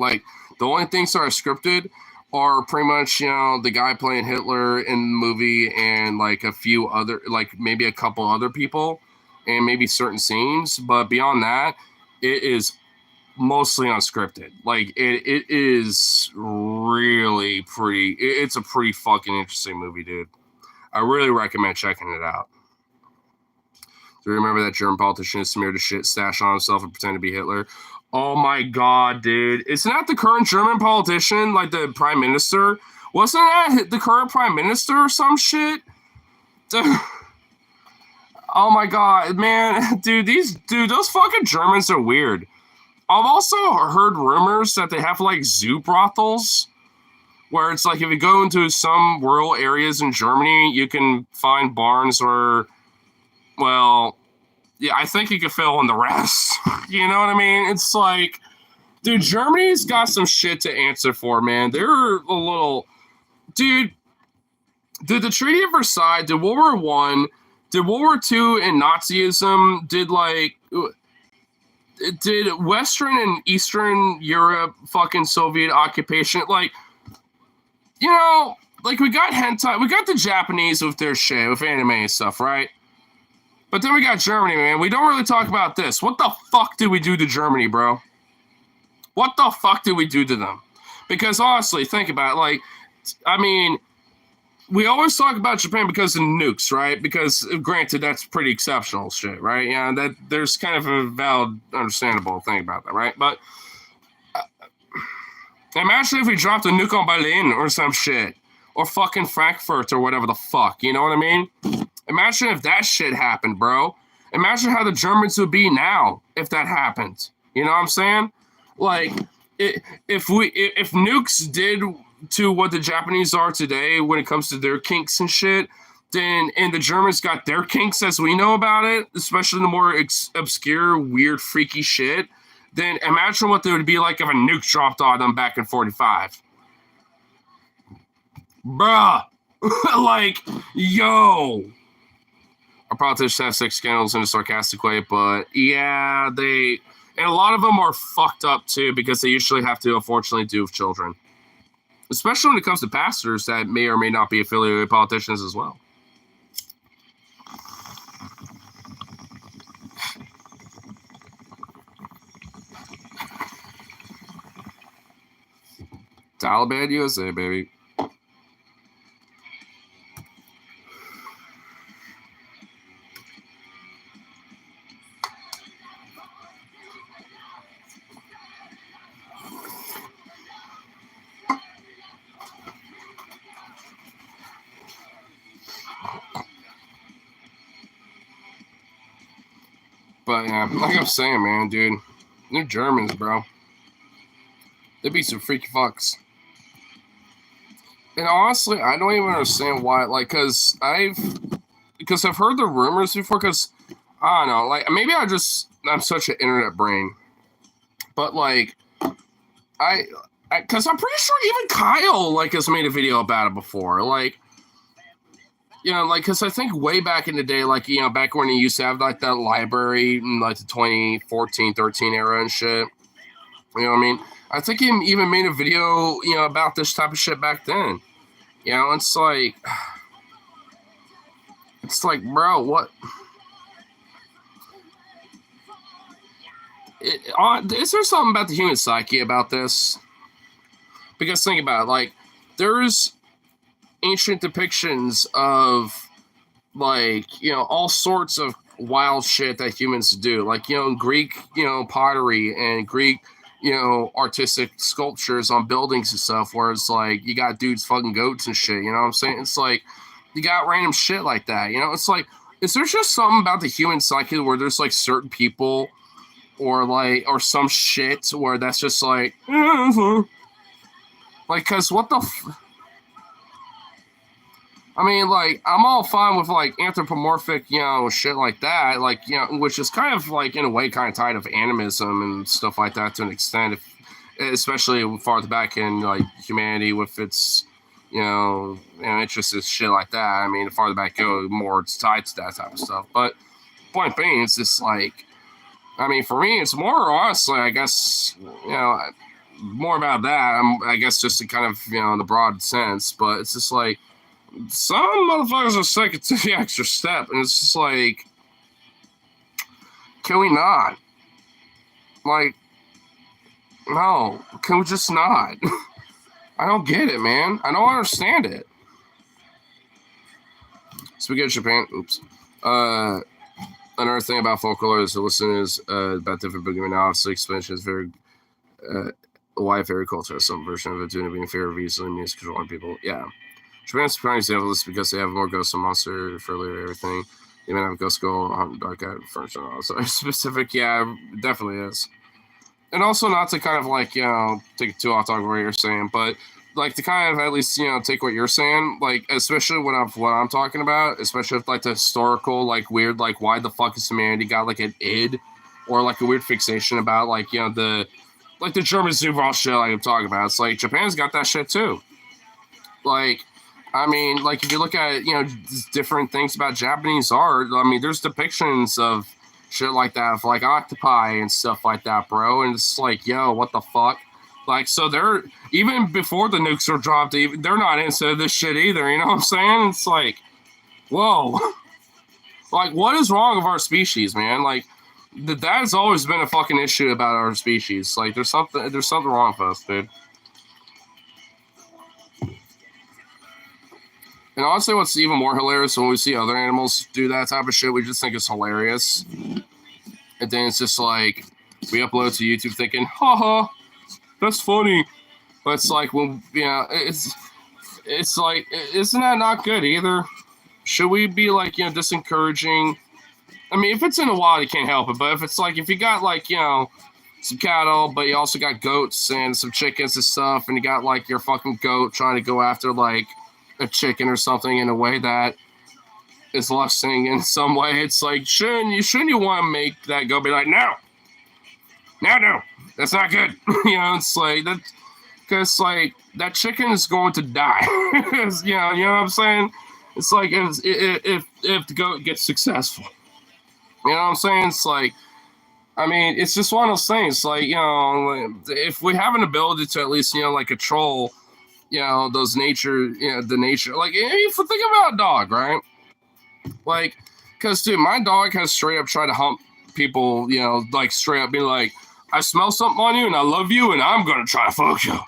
Like, the only things that are scripted are pretty much, the guy playing Hitler in the movie and, like, a few other, like, maybe a couple other people and maybe certain scenes. But beyond that, it is mostly unscripted. Like, it is really pretty. It's a pretty fucking interesting movie, dude. I really recommend checking it out. Do you remember that German politician who smeared a shit stash on himself and pretended to be Hitler? Oh my god, dude. Isn't that the current German politician, like the prime minister? Wasn't that the current prime minister or some shit? Oh my god, man. Dude, those fucking Germans are weird. I've also heard rumors that they have, like, zoo brothels, where it's like if you go into some rural areas in Germany, you can find barns where, well, yeah, I think you could fill in the rest. You know what I mean? It's like, dude, Germany's got some shit to answer for, man. They're a little, dude, the Treaty of Versailles, did World War One, did World War II and Nazism, did Western and Eastern Europe fucking Soviet occupation, like, like, we got hentai, we got the Japanese with their shit, with anime and stuff, right? But then we got Germany, man. We don't really talk about this. What the fuck did we do to Germany, bro? What the fuck did we do to them? Because honestly, think about it. Like, I mean, we always talk about Japan because of nukes, right? Because granted, that's pretty exceptional shit, right? Yeah, that there's kind of a valid, understandable thing about that, right? But imagine if we dropped a nuke on Berlin or some shit, or fucking Frankfurt or whatever the fuck. You know what I mean? Imagine if that shit happened, bro. Imagine how the Germans would be now if that happened. You know what I'm saying? Like, if nukes did to what the Japanese are today when it comes to their kinks and shit, and the Germans got their kinks as we know about it, especially the more obscure, weird, freaky shit, then imagine what they would be like if a nuke dropped on them back in 45. Bruh. Like, yo. Our politicians have sex scandals in a sarcastic way, but yeah, and a lot of them are fucked up too because they usually have to, unfortunately, do with children. Especially when it comes to pastors that may or may not be affiliated with politicians as well. Taliban USA, baby. But yeah, like I'm saying, man, dude, they're Germans, bro. They be some freaky fucks. And honestly, I don't even understand why. Like, because I've heard the rumors before. Because I don't know, like maybe I'm such an internet brain. But like, because I'm pretty sure even Kyle like has made a video about it before. Like, like, because I think way back in the day, like, back when he used to have, like, that library in, like, the 2014, 13 era and shit. You know what I mean? I think he even made a video, about this type of shit back then. It's like, bro, what? Is there something about the human psyche about this? Because think about it, like, there's ancient depictions of, like, all sorts of wild shit that humans do, like, Greek, pottery and Greek, artistic sculptures on buildings and stuff, where it's like you got dudes fucking goats and shit. You know what I'm saying? It's like you got random shit like that. It's like, is there just something about the human psyche where there's like certain people or some shit where that's just like, like, cause what the I mean, like, I'm all fine with, like, anthropomorphic, shit like that, like, which is kind of, like, in a way, kind of tied of animism and stuff like that to an extent, especially farther back in, like, humanity with its, interests and shit like that. I mean, the farther back you go, the more it's tied to that type of stuff. But point being, it's just, like, I mean, for me, it's more, honestly, I guess, more about that. I guess just in kind of, in the broad sense, but it's just like, some motherfuckers are taking the extra step, and it's just like, can we not? Like, no, can we just not? I don't get it, man. I don't understand it. Speaking of Japan, oops. Another thing about folklore is to listen is about different boogeymen. Obviously, expansion is very wide fairy culture. Some version of it doing it being fair of easily means controlling people. Yeah. Japan's prime example is because they have more ghosts and monster for everything. They might have ghost go on dark cat furniture. So specific, yeah, it definitely is. And also not to kind of like, take it too off topic what you're saying, but like to kind of at least, take what you're saying, like especially what I'm talking about, especially with like the historical, like weird, like why the fuck is humanity got like an id or like a weird fixation about like, the German Zuval shit like I'm talking about. It's like Japan's got that shit too. Like, I mean, like if you look at, different things about Japanese art, I mean, there's depictions of shit like that, of like octopi and stuff like that, bro. And it's like, yo, what the fuck? Like, so they're, even before the nukes are dropped, they're not into this shit either, you know what I'm saying? It's like, whoa. Like, what is wrong with our species, man? Like, that has always been a fucking issue about our species. Like, there's something wrong with us, dude. And honestly, what's even more hilarious when we see other animals do that type of shit, we just think it's hilarious. And then it's just like, we upload to YouTube thinking, haha, that's funny. But it's like, well, it's like, isn't that not good either? Should we be like, disencouraging? I mean, if it's in the wild, you can't help it. But if it's like, if you got like, some cattle, but you also got goats and some chickens and stuff, and you got like your fucking goat trying to go after like a chicken or something in a way that is lusting in some way, it's like, shouldn't you want to make that go be like, no, that's not good. It's like that, because like that chicken is going to die. You know what I'm saying? It's like if the goat gets successful, you know what I'm saying? It's like, I mean, it's just one of those things. Like, if we have an ability to at least, like control, those nature, the nature, like if you think about a dog, right? Like, because dude, my dog has straight up tried to hump people, like straight up be like, I smell something on you and I love you and I'm gonna try to fuck you.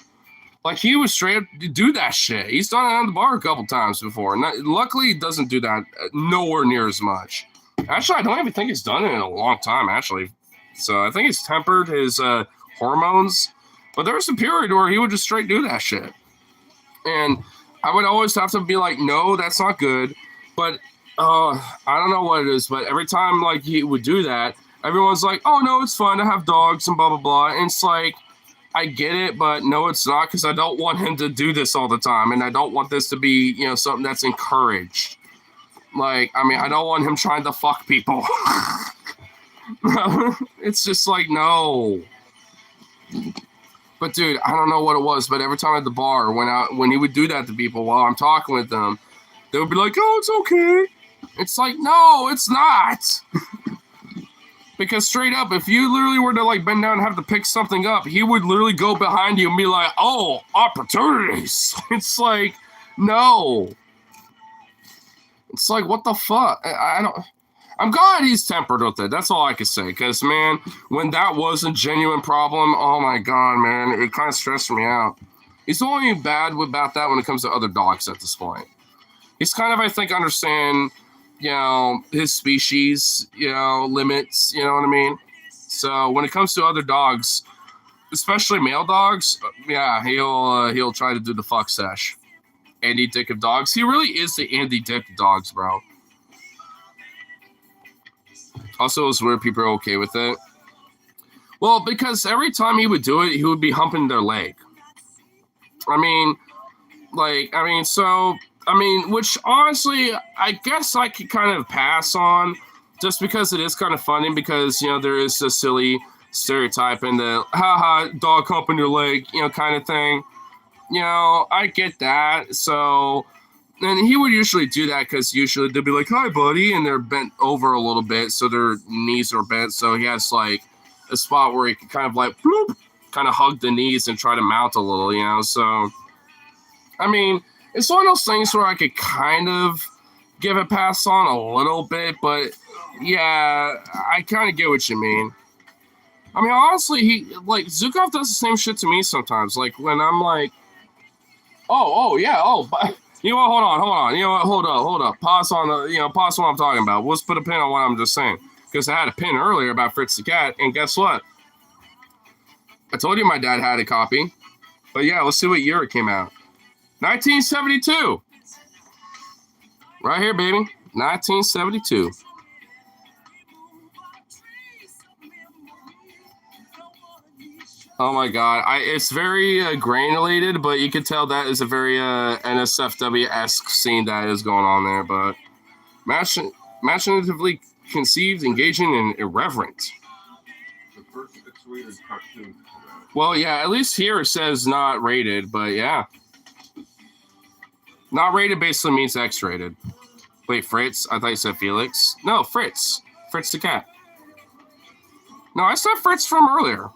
Like, he was straight up do that shit. He's done it on the bar a couple times before. And luckily, he doesn't do that nowhere near as much. Actually, I don't even think he's done it in a long time, actually. So I think he's tempered his hormones. But there was a period where he would just straight do that shit. And I would always have to be like, no, that's not good. But I don't know what it is. But every time like he would do that, everyone's like, oh, no, it's fun to have dogs and blah, blah, blah. And it's like, I get it, but no, it's not, because I don't want him to do this all the time. And I don't want this to be, something that's encouraged. Like, I mean, I don't want him trying to fuck people. It's just like, no. But dude, I don't know what it was, but every time at the bar, when he would do that to people while I'm talking with them, they would be like, oh, it's okay. It's like, no, it's not. Because straight up, if you literally were to like bend down and have to pick something up, he would literally go behind you and be like, oh, opportunities. It's like, no. It's like, what the fuck? I'm glad he's tempered with it. That's all I can say. Because, man, when that was a genuine problem, oh my God, man, it kind of stressed me out. He's only bad about that when it comes to other dogs at this point. He's kind of, I think, understand, his species, limits, you know what I mean? So when it comes to other dogs, especially male dogs, yeah, he'll try to do the fuck sesh. Andy Dick of dogs. He really is the Andy Dick of dogs, bro. Also, it's weird people are okay with it. Well, because every time he would do it, he would be humping their leg. Which honestly, I guess I could kind of pass on, just because it is kind of funny, because, there is a silly stereotype in the, haha, dog humping your leg, kind of thing. I get that. So, and he would usually do that because usually they'll be like, hi, buddy, and they're bent over a little bit, so their knees are bent, so he has, like, a spot where he can kind of, like, bloop, kind of hug the knees and try to mount a little, you know. So, I mean, it's one of those things where I could kind of give a pass on a little bit, but yeah, I kind of get what you mean. I mean, honestly, Zukov does the same shit to me sometimes. Like when I'm like, but you know what? Hold on. You know what? Hold up. Pause on pause what I'm talking about. Let's put a pin on what I'm just saying. Because I had a pin earlier about Fritz the Cat, and guess what? I told you my dad had a copy. But yeah, let's see what year it came out. 1972. Right here, baby. 1972. Oh my God! It's very granulated, but you can tell that is a very NSFW-esque scene that is going on there. But imaginatively conceived, engaging, and irreverent. The first X-rated cartoon. Well, yeah, at least here it says not rated, but yeah, not rated basically means X-rated. Wait, Fritz? I thought you said Felix. No, Fritz. Fritz the cat. No, I said Fritz from earlier.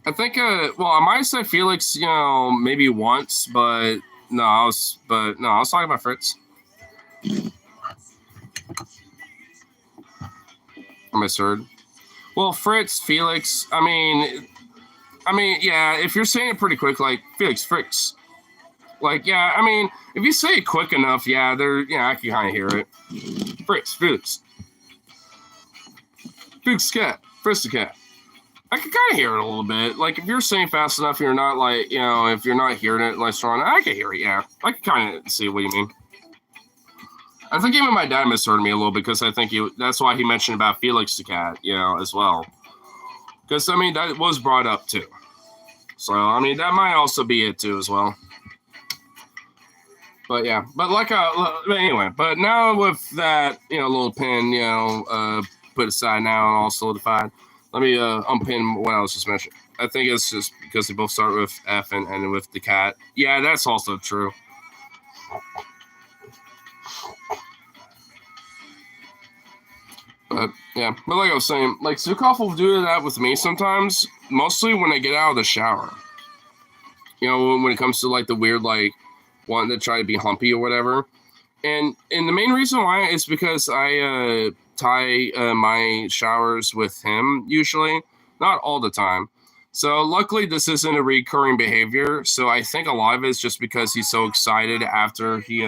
I think, I might have said Felix, maybe once, but no, I was talking about Fritz. I misheard. Well, Fritz, Felix, I mean, yeah, if you're saying it pretty quick, like Felix, Fritz. Like, yeah, I mean, if you say it quick enough, I can kind of hear it. Fritz, Felix. Felix cat, Fritz the cat. I can kind of hear it a little bit. Like, if you're saying fast enough, you're not like, if you're not hearing it like strong, I can hear it, yeah. I can kind of see what you mean. I think even my dad misheard me a little bit because I think that's why he mentioned about Felix the cat, as well. Because, I mean, that was brought up too. So, I mean, that might also be it too as well. But yeah, but anyway, but now with that, little pin, put aside now and all solidified, let me unpin what I was just mentioning. I think it's just because they both start with F and end with the cat. Yeah, that's also true. But yeah, but like I was saying, like Zukov will do that with me sometimes, mostly when I get out of the shower. When it comes to like the weird like wanting to try to be humpy or whatever. And the main reason why is because I tie my showers with him usually, not all the time. So luckily this isn't a recurring behavior. So I think a lot of it is just because he's so excited after he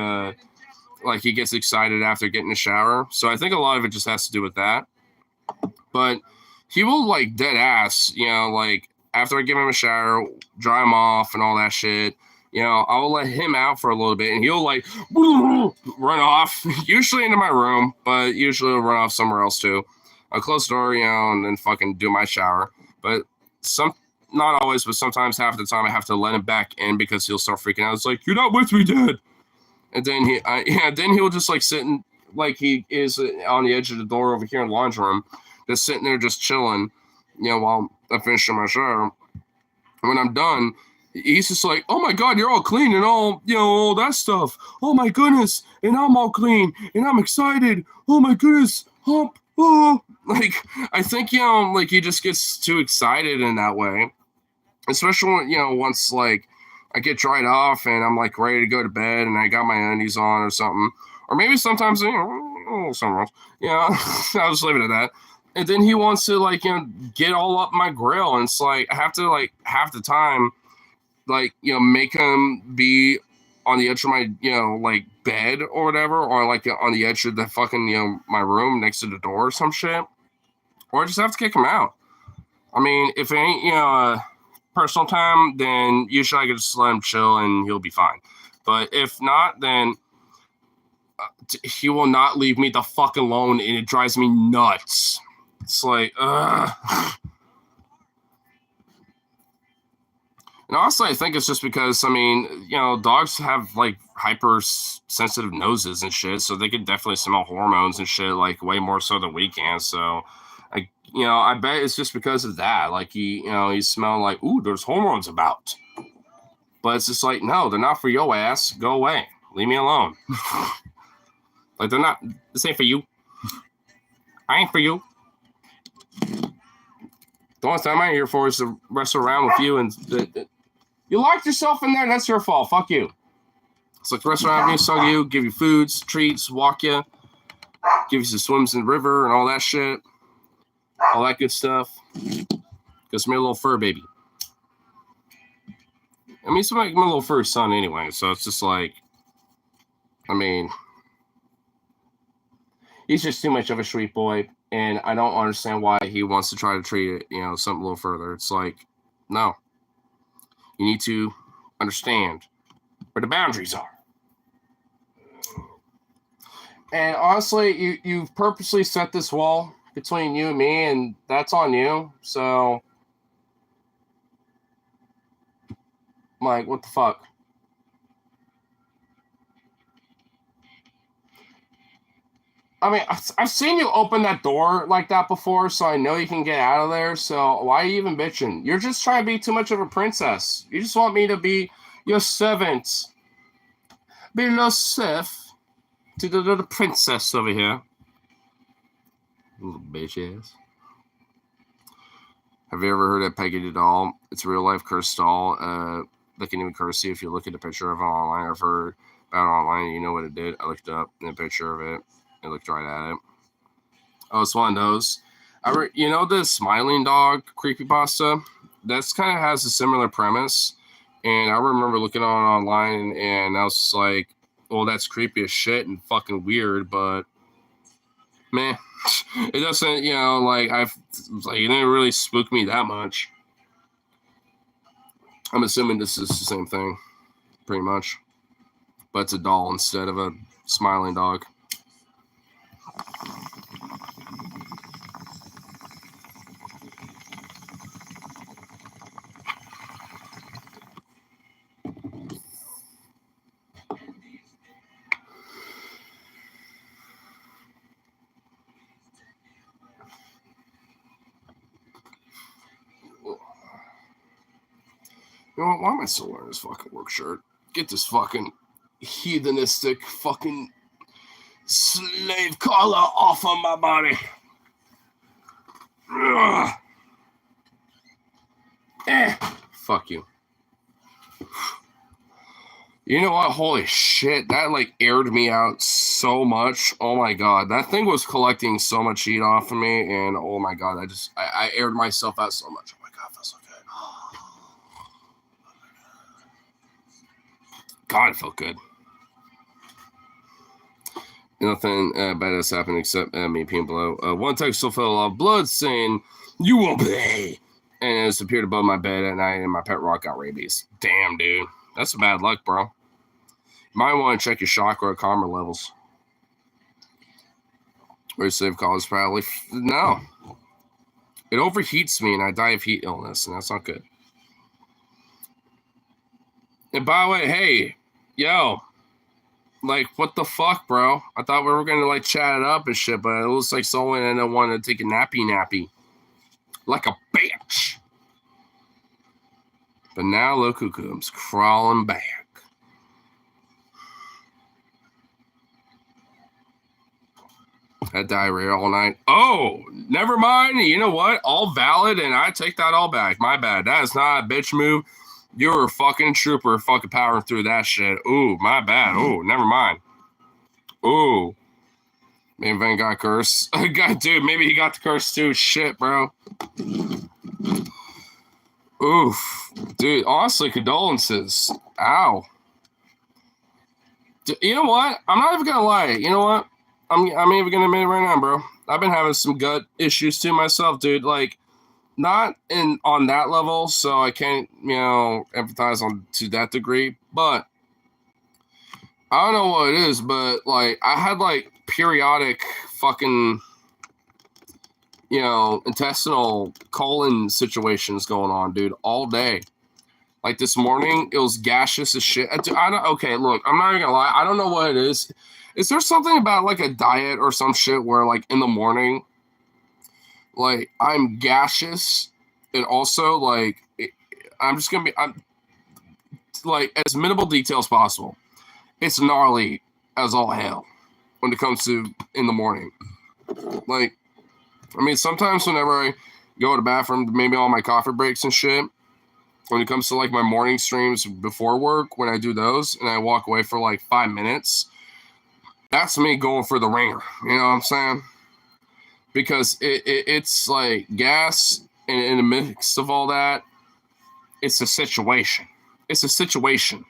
gets excited after getting a shower. So I think a lot of it just has to do with that. But he will like dead ass, like after I give him a shower, dry him off and all that shit. I'll let him out for a little bit and he'll like run off, usually into my room, but usually he'll run off somewhere else too. I'll close the door, and then fucking do my shower. But not always, but sometimes half the time I have to let him back in because he'll start freaking out. It's like, you're not with me, Dad. And then then he'll just like sit like he is on the edge of the door over here in the laundry room, just sitting there just chilling, while I'm finishing my shower. When I'm done, he's just like, oh my God, you're all clean and all, all that stuff. Oh my goodness. And I'm all clean and I'm excited. Oh my goodness. Hump. Oh, like, I think, like he just gets too excited in that way. Especially when, once like I get dried off and I'm like ready to go to bed and I got my undies on or something. Or maybe sometimes, something else. I'll just leave it at that. And then he wants to like, get all up my grill. And it's like, I have to like half the time, like, make him be on the edge of my, like bed or whatever, or like on the edge of the fucking, my room next to the door or some shit, or I just have to kick him out. I mean, if it ain't, personal time, then usually I can just let him chill and he'll be fine. But if not, then he will not leave me the fuck alone and it drives me nuts. It's like, ugh. And honestly, I think it's just because, I mean, dogs have like hypersensitive noses and shit, so they can definitely smell hormones and shit like way more so than we can. So, I bet it's just because of that. Like he's smelling like, ooh, there's hormones about. But it's just like, no, they're not for your ass. Go away. Leave me alone. Like they're not. This ain't for you. I ain't for you. The only time I'm here for is to wrestle around with you, and you locked yourself in there. That's your fault. Fuck you. It's like wrestle around with me, suck you, give you foods, treats, walk you, give you some swims in the river and all that shit, all that good stuff. Just me a little fur baby. I mean, it's like my little fur son anyway, so it's just like, I mean, he's just too much of a sweet boy, and I don't understand why he wants to try to treat it, something a little further. It's like, no. You need to understand where the boundaries are. And honestly, you've purposely set this wall between you and me, and that's on you. So, like, what the fuck? I mean, I've seen you open that door like that before, so I know you can get out of there. So why are you even bitching? You're just trying to be too much of a princess. You just want me to be your servant. Be your serf to the little princess over here. Little bitch ass. Have you ever heard of Peggy the doll? It's a real life cursed doll. They can even curse you if you look at a picture of it online. I've heard about it online. You know what it did? I looked up a picture of it. I looked right at it. Oh, it's one of those. The smiling dog creepypasta? That's kind of has a similar premise. And I remember looking on it online, and I was just like, well, that's creepy as shit and fucking weird, but meh. It doesn't, it didn't really spook me that much. I'm assuming this is the same thing, pretty much. But it's a doll instead of a smiling dog. You know what? Why am I still wearing this fucking work shirt? Get this fucking heathenistic fucking slave collar off of my body. Ugh. Fuck you. You know what? Holy shit. That aired me out so much. Oh my god. That thing was collecting so much heat off of me, and oh my god, I aired myself out so much. Oh my god, it feels so good. God, it felt good. Nothing bad has happened except me peeing below. One text still fell off blood saying, "You won't pay." And it disappeared above my bed at night, and my pet rock got rabies. Damn, dude. That's some bad luck, bro. You might want to check your chakra or karma levels. Or save college probably. No. It overheats me, and I die of heat illness, and that's not good. And by the way, hey, yo. What the fuck, bro? I thought we were going to, chat it up and shit, but it looks like someone ended up wanting to take a nappy. Like a bitch. But now look who comes crawling back. Had diarrhea all night. Oh, never mind. You know what? All valid, and I take that all back. My bad. That is not a bitch move. You're a fucking trooper fucking powering through that shit. Ooh, my bad. Ooh, never mind. Ooh. Maybe Van got cursed. God, dude, maybe he got the curse too. Shit, bro. Oof. Dude, honestly, condolences. Ow. You know what? I'm not even gonna lie. You know what? I'm even gonna admit it right now, bro. I've been having some gut issues too myself, dude. Not on that level, so I can't, empathize on to that degree. But I don't know what it is, but I had periodic fucking intestinal colon situations going on, dude, all day. This morning, it was gaseous as shit. Okay, look, I'm not even gonna lie. I don't know what it is. Is there something about a diet or some shit where in the morning, I'm gaseous and also I'm just gonna be, as minimal detail as possible. It's gnarly as all hell when it comes to in the morning. Sometimes whenever I go to the bathroom, maybe all my coffee breaks and shit. When it comes to like my morning streams before work, when I do those and I walk away for like 5 minutes, that's me going for the ringer. You know what I'm saying? Because it's like gas and in the mix of all that, it's a situation. It's a situation.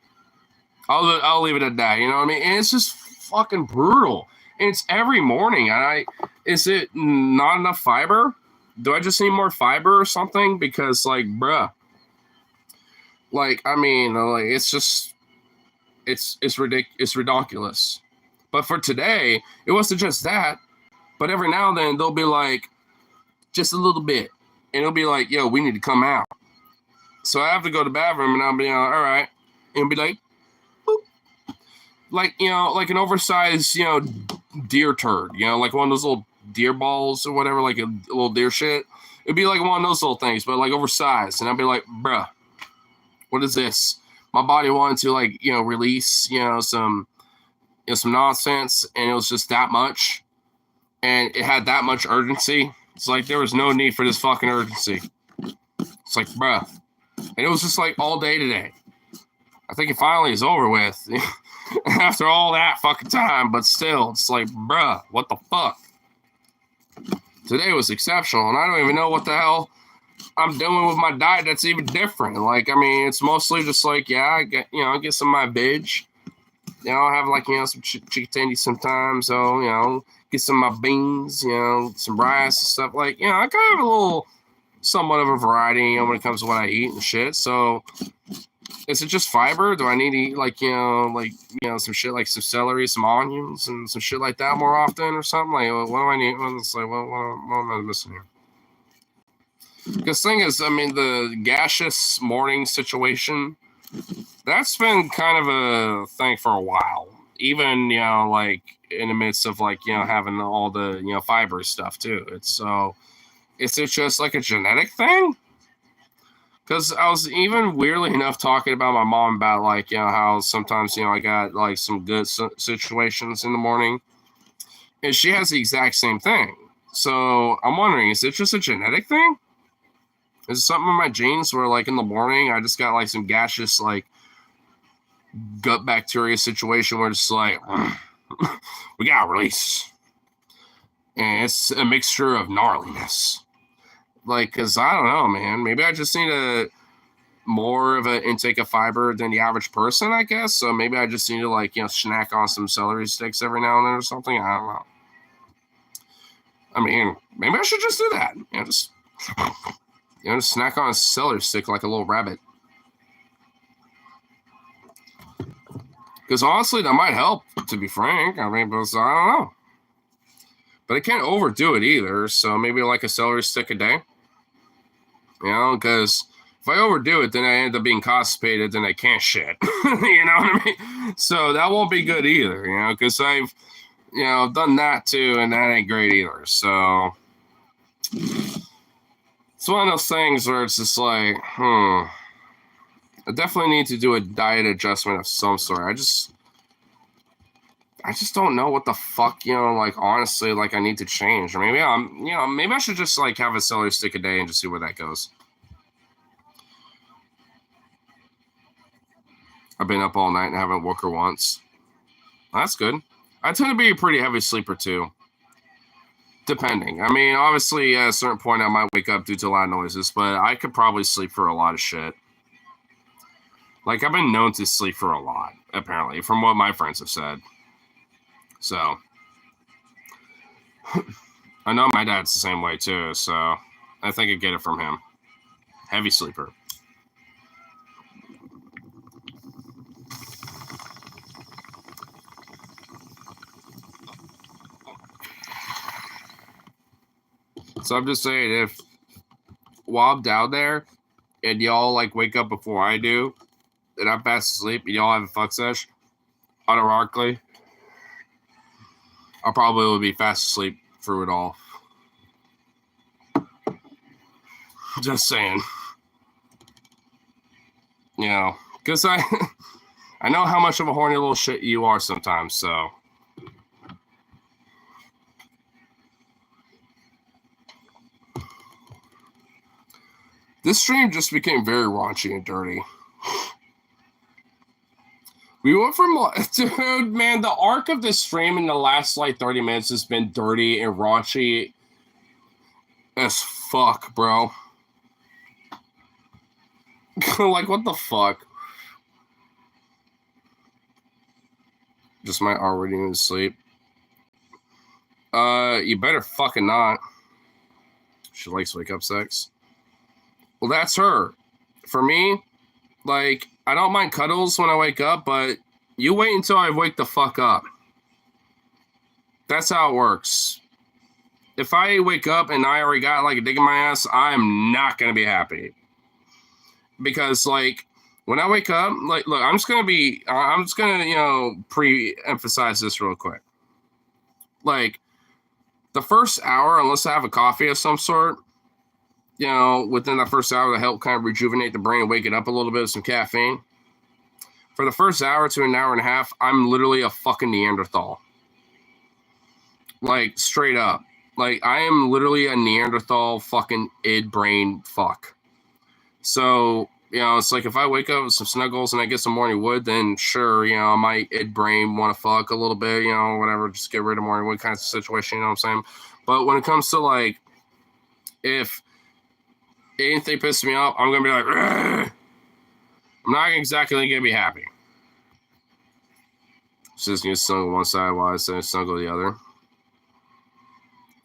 I'll leave it at that. You know what I mean? And it's just fucking brutal. And it's every morning. Is it not enough fiber? Do I just need more fiber or something? Because like, bruh, like I mean, like it's just it's ridiculous. But for today, it wasn't just that. But every now and then they'll be like, just a little bit, and it'll be like, yo, we need to come out. So I have to go to the bathroom, and I'll be all right, and it'll be like, boop. Like, you know, like an oversized, you know, deer turd, you know, like one of those little deer balls or whatever, like a little deer shit. It'd be like one of those little things, but like oversized, and I'll be like, bruh, what is this? My body wanted to like, you know, release, some nonsense, and it was just that much, and it had that much urgency. It's like there was no need for this fucking urgency. It's like, bruh. And it was just like all day today. I think it finally is over with after all that fucking time, but still, it's like, bruh, what the fuck? Today was exceptional, and I don't even know what the hell I'm doing with my diet that's even different. Like, I mean, it's mostly just like, yeah, I get some of my veg. You know, I have like, some chicken tendies sometimes, so, get some of my beans, some rice and stuff. Like, I kind of have a little, somewhat of a variety, when it comes to what I eat and shit. So, is it just fiber? Do I need to eat like, some shit like some celery, some onions, and some shit like that more often or something? Like, what do I need? It's like, what am I missing here? Because thing is, I mean, the gaseous morning situation, that's been kind of a thing for a while. Even, like in the midst of like, having all the, fiber stuff too. Is it just like a genetic thing? Because I was even weirdly enough talking about my mom about like, how sometimes, I got like some good situations in the morning. And she has the exact same thing. So I'm wondering, is it just a genetic thing? Is it something in my genes where like in the morning I just got like some gaseous like gut bacteria situation where it's like, we gotta release. And it's a mixture of gnarliness. Like, because I don't know, man. Maybe I just need more of an intake of fiber than the average person, I guess. So maybe I just need to like, snack on some celery sticks every now and then or something. I don't know. I mean, maybe I should just do that. Just snack on a celery stick like a little rabbit. Because honestly, that might help, to be frank. I mean, but I don't know. But I can't overdo it either. So maybe like a celery stick a day. Because if I overdo it, then I end up being constipated, then I can't shit. You know what I mean? So that won't be good either, because I've, done that too, and that ain't great either. So it's one of those things where it's just like, I definitely need to do a diet adjustment of some sort. I just don't know what the fuck, like honestly, like I need to change. Or maybe maybe I should just like have a celery stick a day and just see where that goes. I've been up all night and haven't woke her once. That's good. I tend to be a pretty heavy sleeper too. Depending. I mean, obviously at a certain point I might wake up due to a lot of noises, but I could probably sleep for a lot of shit. Like, I've been known to sleep for a lot, apparently, from what my friends have said. So, I know my dad's the same way, too, so I think I get it from him. Heavy sleeper. So I'm just saying, if while I'm down there, and y'all, like, wake up before I do, and I'm fast asleep, and y'all have a fuck sesh, unironically, I probably will be fast asleep through it all. Just saying. Because I know how much of a horny little shit you are sometimes, so. This stream just became very raunchy and dirty. We went from, dude, man, the arc of this stream in the last, like, 30 minutes has been dirty and raunchy as fuck, bro. Like, what the fuck? Just my already in sleep. You better fucking not. She likes wake-up sex. Well, that's her. For me, like, I don't mind cuddles when I wake up, but you wait until I wake the fuck up. That's how it works. If I wake up and I already got, like, a dick in my ass, I'm not going to be happy. Because, like, when I wake up, like, look, I'm just going to, you know, pre-emphasize this real quick. Like, the first hour, unless I have a coffee of some sort, you know, within that first hour to help kind of rejuvenate the brain, wake it up a little bit with some caffeine. For the first hour to an hour and a half, I'm literally a fucking Neanderthal. Like, straight up. Like, I am literally a Neanderthal fucking id brain fuck. So, you know, it's like if I wake up with some snuggles and I get some morning wood, then sure, you know, my id brain want to fuck a little bit, you know, whatever, just get rid of morning wood kind of situation, you know what I'm saying? But when it comes to, like, if anything pisses me off, I'm going to be like, ugh. I'm not exactly going to be happy. Just need to snuggle one side while I say snuggle the other.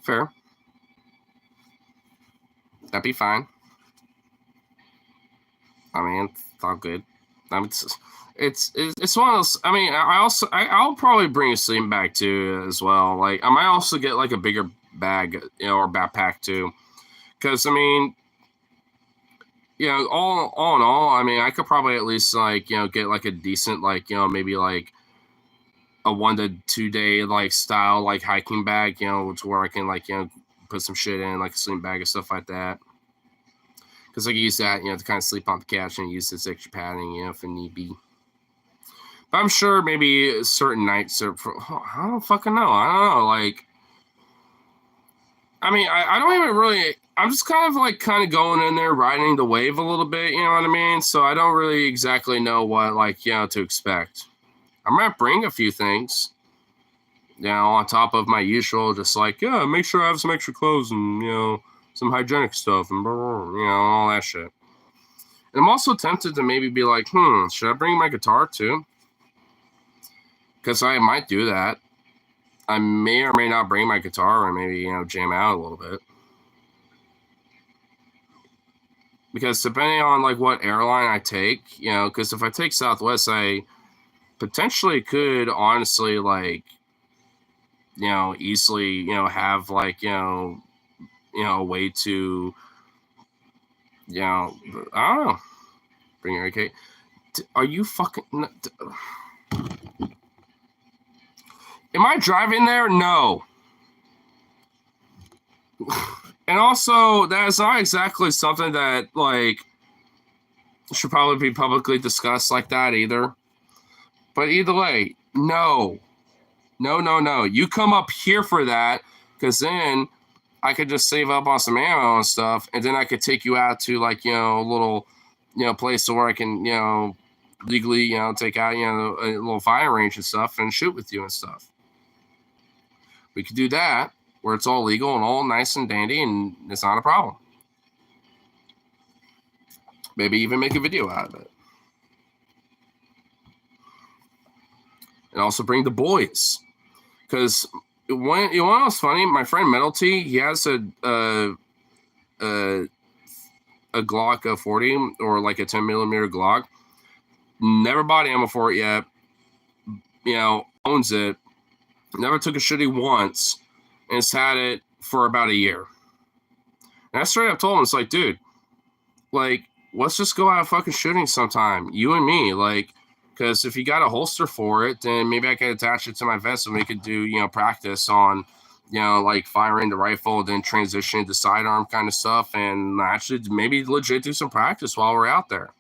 Fair. That'd be fine. I mean, it's all good. I mean, it's one of those. I mean, I'll probably bring a sleeping bag too as well. Like, I might also get like a bigger bag, you know, or backpack too, because I mean, you know, all in all, I mean, I could probably at least, like, you know, get like a decent, like, you know, maybe like a 1 to 2 day like style like hiking bag, you know, to where I can, like, you know, put some shit in, like a sleeping bag and stuff like that. Because I can use that, you know, to kind of sleep on the couch and use this extra padding, you know, if it need be. But I'm sure maybe certain nights are, I don't fucking know. I don't know. Like, I mean, I don't even really, I'm just kind of going in there, riding the wave a little bit, you know what I mean? So I don't really exactly know what, like, you know, to expect. I might bring a few things, you know, on top of my usual, just like, yeah, make sure I have some extra clothes and, you know, some hygienic stuff and, you know, all that shit. And I'm also tempted to maybe be like, should I bring my guitar too? Because I might do that. I may or may not bring my guitar and maybe, you know, jam out a little bit. Because depending on, like, what airline I take, you know, because if I take Southwest, I potentially could honestly, like, you know, easily, you know, have, like, you know, a way to, you know, I don't know. Bring your AK. Are you fucking... Am I driving there? No. And also, that is not exactly something that, like, should probably be publicly discussed like that either. But either way, no. No. You come up here for that, because then I could just save up on some ammo and stuff, and then I could take you out to, like, you know, a little, you know, place where I can, you know, legally, you know, take out, you know, a little firing range and stuff and shoot with you and stuff. We could do that where it's all legal and all nice and dandy and it's not a problem. Maybe even make a video out of it. And also bring the boys. Because when, you know what's funny? My friend Metal T, he has a Glock 40 or like a 10 millimeter Glock. Never bought ammo for it yet. You know, owns it. Never took a shitty once. And it's had it for about a year. And I straight up told him, it's like, dude, like, let's just go out fucking shooting sometime. You and me, like, because if you got a holster for it, then maybe I could attach it to my vest and we could do, you know, practice on, you know, like firing the rifle, then transition to sidearm kind of stuff, and actually maybe legit do some practice while we're out there.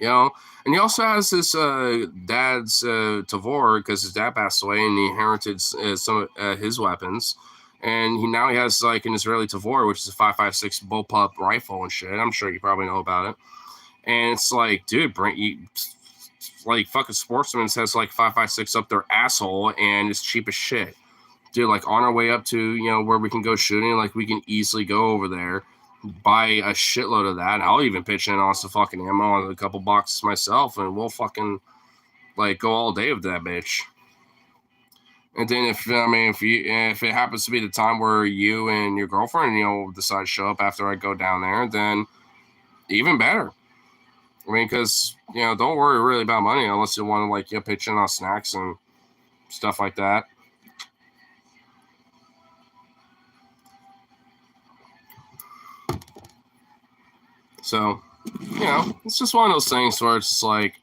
You know, and he also has this dad's Tavor, because his dad passed away and he inherited some of his weapons. And now he has like an Israeli Tavor, which is a 5.56 bullpup rifle and shit. I'm sure you probably know about it. And it's like, dude, like fucking Sportsman says like 5.56 up their asshole, and it's cheap as shit. Dude, like on our way up to, where we can go shooting, like we can easily go over there, buy a shitload of that. I'll even pitch in on some fucking ammo on a couple boxes myself, and we'll fucking like go all day with that bitch. And then if it happens to be the time where you and your girlfriend, decide to show up after I go down there, then even better. I mean, because, don't worry really about money unless you want to, like, pitch in on snacks and stuff like that. So, it's just one of those things where it's just like,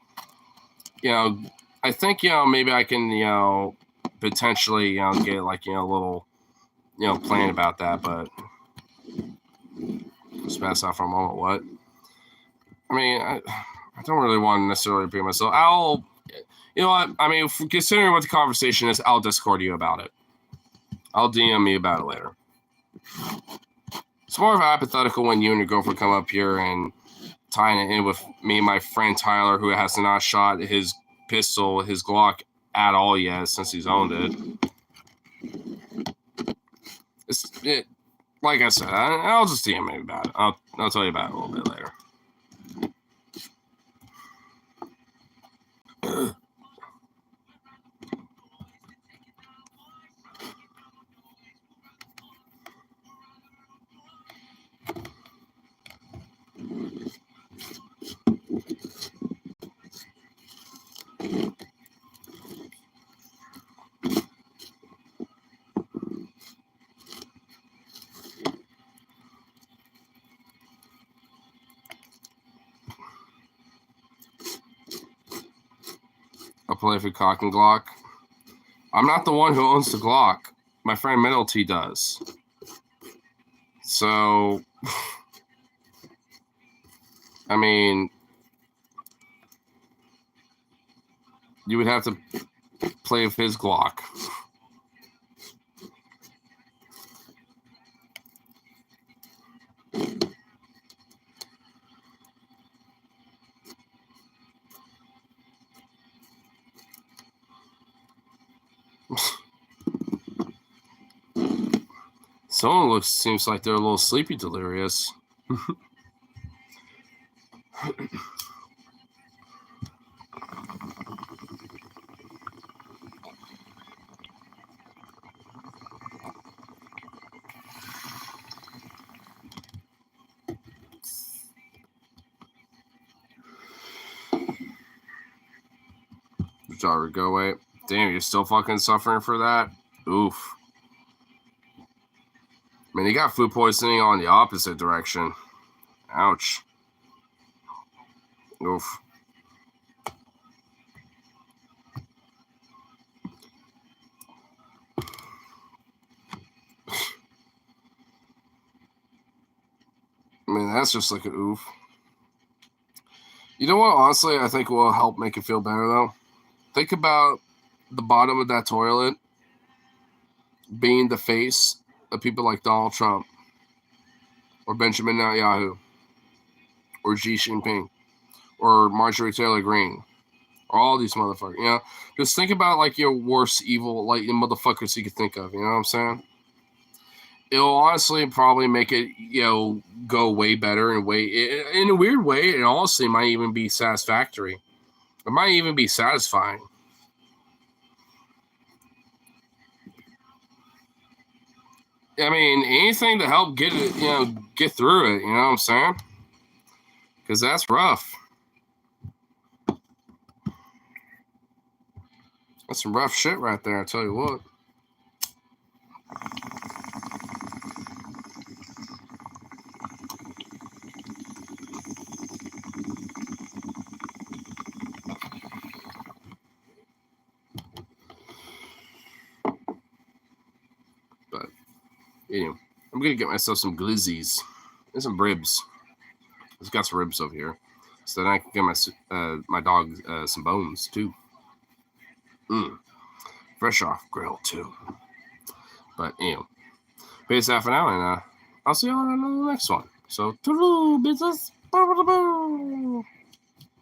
I think, maybe I can, potentially, get, like, a little, plan about that, but just pass out for a moment. What? I mean, I don't really want to necessarily repeat myself. You know what? I mean, considering what the conversation is, I'll Discord you about it. I'll DM me about it later. It's more of a hypothetical when you and your girlfriend come up here and tying it in with me and my friend Tyler, who has not shot his pistol, his Glock, at all yet since he's owned it. Like I said, I'll just DM me about it. I'll tell you about it a little bit later. I'll play for Cock and Glock. I'm not the one who owns the Glock. My friend Middleton does. So, I mean, you would have to play with his Glock. Someone seems like they're a little sleepy delirious. Sorry, go away. Damn, you're still fucking suffering for that? Oof. I mean, he got food poisoning on the opposite direction. Ouch. Oof. I mean, that's just like an oof. You know what, honestly, I think will help make it feel better, though? Think about the bottom of that toilet being the face of people like Donald Trump or Benjamin Netanyahu or Xi Jinping or Marjorie Taylor Greene or all these motherfuckers, Just think about, like, your worst evil, like, motherfuckers you could think of, you know what I'm saying? It'll honestly probably make it, go way better in a weird way. It honestly might even be satisfactory. It might even be satisfying. I mean, anything to help get it, get through it, you know what I'm saying? Because that's rough. That's some rough shit right there, I tell you what. But, I'm going to get myself some glizzies and some ribs. I've got some ribs over here. So then I can get my dog some bones, too. Fresh off grill, too. But, Pace half an hour now. I'll see you on the next one. So, toodaloo, bitches.